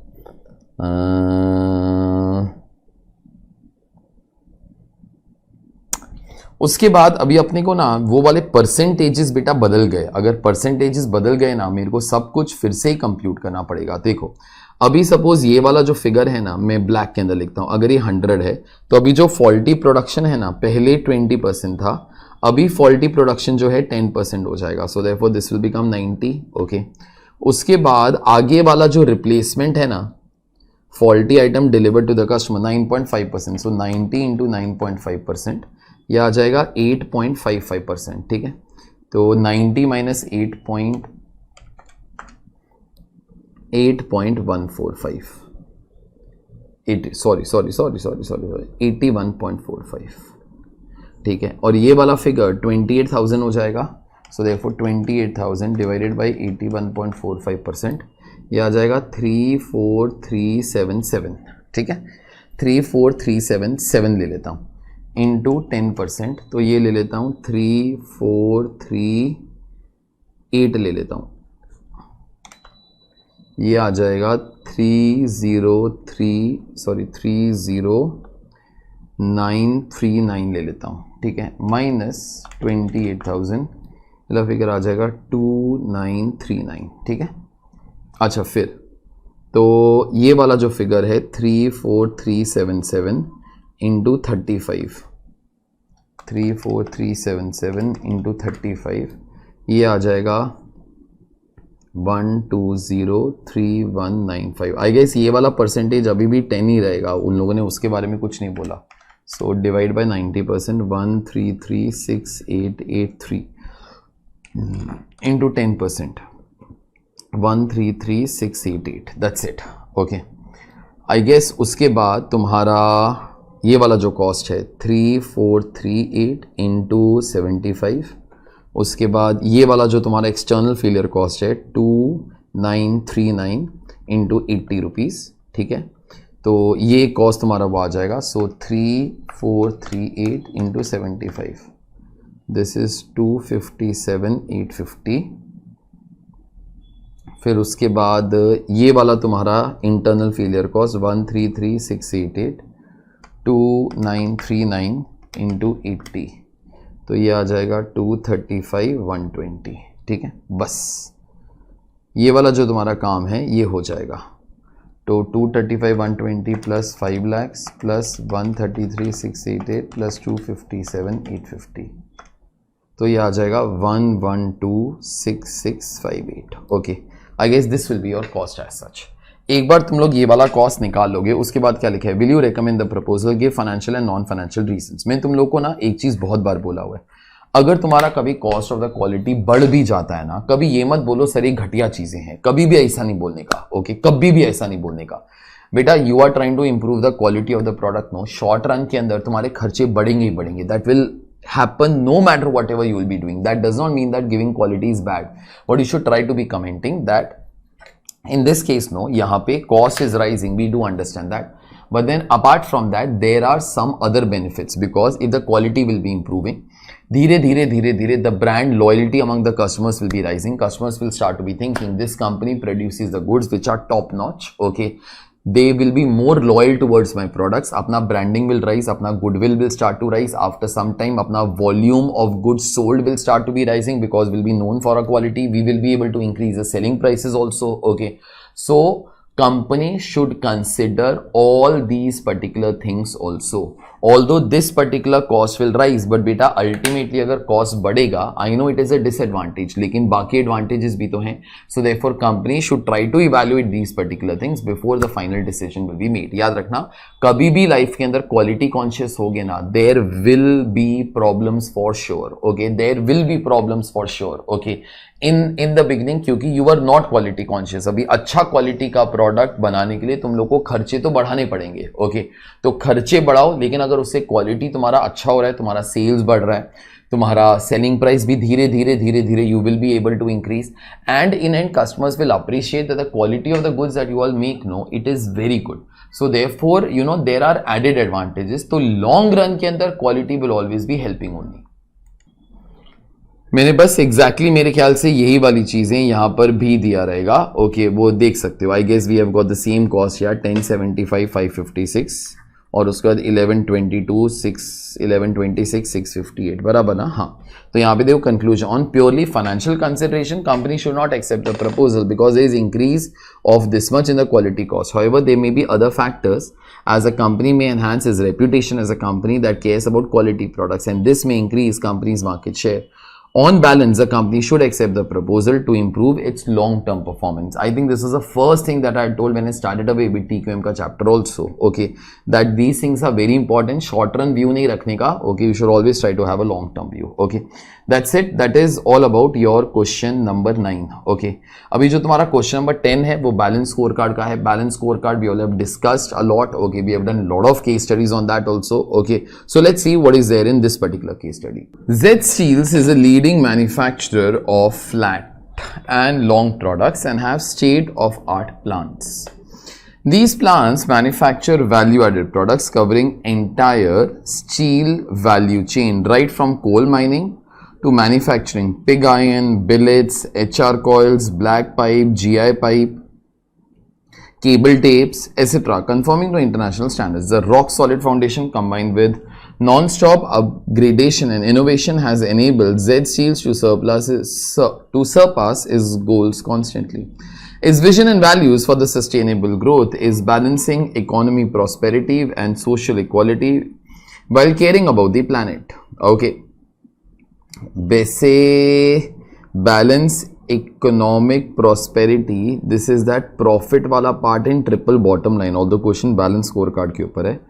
उसके बाद अभी अपने को ना वो वाले परसेंटेजेस बेटा बदल गए। अगर परसेंटेजेस बदल गए ना, मेरे को सब कुछ फिर से ही कंप्यूट करना पड़ेगा। देखो अभी सपोज ये वाला जो फिगर है ना, मैं ब्लैक के अंदर लिखता हूं, अगर ये 100 है तो अभी जो फॉल्टी प्रोडक्शन है ना, पहले 20% था, अभी फॉल्टी प्रोडक्शन जो है 10% हो जाएगा। So therefore this will become 90 okay. उसके बाद आगे वाला जो रिप्लेसमेंट है ना, faulty item delivered to the customer 9.5%, so 90 into 9.5%, यह आ जाएगा 8.55%। ठीक है, तो 90 माइनस 8.145, 81.45। ठीक है, और ये वाला फिगर 28,000 हो जाएगा। सो देयरफॉर 28,000 डिवाइडेड बाई 81.45%, ये आ जाएगा 34377। ठीक है, 34377 ले लेता हूँ इंटू 10%, तो ये ले लेता हूँ 3438 ले लेता हूँ, ये आ जाएगा 30939 ले लेता हूँ। ठीक है, माइनस 28,000, मतलब फिगर आ जाएगा 2939। ठीक है, अच्छा फिर तो ये वाला जो फिगर है 34377 इंटू 35, 34377 इंटू 35, ये आ जाएगा 1203195। आई गेस ये वाला परसेंटेज अभी भी 10 ही रहेगा, उन लोगों ने उसके बारे में कुछ नहीं बोला। So divide by 90%, 1336883 into 10%, 133688. That's it. Okay. I guess उसके बाद तुम्हारा ये वाला जो कॉस्ट है 3438 इंटू 75, उसके बाद ये वाला जो तुम्हारा एक्सटर्नल फेलियर कॉस्ट है 2939 इंटू 80 रुपीज़, ठीक है। तो ये कॉस्ट तुम्हारा वो आ जाएगा। सो 3438 इंटू 75, दिस इज 257850। फिर उसके बाद ये वाला तुम्हारा इंटरनल फेलियर कॉस्ट 133688 2939 इंटू 80, तो ये आ जाएगा 235120, ठीक है। बस ये वाला जो तुम्हारा काम है ये हो जाएगा। तो 235120 प्लस 5 lakhs प्लस 133688 प्लस 257850, तो ये आ जाएगा 1126658। Okay, I guess this will be your cost as such. एक बार तुम लोग ये वाला कॉस्ट निकाल लोगे, उसके बाद क्या लिखा है, will you recommend the proposal, give financial and non financial reasons. मैं तुम लोग को ना एक चीज बहुत बार बोला हुआ है, अगर तुम्हारा कभी कॉस्ट ऑफ द क्वालिटी बढ़ भी जाता है ना, कभी ये मत बोलो सर ये घटिया चीजें हैं, कभी भी ऐसा नहीं बोलने का। ओके, कभी भी ऐसा नहीं बोलने का बेटा। You are trying to improve the quality of the product. No, short run के अंदर तुम्हारे खर्चे बढ़ेंगे ही बढ़ेंगे। That will happen no matter whatever you will be doing. That does not mean that giving quality is bad. What you should try to be commenting that in this case, no, yahan pe cost is rising, we do understand that, but then apart from that there are some other benefits, because if the quality will be improving, धीरे धीरे the brand loyalty among the customers will be rising. Customers will start to be thinking this company produces the goods which are top notch. Okay, they will be more loyal towards my products. अपना branding will rise, अपना goodwill will start to rise. After some time अपना volume of goods sold will start to be rising, because we'll be known for our quality. We will be able to increase the selling prices also. Okay, so company should consider all these particular things also. Although this particular cost will rise, but बेटा ultimately अगर cost बढ़ेगा, I know it is a disadvantage, लेकिन बाकी advantages भी तो हैं. So therefore company should try to evaluate these particular things before the final decision will be made. याद रखना, कभी भी लाइफ के अंदर quality conscious होगे ना, there will be problems for sure. Okay, there will be problems for sure. Okay, in the beginning, क्योंकि you are not quality conscious. अभी अच्छा क्वालिटी का प्रोडक्ट बनाने के लिए तुम लोग को खर्चे तो बढ़ाने पड़ेंगे. ओके, तो खर्चे बढ़ाओ, लेकिन अगर उससे क्वालिटी तुम्हारा अच्छा हो रहा है, तुम्हारा सेल्स बढ़ रहा है, तुम्हारा सेलिंग प्राइस भी धीरे धीरे you will be able to increase, and in end customers will appreciate the quality of the goods that you all make. No, it is very good. So therefore you know there are added advantages. तो long run के अंदर quality will always be helping only. मैंने बस exactly मेरे ख्याल से यही वाली चीजें यहां पर भी दिया रहेगा. ओके, वो देख सकते हो. I guess we have got the same cost यार, 1075 556 और उसके बाद 1126 658 बराबर ना. हाँ, तो यहाँ पे देखो conclusion, on purely financial consideration company should not accept the proposal because there is increase of this much in the quality cost. However there may be other factors as a company may enhance its reputation as a company that cares about quality products, and this may increase company's market share. On balance, the company should accept the proposal to improve its long-term performance. I think this is the first thing that I told when I started away with TQM का chapter also. Okay, that these things are very important. Short-run view नहीं रखने का. Okay, you should always try to have a long-term view. Okay, that's it. That is all about your question number 9. Okay, अभी जो तुम्हारा question number 10 है वो balance scorecard का है. Balance scorecard we all have discussed a lot. Okay, we have done a lot of case studies on that also. Okay, so let's see what is there in this particular case study. Z Steels is a leading manufacturer of flat and long products and have state-of-art plants. These plants manufacture value-added products covering entire steel value chain, right from coal mining to manufacturing pig iron, billets, HR coils, black pipe, GI pipe, cable tapes, etc., conforming to international standards. The rock-solid foundation combined with non-stop upgradation and innovation has enabled Z Steels to surpass its goals constantly. Its vision and values for the sustainable growth is balancing economic prosperity and social equality while caring about the planet. Okay, वैसे balance economic prosperity, this is that profit वाला part in triple bottom line. Although question balance scorecard के ऊपर है,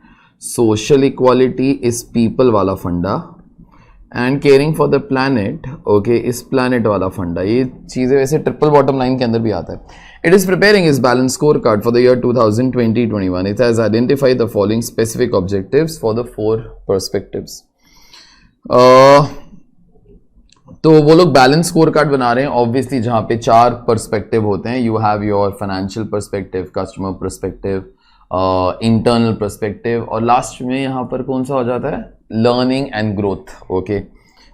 social equality इस people वाला फंडा, and caring for the planet, okay, इस planet वाला फंडा। ये चीजें वैसे ट्रिपल बॉटम लाइन के अंदर भी आता है। It is preparing is balance score card for the year 2020-21। It has identified the following specific objectives for the 4 perspectives. तो वो लोग बैलेंस स्कोर कार्ड बना रहे हैं ऑब्वियसली, जहां पे 4 पर्सपेक्टिव होते हैं। You have your financial perspective, customer perspective, internal perspective, और लास्ट में यहां पर कौन सा हो जाता है, learning and growth, okay,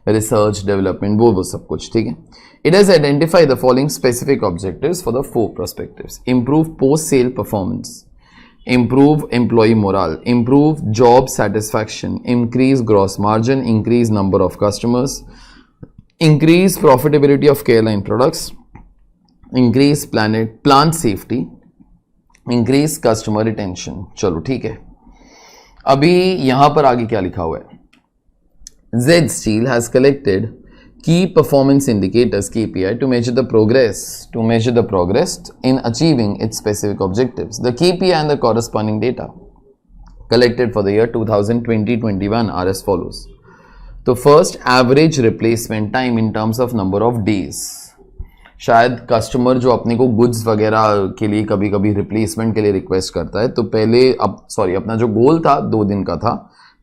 research development, वो सब कुछ, ठीक है। It has identified the following specific objectives for the 4 perspectives. Improve post sale performance, improve employee morale, improve job satisfaction, increase gross margin, increase number of customers, increase profitability of care-line products, increase plant safety, increase customer retention। चलो ठीक है। अभी यहां पर आगे क्या लिखा हुआ है, Z Steel has collected key performance indicators KPI to measure the progress in achieving its specific objectives. The KPI and the corresponding data collected for the year 2020-21 are as follows. तो first, average replacement time in terms of number of days. शायद customer जो अपने को goods वगैरह के लिए कभी कभी रिप्लेसमेंट के लिए रिक्वेस्ट करता है, तो पहले अपना जो गोल था 2 दिन का था,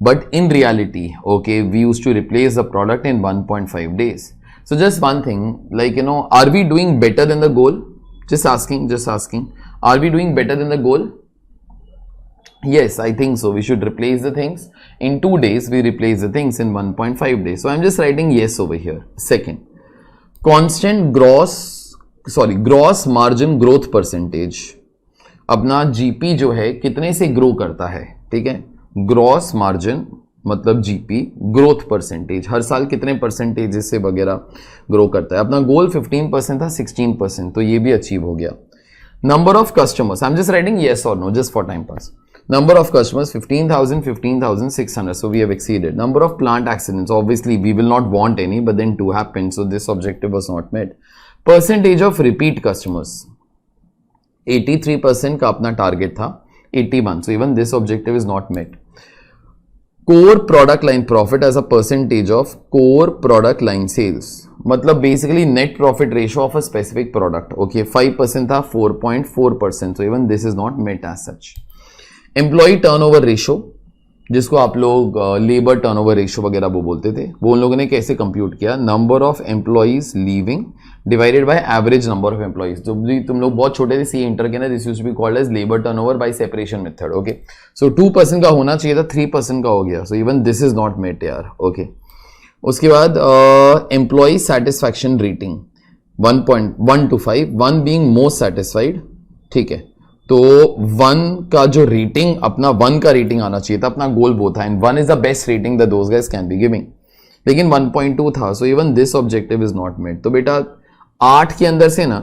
but in reality okay we used to replace the product in 1.5 days. So just one thing, like are we doing better than the goal? Just asking, are we doing better than the goal? Yes, I think so. We should replace the things in 2 days. We replace the things in 1.5 days. So I'm just writing yes over here. Second, constant gross margin growth percentage. अपना GP जो है कितने से grow करता है, ठीक है। Gross margin मतलब GP, ग्रोथ परसेंटेज हर साल कितने परसेंटेज से वगैरह ग्रो करता है। अपना गोल 15% था, 16%, तो ये भी अचीव हो गया। Number of customers, I'm just writing yes or no just for time pass. Number of customers 15,600, so we have exceeded. Number of plant accidents, obviously we will not want any, but then 2 happened, so this objective was not met. Percentage of repeat customers, 83% का अपना target था, 81, so even this objective is not met. Core product line profit as a percentage of core product line sales, मतलब basically net profit ratio of a specific product, okay, 5% था, 4.4%, so even this is not met as such. Employee turnover ratio, जिसको आप लोग labour turnover ratio वगैरह वो बोलते थे, वो उन लोगों ने कैसे कंप्यूट किया, number of employees leaving divided by average number of employees. तो तुम लोग बहुत छोटे थे सी इंटर के ना, this used to be called as labour turnover by separation method, okay. So 2% का होना चाहिए था, 3% का हो गया, so even this is not met यार, ओके। उसके बाद employee satisfaction rating 1.1 to 5, 1 being most satisfied, ठीक है। तो 1 का जो रेटिंग, अपना 1 का रेटिंग आना चाहिए था, अपना गोल वो था, and 1 is the best rating that those guys can be giving, लेकिन 1.2 था, so even this objective is not met. तो बेटा 8 के अंदर से ना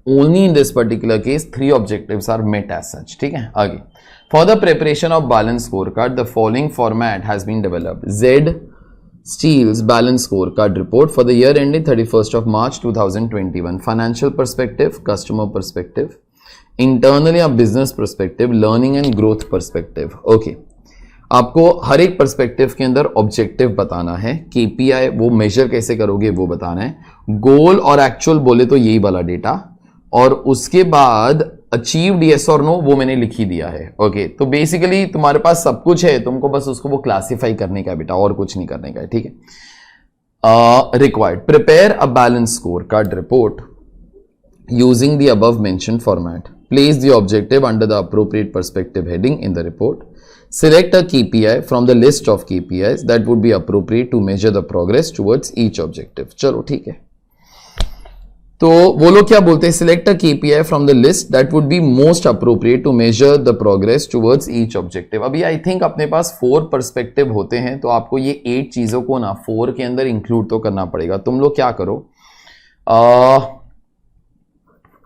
only in this particular case 3 objectives are met as such, ठीक है। आगे, for the preparation of balance score card the following format has been developed. Z Steel's balance scorecard report for the year ending 31st of March 2021. Financial perspective, customer perspective, internal या business perspective, learning and growth perspective. Okay. आपको हर एक perspective के अंदर objective बताना है, KPI वो major कैसे करोगे वो बताना है, गोल और एक्चुअल बोले तो यही वाला डेटा, और उसके बाद अचीव्ड यस और नो वो मैंने लिख ही दिया है, ओके। तो बेसिकली तुम्हारे पास सब कुछ है, तुमको बस उसको वो क्लासिफाई करने का बेटा, और कुछ नहीं करने का है, ठीक है। Required, prepare a balance score card report using the above mentioned format, place the objective under the appropriate perspective heading in the report, select a KPI from the list of KPIs that would be appropriate to measure the progress towards each objective। चलो ठीक है, तो वो लोग क्या बोलते हैं, select a KPI from the list that would be most appropriate to measure the progress towards each objective. अभी आई थिंक अपने पास 4 पर्सपेक्टिव होते हैं, तो आपको ये 8 चीजों को ना 4 के अंदर इंक्लूड तो करना पड़ेगा। तुम लोग क्या करो,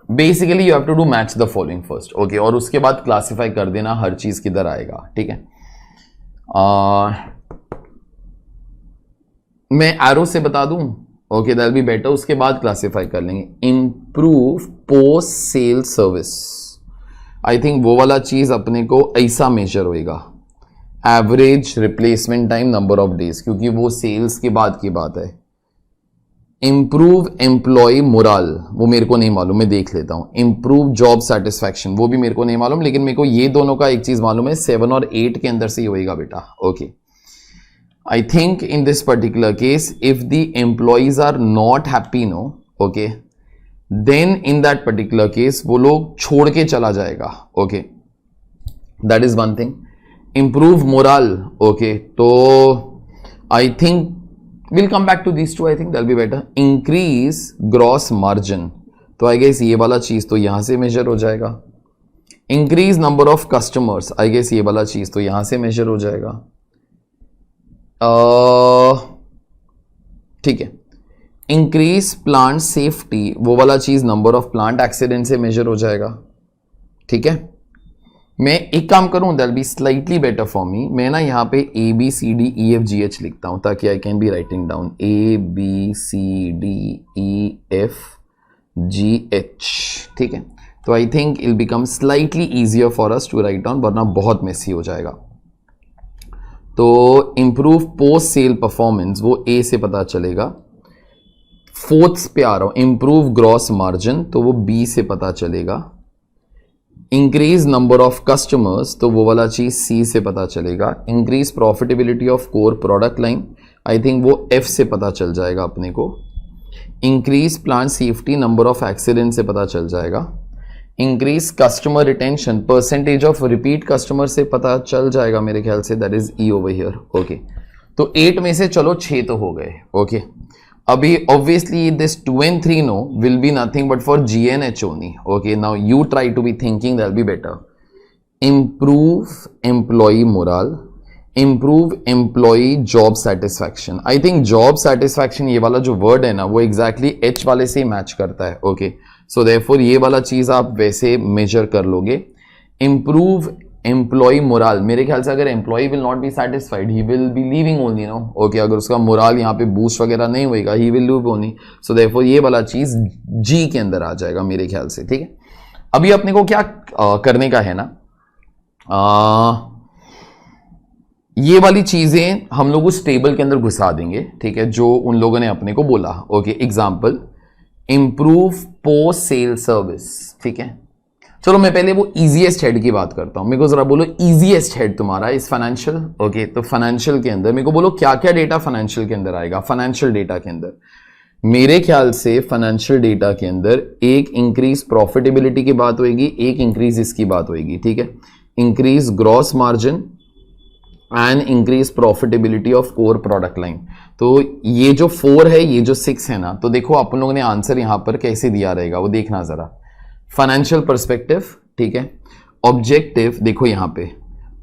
basically you have to do match the following first, okay, और उसके बाद क्लासिफाई कर देना हर चीज किधर आएगा, ठीक है। मैं एरो से बता दूं, ओके, दैट बी बेटर, उसके बाद क्लासिफाई कर लेंगे। Improve post sale service, I think वो वाला चीज अपने को ऐसा मेजर होएगा, average replacement time, number of days, क्योंकि वो सेल्स के बाद की बात है। इंप्रूव एम्प्लॉय मोरल, वो मेरे को नहीं मालूम, मैं देख लेता हूं। इंप्रूव जॉब सेटिस्फैक्शन, वो भी मेरे को नहीं मालूम, लेकिन मेरे को ये दोनों का एक चीज मालूम है, 7 और 8 के अंदर से ही होएगा बेटा। Okay, I think in this particular case if the employees are not happy, no, okay, then in that particular case वो लोग छोड़ के चला जाएगा। Okay, that is one thing. Improve moral, okay, तो I think we'll come back to these two, I think that'll be better. Increase gross margin, तो आई guess ये वाला चीज तो यहां से मेजर हो जाएगा। Increase number of customers, I guess ये वाला चीज तो यहां से मेजर हो जाएगा। ठीक है। Increase plant safety, वो वाला चीज नंबर ऑफ प्लांट एक्सीडेंट से मेजर हो जाएगा। ठीक है, मैं एक काम करूं, that be slightly better for me. मैं ना यहाँ पे A B C D E F G H लिखता हूं ताकि I can be writing down A B C D E F G H. ठीक है, तो I think it'll become slightly easier for us to write down, वरना बहुत Messi हो जाएगा। तो इंप्रूव पोस्ट सेल परफॉर्मेंस, वो ए से पता चलेगा। फोर्थ पे आ रहा हूं, इंप्रूव ग्रॉस मार्जिन, तो वो बी से पता चलेगा। इंक्रीज नंबर ऑफ कस्टमर्स, तो वो वाला चीज सी से पता चलेगा। Increase profitability of core product line, I think वो एफ से पता चल जाएगा अपने को। Increase plant safety, number of accident से पता चल जाएगा। Increase customer retention, percentage of repeat customer से पता चल जाएगा मेरे ख्याल से, that is E over here. Okay, तो 8 में से चलो 6 तो हो गए। ओके, अभी obviously this 2 and 3 no will be nothing but for G and H only. Okay, now you try to be thinking that'll be better. Improve employee morale, improve employee job satisfaction. I think job satisfaction ये वाला जो word है ना, वो exactly H वाले से match करता है। Okay, so therefore ये वाला चीज आप वैसे मेजर कर लोगे। Improve एम्प्लॉय मोरल, मेरे ख्याल से अगर employee will not be satisfied, he will be leaving only, no. Okay, अगर उसका मोरल यहाँ पे बूस्ट वगैरह नहीं होएगा, he will leave only. So therefore ये वाला चीज जी के अंदर आ जाएगा मेरे ख्याल से। ठीक है, अभी अपने को क्या करने का है ना, ये वाली चीजें हम लोग उस टेबल के अंदर घुसा देंगे। ठीक है, जो उन लोगों ने अपने को बोला। Okay, example, improve post sale service. ठीक है, चलो मैं पहले वो इजीएस्ट हेड की बात करता हूं। मेरे को जरा बोलो इजीएस्ट हेड तुम्हारा इस फाइनेंशियल। ओके, तो फाइनेंशियल के अंदर मेरे को बोलो क्या क्या डेटा फाइनेंशियल के अंदर आएगा। फाइनेंशियल डेटा के अंदर मेरे ख्याल से फाइनेंशियल डेटा के अंदर एक इंक्रीज प्रॉफिटेबिलिटी की बात होगी, एक इंक्रीज इसकी बात होगी। ठीक है, increase gross margin and increase profitability of core product line. तो ये जो 4 है, ये जो 6 है ना, तो देखो अपन लोगों ने आंसर यहां पर कैसे दिया रहेगा वो देखना जरा। फाइनेंशियल पर्सपेक्टिव, ठीक है, ऑब्जेक्टिव देखो यहां पे,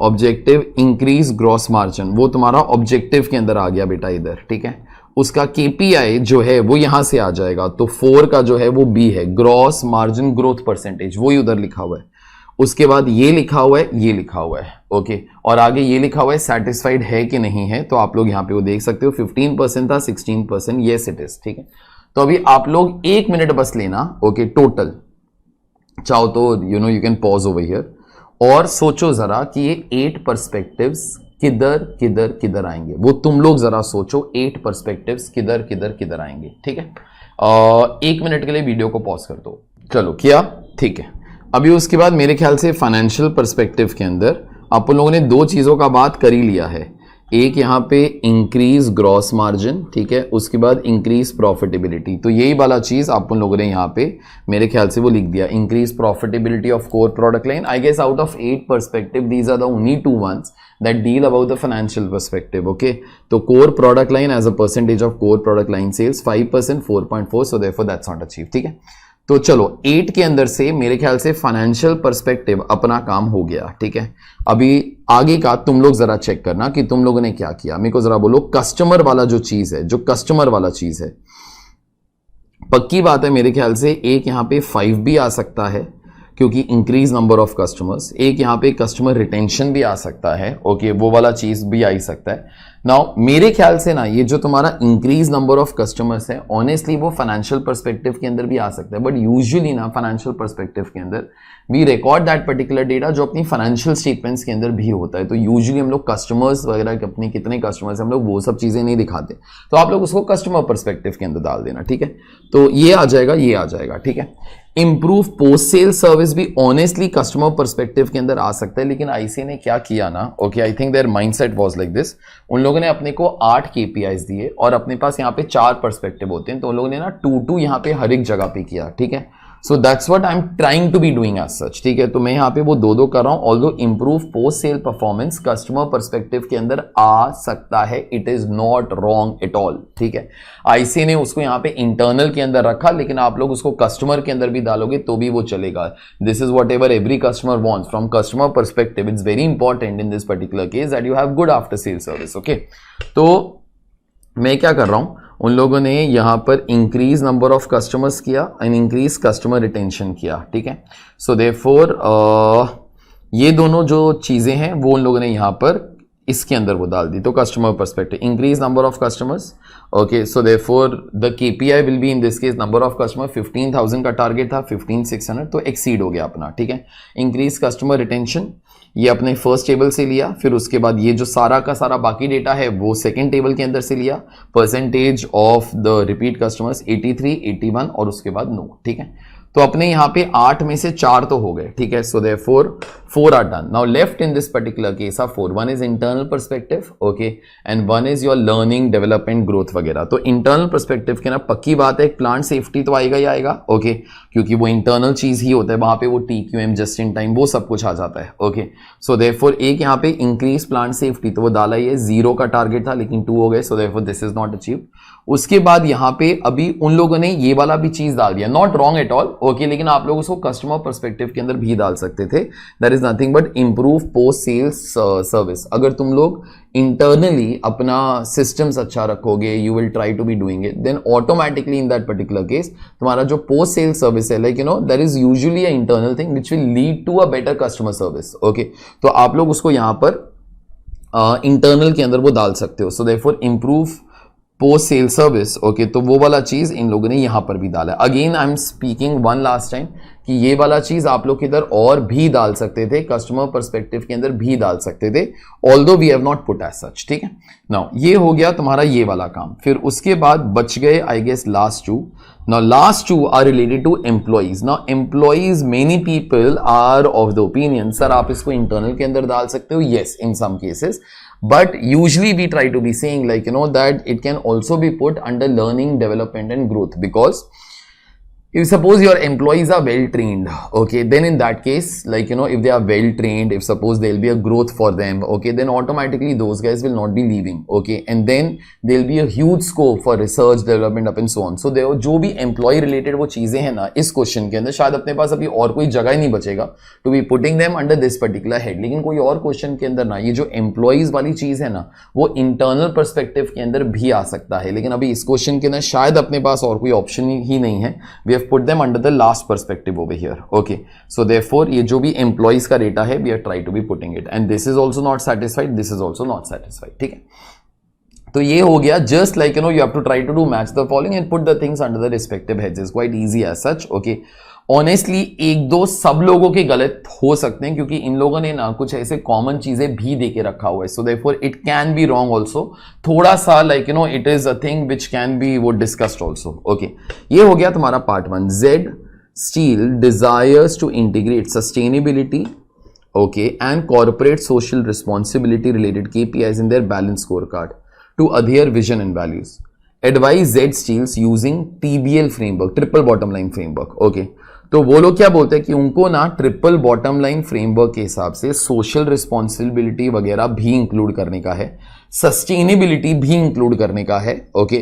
ऑब्जेक्टिव इंक्रीज ग्रॉस मार्जिन, वो तुम्हारा ऑब्जेक्टिव के अंदर आ गया बेटा इधर। ठीक है, उसका केपीआई जो है वो यहां से आ जाएगा, तो 4 का जो है वो बी है, ग्रॉस मार्जिन ग्रोथ परसेंटेज, वो ही उधर लिखा हुआ है। उसके बाद ये लिखा हुआ है, ये लिखा हुआ है। ओके, और आगे ये लिखा हुआ है सेटिस्फाइड है कि नहीं है, तो आप लोग यहां पे वो देख सकते हो 15% था, 16%, येस इट इज। ठीक है, तो अभी आप लोग 1 मिनट बस लेना। ओके, टोटल चाहो तो you can pause over here और सोचो जरा कि ये 8 पर्सपेक्टिव्स किधर किधर किधर आएंगे, वो तुम लोग जरा सोचो 8 पर्सपेक्टिव्स किधर किधर किधर आएंगे। ठीक है, 1 मिनट के लिए वीडियो को पॉज कर दो। चलो किया, ठीक है। अभी उसके बाद मेरे ख्याल से फाइनेंशियल पर्सपेक्टिव के अंदर आप लोगों ने 2 चीजों का बात कर ही लिया है। एक यहां पे इंक्रीज ग्रॉस मार्जिन, ठीक है, उसके बाद इंक्रीज प्रॉफिटेबिलिटी, तो यही वाला चीज आप उन लोगों ने यहां पे मेरे ख्याल से वो लिख दिया, increase profitability of core product line. I guess out of 8 perspective these are the only 2 ones that deal about the financial perspective. Okay, तो core product line as a percentage of core product line sales 5%, 4.4, so therefore that's not achieved. ठीक है, तो चलो 8 के अंदर से मेरे ख्याल से फाइनेंशियल पर्सपेक्टिव अपना काम हो गया। ठीक है, अभी आगे का तुम लोग जरा चेक करना कि तुम लोगों ने क्या किया। मेरे को जरा बोलो कस्टमर वाला जो चीज है, जो कस्टमर वाला चीज है, पक्की बात है मेरे ख्याल से एक यहां पे 5 भी आ सकता है, क्योंकि इंक्रीज नंबर ऑफ कस्टमर्स, एक यहाँ पे कस्टमर रिटेंशन भी आ सकता है, ओके वो वाला चीज भी आ ही सकता है। नाउ मेरे ख्याल से ना ये जो तुम्हारा इंक्रीज नंबर ऑफ कस्टमर्स है, ऑनेस्टली वो फाइनेंशियल पर्सपेक्टिव के अंदर भी आ सकता है, बट यूजुअली ना फाइनेंशियल पर्सपेक्टिव के अंदर we record that particular data जो अपनी फाइनेंशियल स्टेटमेंट्स के अंदर भी होता है। तो यूजुअली हम लोग कस्टमर्स वगैरह अपने कितने कस्टमर्स हम लोग वो सब चीजें नहीं दिखाते, तो आप लोग उसको कस्टमर पर्सपेक्टिव के अंदर डाल देना, ठीक है। तो ये आ जाएगा, ये आ जाएगा, ठीक है। इंप्रूव पोस्ट सेल सर्विस भी ऑनेस्टली कस्टमर पर्सपेक्टिव के अंदर आ सकता है, लेकिन आईसीए ने क्या किया ना, okay I think there mindset was like this, उन लोगों ने अपने को 8 केपीआईज दिए और अपने पास यहाँ पे 4 पर्सपेक्टिव होते हैं, तो उन लोगों ने ना 2-2 यहाँ पे हर एक जगह पे किया, ठीक है। So that's what I am trying to be doing as such, ठीक है। तो मैं यहाँ पे वो 2-2 कर रहा हूं, although improve post sale performance customer perspective के अंदर आ सकता है, it is not wrong at all, ठीक है। आईसीए ने उसको यहाँ पे इंटरनल के अंदर रखा, लेकिन आप लोग उसको कस्टमर के अंदर भी डालोगे तो भी वो चलेगा। This is what ever every customer wants from customer perspective, it's very important in this particular case that you have good after sale service, okay. तो मैं क्या कर रहा हूं, उन लोगों ने यहां पर इंक्रीज नंबर ऑफ कस्टमर्स किया एंड इंक्रीज कस्टमर रिटेंशन किया, ठीक है। सो देयरफॉर ये दोनों जो चीजें हैं वो उन लोगों ने यहां पर इसके अंदर वो डाल दी। तो customer perspective, increase number of customers, okay. So therefore the KPI will be in this case number of customer, 15,000 का टारगेट था, 15,600 तो एक्सीड हो गया अपना, ठीक है। इंक्रीज कस्टमर रिटेंशन ये अपने फर्स्ट टेबल से लिया, फिर उसके बाद ये जो सारा का सारा बाकी डेटा है वो सेकंड टेबल के अंदर से लिया, percentage of the repeat customers 83, 81 और उसके बाद नो, ठीक है। तो अपने यहां पे 8 में से 4 तो हो गए, ठीक है। So therefore 4 are done. Now left in this particular case are 4, 1 is internal perspective, okay, and 1 is your learning development growth वगैरह। तो इंटरनल पर्सपेक्टिव के ना पक्की बात है प्लांट सेफ्टी तो आएगा ही आएगा, ओके, क्योंकि वो इंटरनल चीज ही होता है, वहां पे वो TQM जस्ट इन टाइम वो सब कुछ आ जाता है, ओके। सो देयरफॉर एक यहाँ पे इंक्रीज प्लांट सेफ्टी तो वो डाला ही है, 0 का टारगेट था लेकिन 2 हो गए, सो therefore this is not achieved. उसके बाद यहाँ पे अभी उन लोगों ने ये वाला भी चीज डाल दिया, not wrong at all, okay, लेकिन आप लोग उसको कस्टमर पर्सपेक्टिव के अंदर भी डाल सकते थे। That is nothing but improve post sales service. अगर तुम लोग इंटरनली अपना सिस्टम्स अच्छा रखोगे, you will try to be doing it, then automatically in that particular case तुम्हारा जो पोस्ट सेल्स सर्विस है, like you know that is usually a internal thing which will lead to a better customer service, okay. तो आप लोग उसको यहां पर internal के अंदर वो डाल सकते हो। So therefore improve post sale service, okay, तो वो वाला चीज इन लोगों ने यहां पर भी डाला। Again I am speaking one last time कि ये वाला चीज आप लोग इधर और भी डाल सकते थे, कस्टमर पर्सपेक्टिव के अंदर भी डाल सकते थे, although we have not put as such, ठीक है। नाउ ये हो गया तुम्हारा ये वाला काम। फिर उसके बाद बच गए I guess last 2। Now last 2 are related to employees. Now employees, many people are of the opinion, sir आप इसको internal के अंदर डाल सकते हो, yes in some cases, but usually we try to be saying like you know that it can also be put under learning, development and growth, because if suppose your employees are well trained, okay, then in that case, like you know, if they are well trained, if suppose there will be a growth for them, okay, then automatically those guys will not be leaving, okay, and then there will be a huge scope for research, development up and so on. So there जो भी employee related वो चीजें हैं ना इस question के अंदर, शायद अपने पास अभी और कोई जगह ही नहीं बचेगा to be putting them under this particular head, लेकिन कोई और क्वेश्चन के अंदर ना ये जो employees वाली चीज है ना वो internal perspective के अंदर भी आ सकता है, लेकिन अभी इस क्वेश्चन के अंदर शायद अपने पास और कोई ऑप्शन ही नहीं है। We have put them under the last perspective over here, okay. So therefore ये जो भी employees का data है we are try to be putting it, and this is also not satisfied, this is also not satisfied, ठीक है। तो ये हो गया, just like you know you have to try to do match the following and put the things under the respective heads, is quite easy as such, okay. Honestly एक दो सब लोगों के गलत हो सकते हैं, क्योंकि इन लोगों ने ना कुछ ऐसे कॉमन चीजें भी देके रखा हुआ है, so therefore it can be wrong also, थोड़ा सा like you know it is a thing which can be वो डिस्कस्ड ऑल्सो, ओके। ये हो गया तुम्हारा part 1। Z Steel desires to integrate sustainability, okay, and corporate social responsibility related KPIs in their balance scorecard to adhere vision and values. Advise Z Steels using TBL framework, triple bottom line framework, okay. तो वो लोग क्या बोलते हैं कि उनको ना triple bottom line framework के हिसाब से सोशल रिस्पॉन्सिबिलिटी वगैरह भी इंक्लूड करने का है, सस्टेनेबिलिटी भी इंक्लूड करने का है, ओके।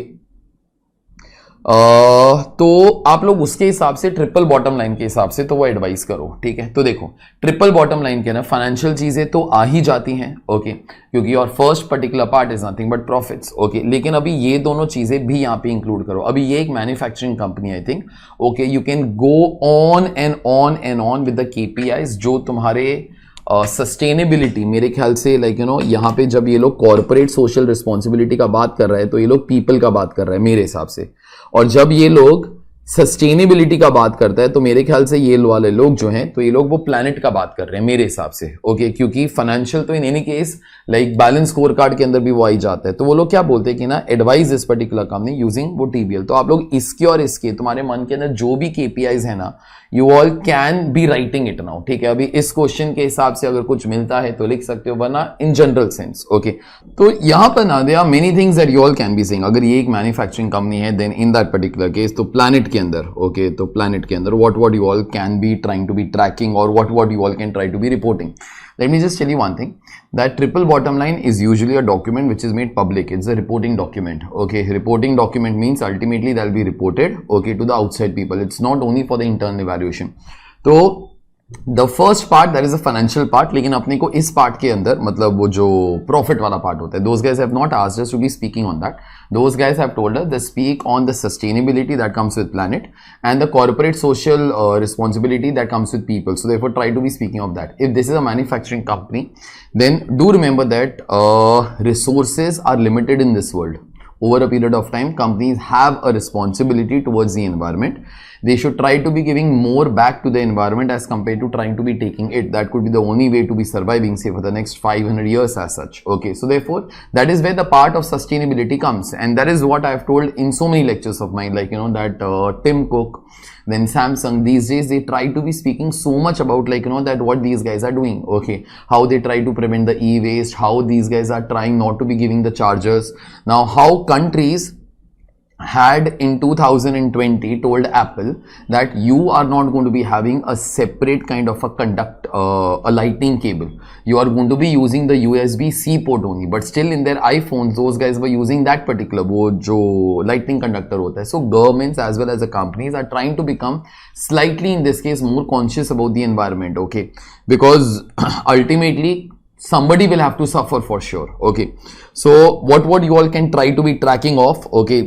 तो आप लोग उसके हिसाब से ट्रिपल बॉटम लाइन के हिसाब से तो वो एडवाइस करो, ठीक है। तो देखो ट्रिपल बॉटम लाइन के ना फाइनेंशियल चीजें तो आ ही जाती हैं, ओके, क्योंकि और first particular part is nothing but profits, okay. लेकिन अभी ये दोनों चीजें भी यहाँ पे इंक्लूड करो। अभी ये एक manufacturing company I think, okay, you can go on and on and on with the KPIs जो तुम्हारे सस्टेनेबिलिटी मेरे ख्याल से लाइक यू नो यहाँ पे जब ये लोग कॉर्पोरेट सोशल रिस्पॉन्सिबिलिटी का बात कर रहे हैं तो ये लोग पीपल का बात कर रहे हैं मेरे हिसाब से, और जब ये लोग सस्टेनेबिलिटी का बात करता है तो मेरे ख्याल से ये वाले लोग जो हैं तो ये लोग वो प्लैनेट का बात कर रहे हैं मेरे हिसाब से, ओके, क्योंकि फाइनेंशियल तो in any case like balance score card के अंदर भी वो आई जाता है। तो वो लोग क्या बोलते हैं कि ना एडवाइज इस पर्टिकुलर कंपनी यूजिंग वो टीबीएल। तो आप लोग इसके और इसके तुम्हारे मन के अंदर जो भी केपीआईज है ना you all can be writing it now, ठीक है। अभी इस क्वेश्चन के हिसाब से अगर कुछ मिलता है तो लिख सकते हो, वरना इन जनरल सेंस, ओके। तो यहां पर ना there are many things that you all can be saying. अगर ये एक मैन्युफैक्चरिंग कंपनी है then in that particular case तो प्लैनेट के अंदर, ओके, तो प्लैनेट के अंदर what you all can be trying to be tracking और what you all can try to be reporting. Let me just tell you one thing, that triple bottom line is usually a document which is made public. It's a reporting document, okay. Reporting document means ultimately that will be reported, okay, to the outside people. It's not only for the internal evaluation. So the first part that is a financial part, लेकिन अपने को इस part के अंदर मतलब वो जो profit वाला पार्ट होता है, those guys have not asked us to be speaking on that. Those guys have told us they speak on the sustainability that comes with planet and the corporate social responsibility that comes with people. So therefore try to be speaking of that. If this is a manufacturing company, then do remember that resources are limited in this world. Over a period of time, companies have a responsibility towards the environment. They should try to be giving more back to the environment as compared to trying to be taking it. That could be the only way to be surviving, say, for the next 500 years as such. Okay, so therefore, that is where the part of sustainability comes. And that is what I have told in so many lectures of mine, like, you know, that Tim Cook, then Samsung, these days they try to be speaking so much about, like, you know, that what these guys are doing, okay, how they try to prevent the e-waste, how these guys are trying not to be giving the chargers. Now, how countries had in 2020 told Apple that you are not going to be having a separate kind of a lightning cable. You are going to be using the USB-C port only, but still in their iPhones, those guys were using that particular वो जो lightning conductor होता है. So governments as well as the companies are trying to become slightly in this case more conscious about the environment, okay, because ultimately somebody will have to suffer for sure, okay. So what you all can try to be tracking of, okay,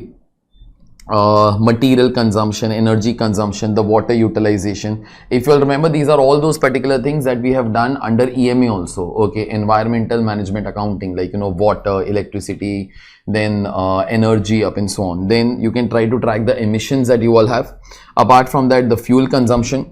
material consumption, energy consumption, the water utilization. If you'll remember, these are all those particular things that we have done under EMA also, okay, environmental management accounting, like, you know, water, electricity, then energy up and so on. Then you can try to track the emissions that you all have. Apart from that, the fuel consumption,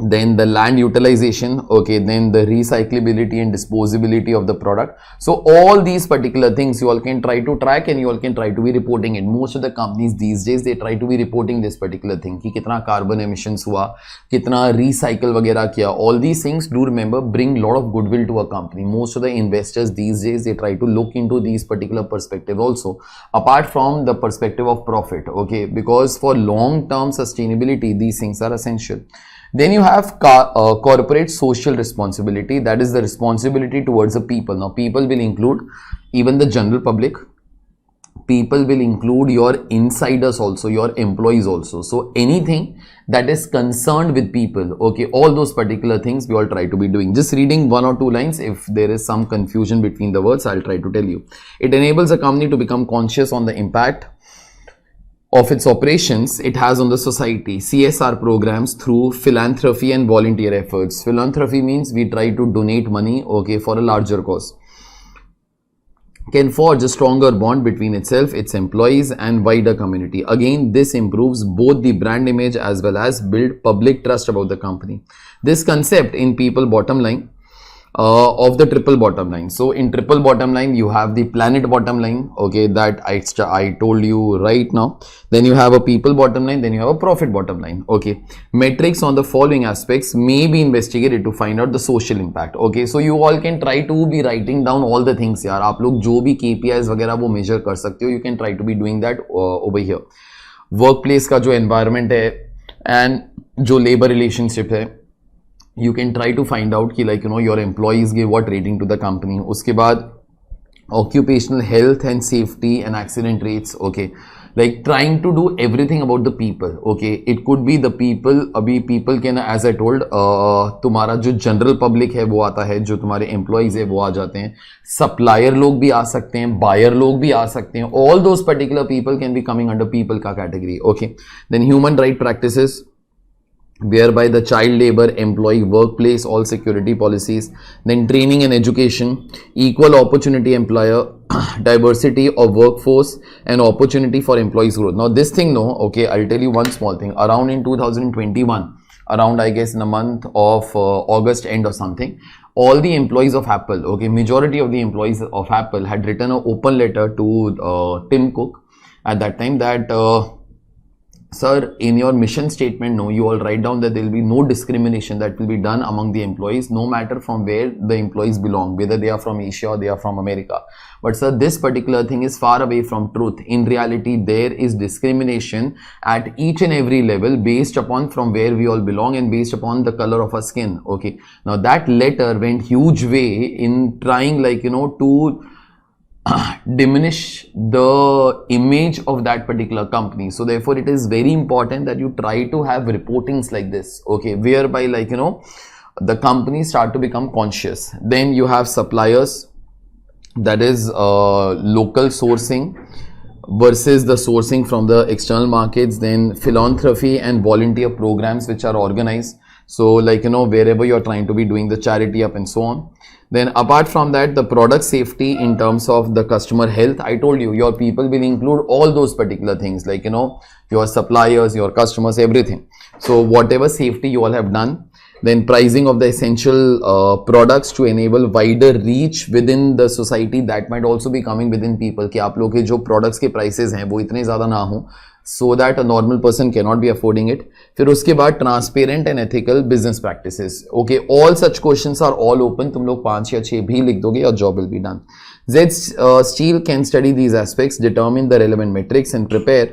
then the land utilization, okay, then the recyclability and disposability of the product. So all these particular things you all can try to track and you all can try to be reporting it. Most of the companies these days they try to be reporting this particular thing कि कितना carbon emissions हुआ, कितना recycle वगैरह किया. All these things, do remember, bring lot of goodwill to a company. Most of the investors these days they try to look into these particular perspective also, apart from the perspective of profit, okay, because for long term sustainability these things are essential. Then you have corporate social responsibility, that is the responsibility towards the people. Now people will include even the general public, people will include your insiders also, your employees also. So anything that is concerned with people, okay, all those particular things we all try to be doing. Just reading one or two lines, if there is some confusion between the words, I'll try to tell you. It enables a company to become conscious on the impact of its operations it has on the society. CSR programs through philanthropy and volunteer efforts. Philanthropy means we try to donate money, okay, for a larger cause. Can forge a stronger bond between itself, its employees and wider community. Again, this improves both the brand image as well as build public trust about the company. This concept in people bottom line of the triple bottom line. So in triple bottom line you have the planet bottom line, okay, that I told you right now. Then you have a people bottom line, then you have a profit bottom line, okay. Metrics on the following aspects may be investigated to find out the social impact, okay. So you all can try to be writing down all the things यार. आप लोग जो भी KPIs वगैरह वो measure कर सकते हो. You can try to be doing that over here. Workplace का जो environment है and जो labor relationship है, you can try to find out कि, like, you know, your employees give what rating to the company. उसके बाद occupational health and safety and accident rates, okay. like trying to do everything about the people. Okay, it could be the people. अभी people के ना, as I told, तुम्हारा जो general public है वो आता है, जो तुम्हारे employees है वो आ जाते हैं, supplier लोग भी आ सकते हैं, buyer लोग भी आ सकते हैं. All those particular people can be coming under people का category. Okay, then human right practices, whereby the child labor, employee workplace, all security policies, then training and education, equal opportunity employer, diversity of workforce and opportunity for employees growth. Now this thing, no, okay, I'll tell you one small thing. Around in 2021, around I guess in the month of August end or something, all the employees of Apple, okay, majority of the employees of Apple had written an open letter to Tim Cook at that time that sir, in your mission statement, no, you all write down that there will be no discrimination that will be done among the employees, no matter from where the employees belong, whether they are from Asia or they are from America. But sir, this particular thing is far away from truth. In reality, there is discrimination at each and every level based upon from where we all belong and based upon the color of our skin. Okay. Now that letter went huge way in trying, like, you know, to diminish the image of that particular company. So therefore it is very important that you try to have reportings like this, okay, whereby, like, you know, the companies start to become conscious. Then you have suppliers, that is local sourcing versus the sourcing from the external markets. Then philanthropy and volunteer programs which are organized, so like, you know, wherever you're trying to be doing the charity up and so on. Then apart from that, the product safety in terms of the customer health. I told you, your people will include all those particular things, like, you know, your suppliers, your customers, everything. So whatever safety you all have done. Then pricing of the essential products to enable wider reach within the society. That might also be coming within people कि आप लोग के जो products के prices हैं वो इतने ज़्यादा ना हो, so that a normal person cannot be affording it. फिर उसके बाद transparent and ethical business practices. Okay, all such questions are all open. तुम लोग 5 या 6 भी लिख दोगे और job will be done. Z Steel can study these aspects, determine the relevant metrics and prepare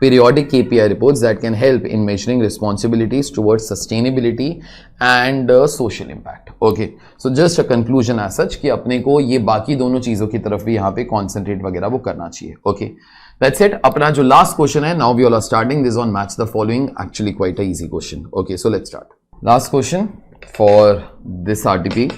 periodic KPI reports that can help in measuring responsibilities towards sustainability and social impact. Okay, so just a conclusion as such कि अपने को ये बाकी दोनों चीजों की तरफ भी यहाँ पे concentrate वगैरह वो करना चाहिए. Okay, that's it. अपना जो last question है, now we all are starting this on match the following, actually quite a easy question. Okay, so let's start. Last question for this RTP.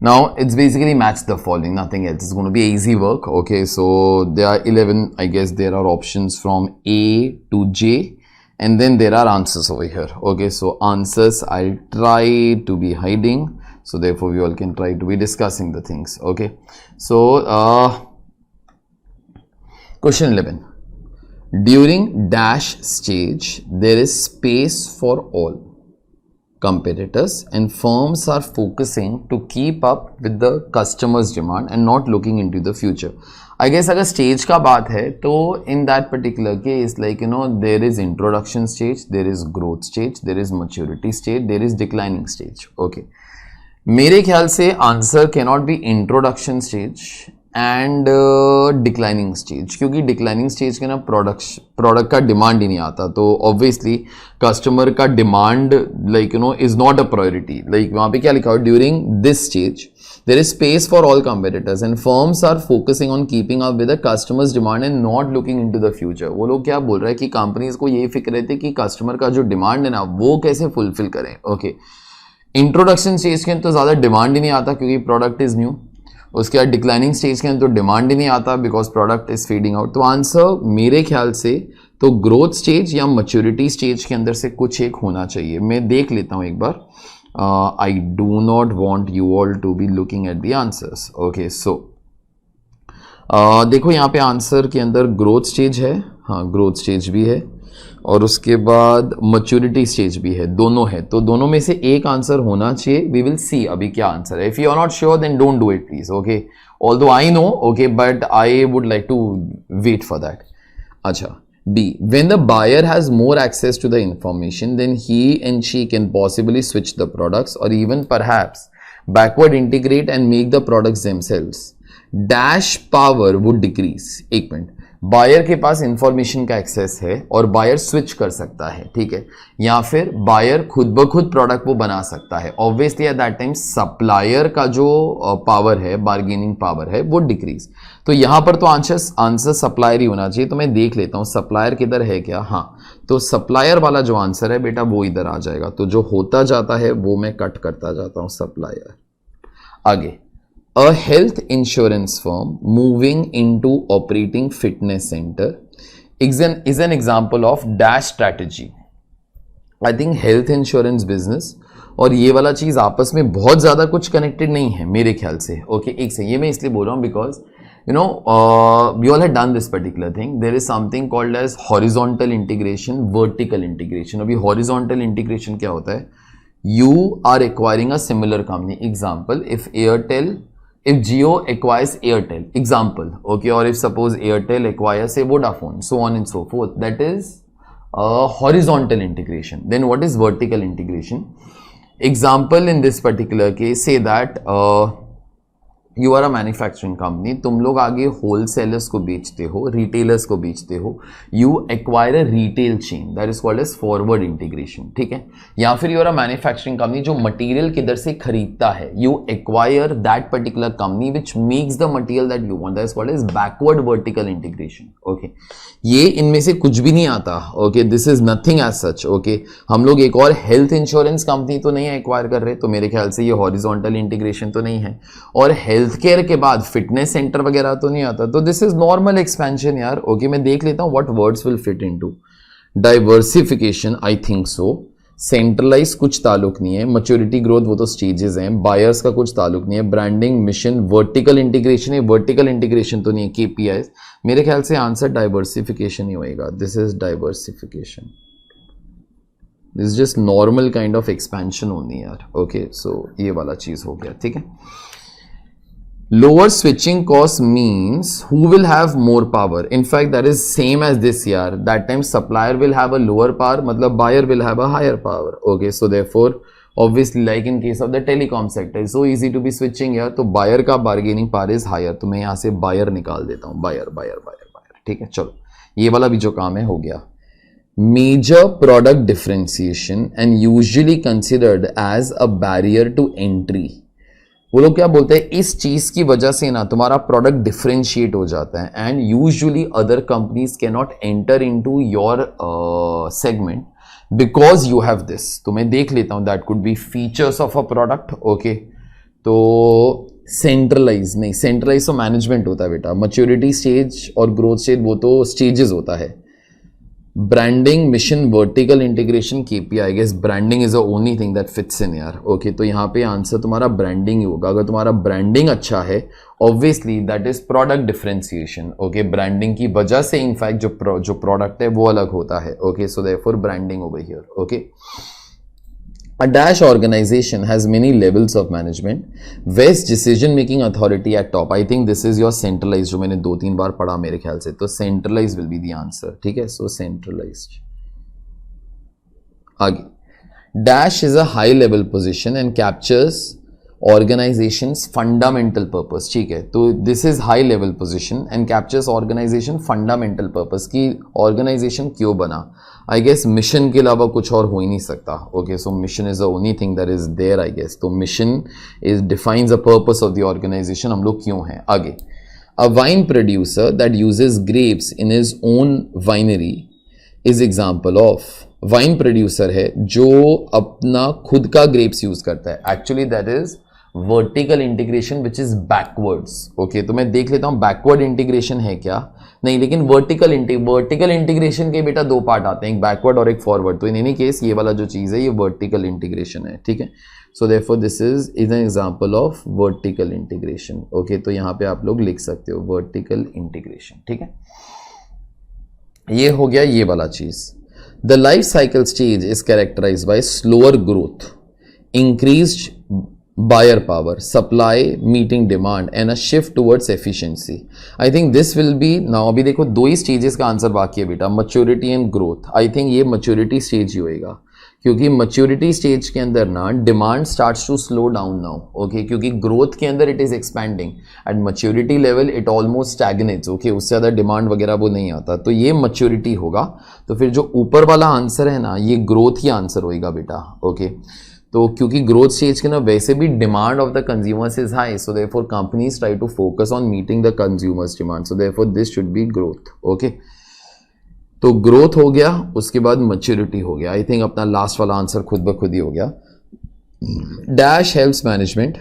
Now it's basically match the following, nothing else. It's going to be easy work. Okay, so there are 11, I guess there are options from A to J, and then there are answers over here. Okay, so answers I'll try to be hiding, so therefore we all can try to be discussing the things. Okay, so question 11. During dash stage, there is space for all competitors and firms are focusing to keep up with the customers demand and not looking into the future. I guess अगर stage का बात है तो in that particular case, like, you know, there is introduction stage, there is growth stage, there is maturity stage, there is declining stage. Okay, मेरे ख्याल से answer cannot be introduction stage and declining stage, क्योंकि declining stage के ना product का demand ही नहीं आता, तो ऑब्वियसली कस्टमर का demand, like, you know, is not a priority. Like वहाँ पे क्या लिखा है, during this stage there is space for all competitors and firms are focusing on keeping up with the customers demand and not looking into the future. वो लोग क्या बोल रहे हैं कि कंपनीज को ये फिक्र रहती है कि कस्टमर का जो डिमांड है ना वो कैसे फुलफिल करें. ओके, इंट्रोडक्शन स्टेज के अंदर तो ज़्यादा डिमांड ही नहीं आता क्योंकि प्रोडक्ट इज न्यू. उसके बाद डिक्लाइनिंग स्टेज के अंदर तो डिमांड ही नहीं आता because product is feeding out. तो आंसर मेरे ख्याल से तो ग्रोथ स्टेज या मैच्योरिटी स्टेज के अंदर से कुछ एक होना चाहिए. मैं देख लेता हूँ एक बार. I do not want you all to be looking at the answers. Okay, so देखो यहाँ पे आंसर के अंदर ग्रोथ स्टेज है, हाँ ग्रोथ स्टेज भी है, और उसके बाद मैच्योरिटी स्टेज भी है, दोनों है. तो दोनों में से एक आंसर होना चाहिए. वी विल सी अभी क्या आंसर है. If you are not sure then don't do it please. Okay, although I know, okay, but I would like to wait for that. अच्छा, B. When the buyer has more access to the information, then he and she can possibly switch the products or even perhaps backward integrate and make the products themselves. Dash power would decrease. एक minute, buyer के पास information का access है और buyer switch कर सकता है, ठीक है, या फिर बायर खुद ब खुद प्रोडक्ट वो बना सकता है। Obviously at that time supplier का जो पावर है, बार्गेनिंग पावर है, वो डिक्रीज। तो यहां पर तो आंसर सप्लायर ही होना चाहिए। तो मैं देख लेता हूं सप्लायर किधर है क्या। हाँ, तो सप्लायर वाला जो आंसर है बेटा वो इधर आ जाएगा। तो जो होता जाता है वो मैं कट करता जाता हूं, सप्लायर। आगे, a health insurance firm moving into operating fitness center is an example of dash strategy. I think health insurance business और ये वाला चीज आपस में बहुत ज्यादा कुछ कनेक्टेड नहीं है मेरे ख्याल से। ओके, एक से ये मैं इसलिए बोल रहा हूँ because you know we all had done this particular thing. There is something called as horizontal integration, vertical integration. अभी horizontal integration क्या होता है? You are acquiring a similar company. Example, if Jio acquires Airtel, example, okay, or if suppose Airtel acquires say Vodafone, so on and so forth, that is horizontal integration. Then what is vertical integration? Example in this particular case, say that you are a manufacturing company, तुम लोग आगे wholesalers को बेचते हो, retailers को बेचते हो, you acquire a retail chain, that is called as forward integration, ठीक है। या फिर you are a manufacturing company जो मटेरियल किधर से खरीदता है, you acquire that particular company which makes the material that you want, that is called as backward vertical integration. Okay, ये इनमें से कुछ भी नहीं आता। Okay, this is nothing as such. Okay, हम लोग एक और हेल्थ इंश्योरेंस कंपनी तो नहीं एक्वायर कर रहे, तो मेरे ख्याल से ये हॉरिजॉन्टल इंटीग्रेशन तो नहीं है। और हेल्थ केयर के बाद फिटनेस सेंटर वगैरह तो नहीं आता, तो दिस इज नॉर्मल एक्सपेंशन यार। ओके, मैं देख लेता हूं what words will fit into diversification, I think so. Centralise कुछ ताल्लुक नहीं है, मैच्योरिटी ग्रोथ वो तो स्टेजेस हैं, बायर्स का कुछ ताल्लुक नहीं है, ब्रांडिंग मिशन वर्टिकल इंटीग्रेशन है, वर्टिकल इंटीग्रेशन तो नहीं है, केपीआईज। मेरे ख्याल से आंसर डाइवर्सिफिकेशन ही होएगा। This is diversification, this is just normal kind of expansion होनी यार। ओके, सो ये वाला चीज हो गया, ठीक है। Lower switching cost means who will have more power? In fact, that is same as this year. That time supplier will have a lower power, मतलब buyer will have a higher power. Okay, so therefore, obviously, like in case of the telecom sector, it's so easy to be switching here. तो buyer का bargaining power is higher. तो मैं यहाँ से buyer निकाल देता हूँ, buyer. ठीक है, चलो ये वाला भी जो काम है हो गया। Major product differentiation and usually considered as a barrier to entry. वो लोग क्या बोलते हैं, इस चीज की वजह से ना तुम्हारा प्रोडक्ट डिफरेंशिएट हो जाता है and usually other companies can not enter into your segment because you have this. तो मैं देख लेता हूं, that could be features of a product. Okay, तो सेंट्रलाइज नहीं, सेंट्रलाइज तो मैनेजमेंट होता है बेटा, मैच्योरिटी स्टेज और ग्रोथ स्टेज वो तो स्टेजेस होता है। Branding mission vertical integration KPI, I guess branding is the only thing that fits in यार। ओके, तो यहाँ पे आंसर तुम्हारा ब्रांडिंग ही होगा। अगर तुम्हारा ब्रांडिंग अच्छा है, obviously that is product differentiation. Okay, branding की वजह से इनफैक्ट जो प्रोडक्ट है वो अलग होता है। Okay, so therefore branding over here. Okay, a dash organization has many levels of management. Best decision making authority at top. I think this is your centralized, जो मैंने 2-3 बार पढ़ा मेरे ख्याल से, तो centralized will be the answer. ठीक है, so centralized. आगे, dash is a high level position and captures organization's fundamental purpose. ठीक है, तो this is high level position and captures organization fundamental purpose की organization क्यों बना। आई गेस मिशन के अलावा कुछ और हो ही नहीं सकता। Okay, so mission is the only thing that is there I guess. तो mission is defines the purpose of the organisation, हम लोग क्यों हैं। आगे, a wine producer that uses grapes in his own winery is example of. Wine producer है जो अपना खुद का ग्रेप्स यूज करता है, actually that is vertical integration which is backwards. Okay, तो मैं देख लेता हूं बैकवर्ड इंटीग्रेशन है क्या, नहीं, लेकिन वर्टिकल इंटीग्रेशन के बेटा 2 पार्ट आते हैं, एक बैकवर्ड और एक फॉरवर्ड। तो इन एनी केस ये वाला जो चीज है ये वर्टिकल इंटीग्रेशन है, ठीक है। So therefore this is an example of vertical integration. Okay, तो यहां पे आप लोग लिख सकते हो वर्टिकल इंटीग्रेशन, ठीक है। ये हो गया ये वाला चीज। The life cycle stage is characterised by slower growth, increased buyer power, supply meeting demand and a shift towards efficiency. I think this will be now, अभी देखो 2 ही स्टेजेस का आंसर बाकी है बेटा, maturity and growth. I think ये maturity stage ही होएगा, क्योंकि maturity stage के अंदर ना demand starts to slow down now, okay, क्योंकि ग्रोथ के अंदर it is expanding, at maturity level it almost stagnates, okay, उससे ज़्यादा डिमांड वगैरह वो नहीं आता, तो ये मैच्योरिटी होगा। तो फिर जो ऊपर वाला आंसर है ना, ये ग्रोथ ही आंसर होएगा बेटा, ओके। तो क्योंकि ग्रोथ स्टेज के ना वैसे भी demand of the consumers is high, so therefore companies try to focus on meeting the consumers demand, so therefore this should be growth, okay. तो ग्रोथ हो गया, उसके बाद मैच्योरिटी हो गया। आई थिंक अपना लास्ट वाला आंसर खुद ब खुद ही हो गया। Dash helps management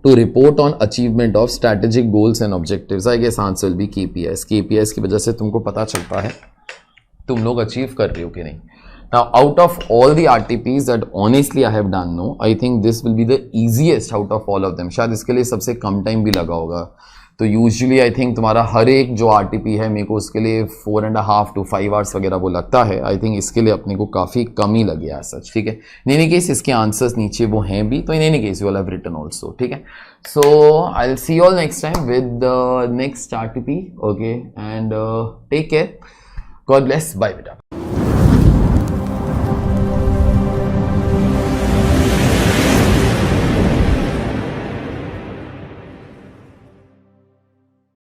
to report on achievement of strategic goals and objectives. I guess answer will be KPS. KPS की वजह से तुमको पता चलता है तुम लोग अचीव कर रहे हो कि नहीं। Now, out of all the RTPs that honestly I have done, no, I think this will be the easiest out of all of them. शायद इसके लिए सबसे कम टाइम भी लगा होगा। तो यूजुअली आई थिंक तुम्हारा हर एक जो RTP है मेरे को उसके लिए 4.5 to 5 आवर्स वगैरह वो लगता है। आई थिंक इसके लिए अपने को काफ़ी कम ही लगे है सच, ठीक है। इन एनी केस इसके आंसर्स नीचे वो हैं भी, तो in any case you will have written also, ठीक है। So I will see you all next time with the next RTP, okay, and take care, God bless, bye बेटा।